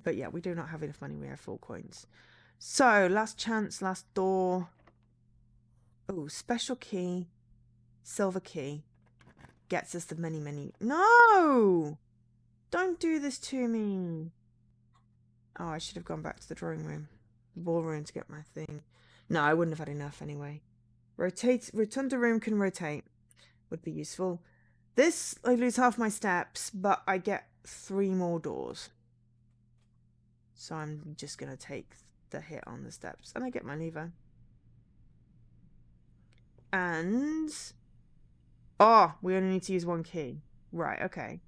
But yeah, we do not have enough money. We have 4 coins. So last chance, last door. Oh, special key, silver key. Gets us the many. No! Don't do this to me. Oh, I should have gone back to the drawing room. The ballroom to get my thing. No, I wouldn't have had enough anyway. Rotunda room can rotate. Would be useful. This, I lose half my steps, but I get 3 more doors. So I'm just going to take the hit on the steps. And I get my lever. And... oh, we only need to use 1 key. Right, okay.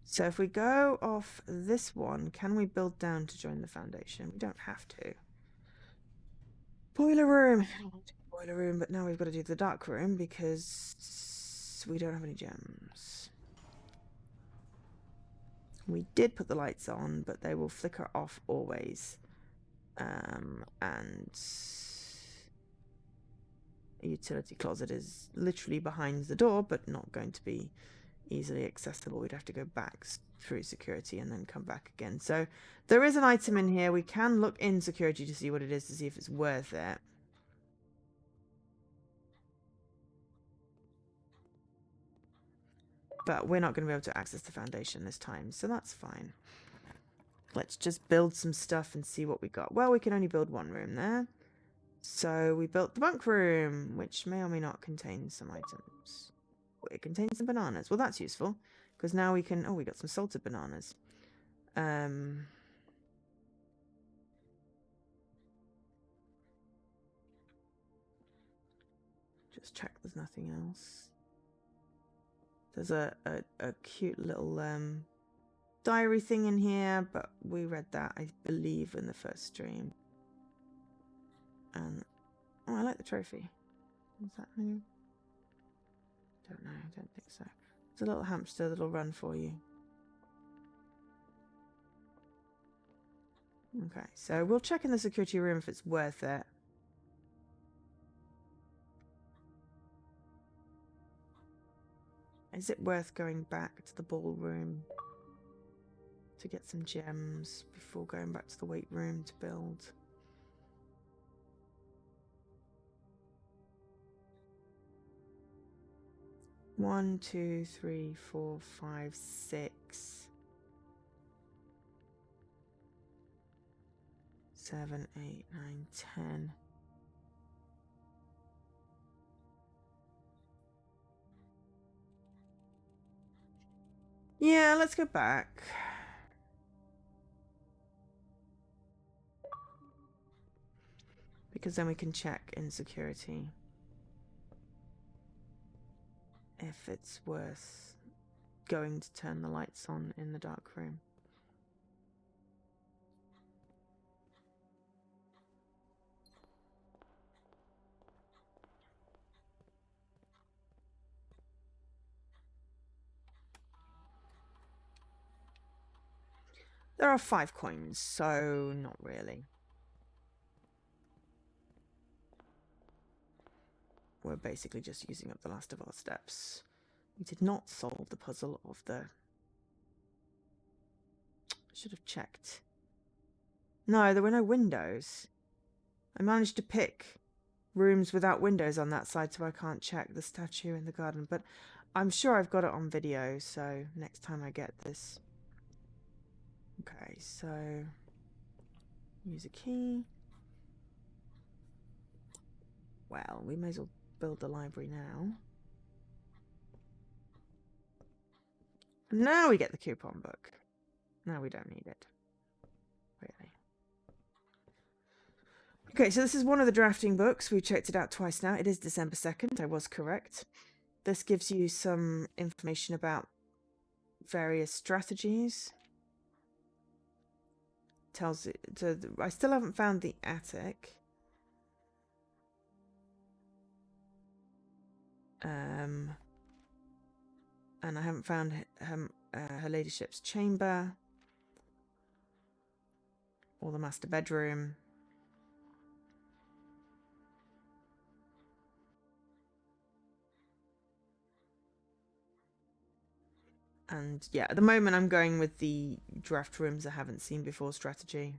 So if we go off this one, can we build down to join the foundation? We don't have to. Boiler room. I don't want to do boiler room, but now we've got to do the dark room because we don't have any gems. We did put the lights on, but they will flicker off always. And a utility closet is literally behind the door, but not going to be easily accessible. We'd have to go back through security and then come back again. So there is an item in here. We can look in security to see what it is, to see if it's worth it. But we're not going to be able to access the foundation this time, so that's fine. Let's just build some stuff and see what we got. Well, we can only build 1 room there. So we built the bunk room, which may or may not contain some items. It contains some bananas. Well, that's useful, because now we can... oh, we got some salted bananas. Just check there's nothing else. There's a cute little diary thing in here, but we read that, I believe, in the first stream. And oh, I like the trophy. Is that new? Don't know. I don't think so. There's a little hamster that'll run for you. Okay, so we'll check in the security room if it's worth it. Is it worth going back to the ballroom to get some gems before going back to the weight room to build? One, 2, 3, 4, 5, 6, 7, 8, 9, 10. Yeah, let's go back. Because then we can check in security if it's worth going to turn the lights on in the dark room. There are 5 coins, so not really. We're basically just using up the last of our steps. We did not solve the puzzle of the... should have checked. No, there were no windows. I managed to pick rooms without windows on that side, so I can't check the statue in the garden. But I'm sure I've got it on video, so next time I get this. Okay, so Use a key. Well, we may as well build the library now. Now we get the coupon book. Now we don't need it. Really. Okay, so this is one of the drafting books. We've checked it out twice now. It is December 2nd. I was correct. This gives you some information about various strategies. Tells it. I still haven't found the attic. And I haven't found her ladyship's chamber or the master bedroom. And yeah, at the moment I'm going with the draft rooms I haven't seen before strategy.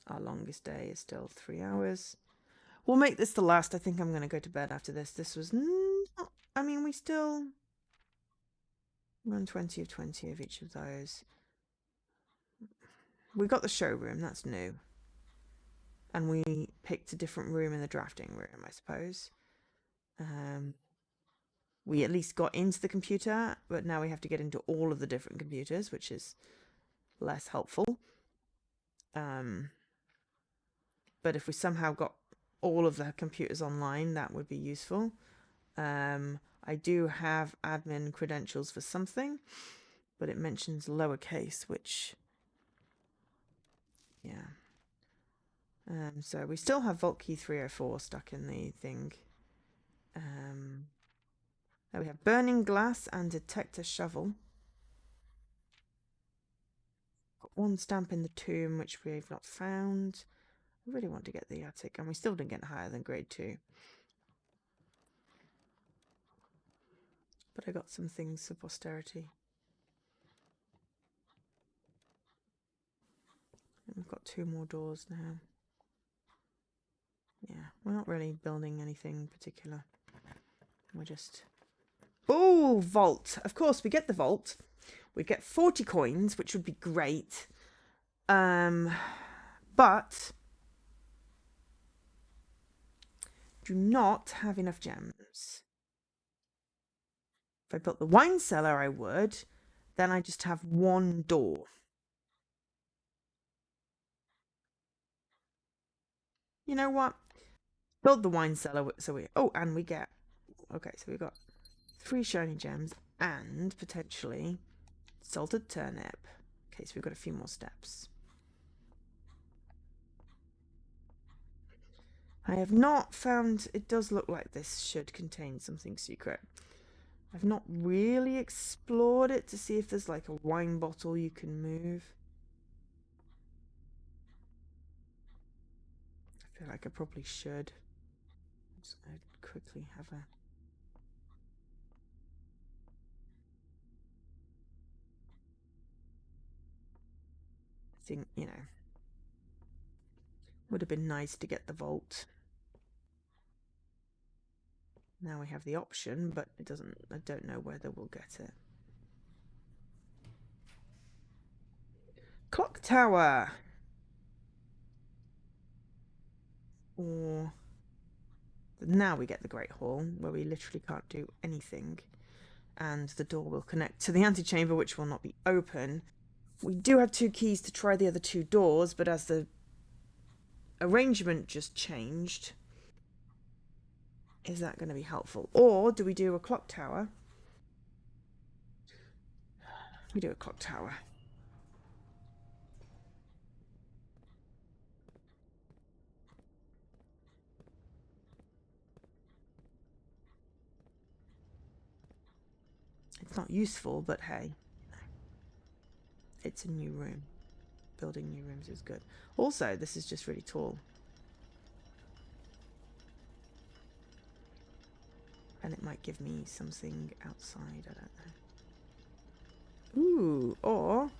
Our longest day is still 3 hours. We'll make this the last. I think I'm going to go to bed after this. This was not, I mean, we still run 20 of 20 of each of those. We got the showroom, that's new. And we picked a different room in the drafting room, I suppose. We at least got into the computer, but now we have to get into all of the different computers, which is less helpful. But if we somehow got all of the computers online, that would be useful. I do have admin credentials for something, but it mentions lowercase, which, yeah. So we still have Vault Key 304 stuck in the thing. Now we have Burning Glass and Detector Shovel. Got one stamp in the tomb, which we've not found. I really want to get the attic, and we still didn't get higher than grade 2. But I got some things for posterity. And we've got 2 more doors now. Yeah, we're not really building anything particular. We're just... Oh, vault. Of course, we get the vault. We get 40 coins, which would be great. But do not have enough gems. If I built the wine cellar, I would. Then I just have 1 door. You know what? Build the wine cellar so we... Oh, and we get... Okay, so we got 3 shiny gems and potentially salted turnip. Okay, so we've got a few more steps. I have not found... It does look like this should contain something secret. I've not really explored it to see if there's like a wine bottle you can move. I feel like I probably should. I'm just going to quickly have a... I think, you know, would have been nice to get the vault. Now we have the option, but it doesn't... I don't know whether we'll get it. Clock tower. Or... Now we get the Great Hall, where we literally can't do anything. And the door will connect to the antechamber, which will not be open. We do have 2 keys to try the other 2 doors, but as the arrangement just changed, is that going to be helpful? Or do we do a clock tower? We do a clock tower. It's not useful, but hey, it's a new room. Building new rooms is good. Also, this is just really tall. And it might give me something outside, I don't know. Ooh, or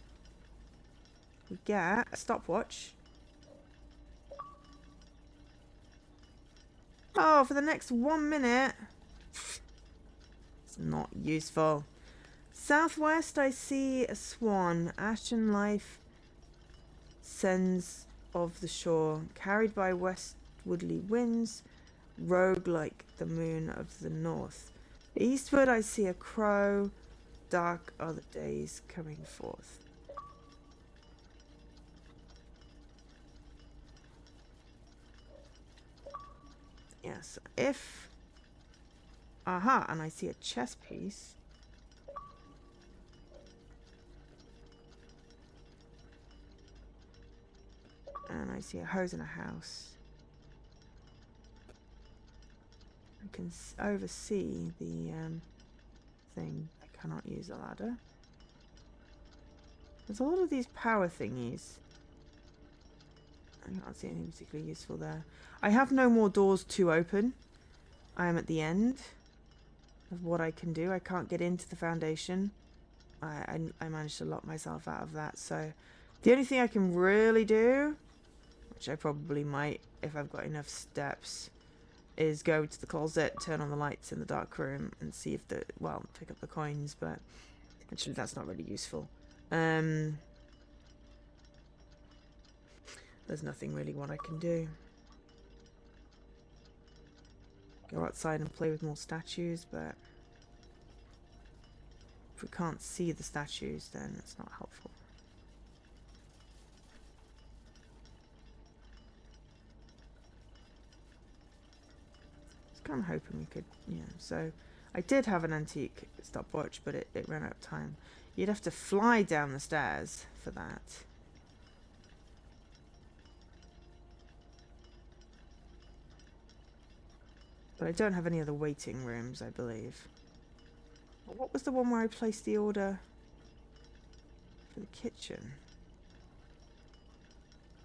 we get a stopwatch. Oh, for the next 1 minute. It's not useful. Southwest, I see a swan. Ashen life sends of the shore, carried by westwardly winds, rogue like the moon of the north. Eastward, I see a crow. Dark are the days coming forth. Yes, if... Aha, and I see a chess piece. And I see a hose in a house. I can oversee the thing. I cannot use a ladder. There's a lot of these power thingies. I can't see anything particularly useful there. I have no more doors to open. I am at the end of what I can do. I can't get into the foundation. I managed to lock myself out of that. So the only thing I can really do, which I probably might if I've got enough steps, is go to the closet, turn on the lights in the dark room and see if the, well, pick up the coins, but actually that's not really useful. There's nothing really what I can do. Go outside and play with more statues, but if we can't see the statues, then it's not helpful. I was kind of hoping we could, yeah. So I did have an antique stopwatch, but it ran out of time. You'd have to fly down the stairs for that. But I don't have any other waiting rooms, I believe. What was the one where I placed the order for the kitchen?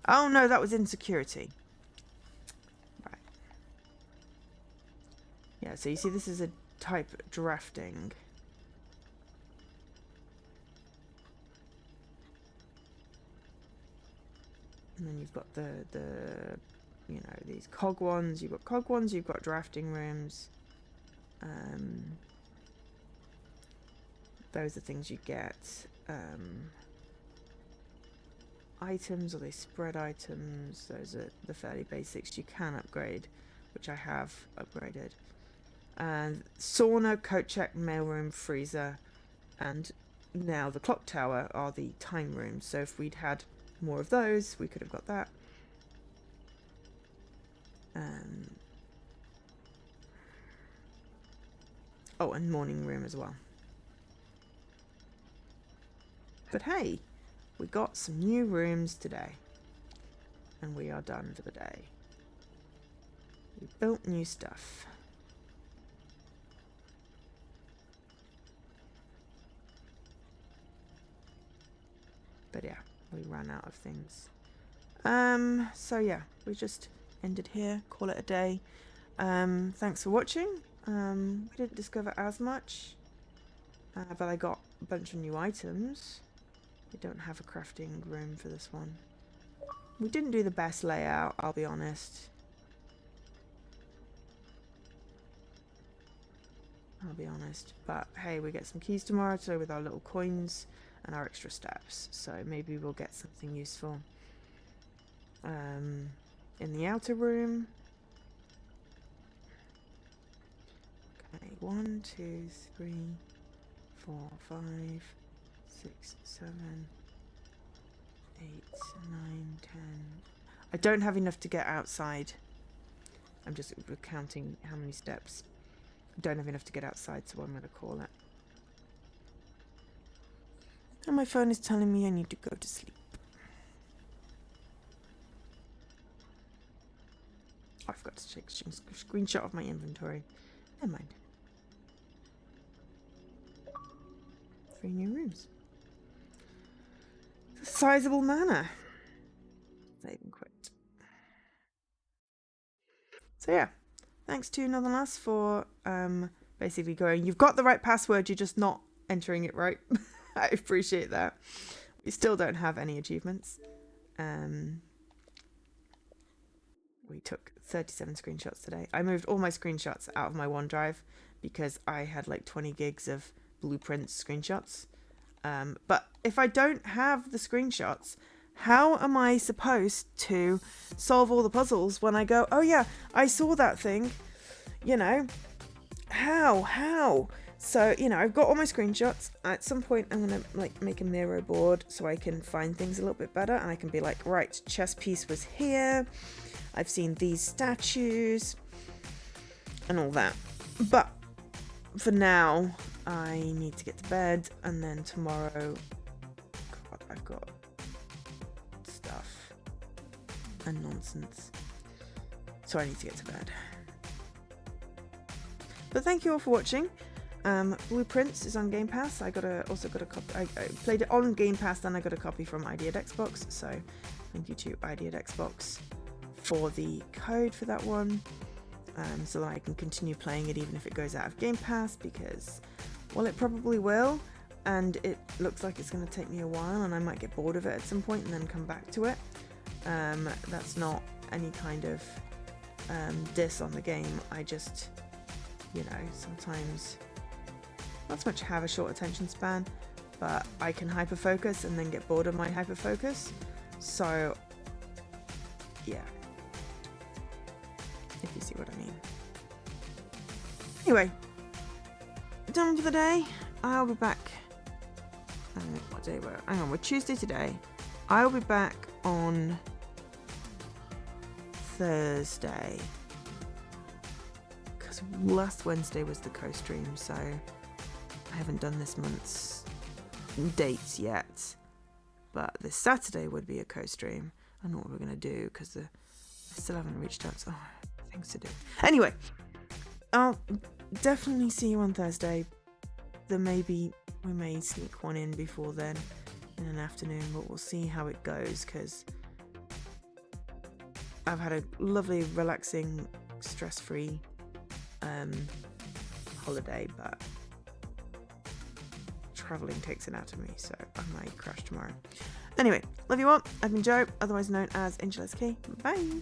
Oh no, that was in security. Right. Yeah, so you see this is a type drafting. And then you've got the you know, these cog ones. You've got cog ones, you've got drafting rooms. Those are things you get. Items, or they spread items. Those are the fairly basics you can upgrade, which I have upgraded. And sauna, coat check, mailroom, freezer, and now the clock tower are the time rooms. So if we'd had more of those, we could have got that. Oh, and morning room as well. But hey, we got some new rooms today. And we are done for the day. We built new stuff. But yeah, we ran out of things. So yeah, we just ended here, call it a day. Thanks for watching. We didn't discover as much, but I got a bunch of new items. We don't have a crafting room for this one. We didn't do the best layout, I'll be honest. But hey, we get some keys tomorrow, so with our little coins and our extra steps, so maybe we'll get something useful. In the outer room. Okay, 1, 2, 3, 4, 5, 6, 7, 8, 9, 10. I don't have enough to get outside. I'm just counting how many steps. I don't have enough to get outside, so I'm going to call it. And my phone is telling me I need to go to sleep. Oh, I forgot to take a screenshot of my inventory. Never mind. 3 new rooms. It's a sizable manor. Save and quit. So yeah, thanks to Northern Lass for basically going, you've got the right password, you're just not entering it right. I appreciate that. We still don't have any achievements. We took 37 screenshots today. I moved all my screenshots out of my OneDrive because I had like 20 gigs of blueprints screenshots. But if I don't have the screenshots, how am I supposed to solve all the puzzles when I go, oh yeah, I saw that thing, you know, how? So, you know, I've got all my screenshots. At some point, I'm going to like make a Miro board so I can find things a little bit better. And I can be like, right, chess piece was here. I've seen these statues and all that. But for now, I need to get to bed, and then tomorrow, God, I've got stuff and nonsense, so I need to get to bed. But thank you all for watching. Blueprints is on Game Pass. I also got a copy. I played it on Game Pass, then I got a copy from Ideate Xbox. So thank you to Ideate Xbox for the code for that one. So that I can continue playing it even if it goes out of Game Pass, because, well, it probably will, and it looks like it's going to take me a while, and I might get bored of it at some point and then come back to it. That's not any kind of diss on the game. I just, you know, sometimes not so much have a short attention span, but I can hyperfocus and then get bored of my hyperfocus. So, yeah. If you see what I mean. Anyway, done for the day. I'll be back. What day we're? Hang on, we're Tuesday today. I'll be back on Thursday, because last Wednesday was the co-stream, so I haven't done this month's dates yet. But this Saturday would be a co-stream. I know what we're gonna do, because I still haven't reached out. So things to do. Anyway, I'll definitely see you on Thursday. We may sneak one in before then in an afternoon, but we'll see how it goes, because I've had a lovely, relaxing, stress-free holiday, but traveling takes it out of me, so I might crash tomorrow. Anyway, love you all. I've been Jo, otherwise known as Angel SK. Bye.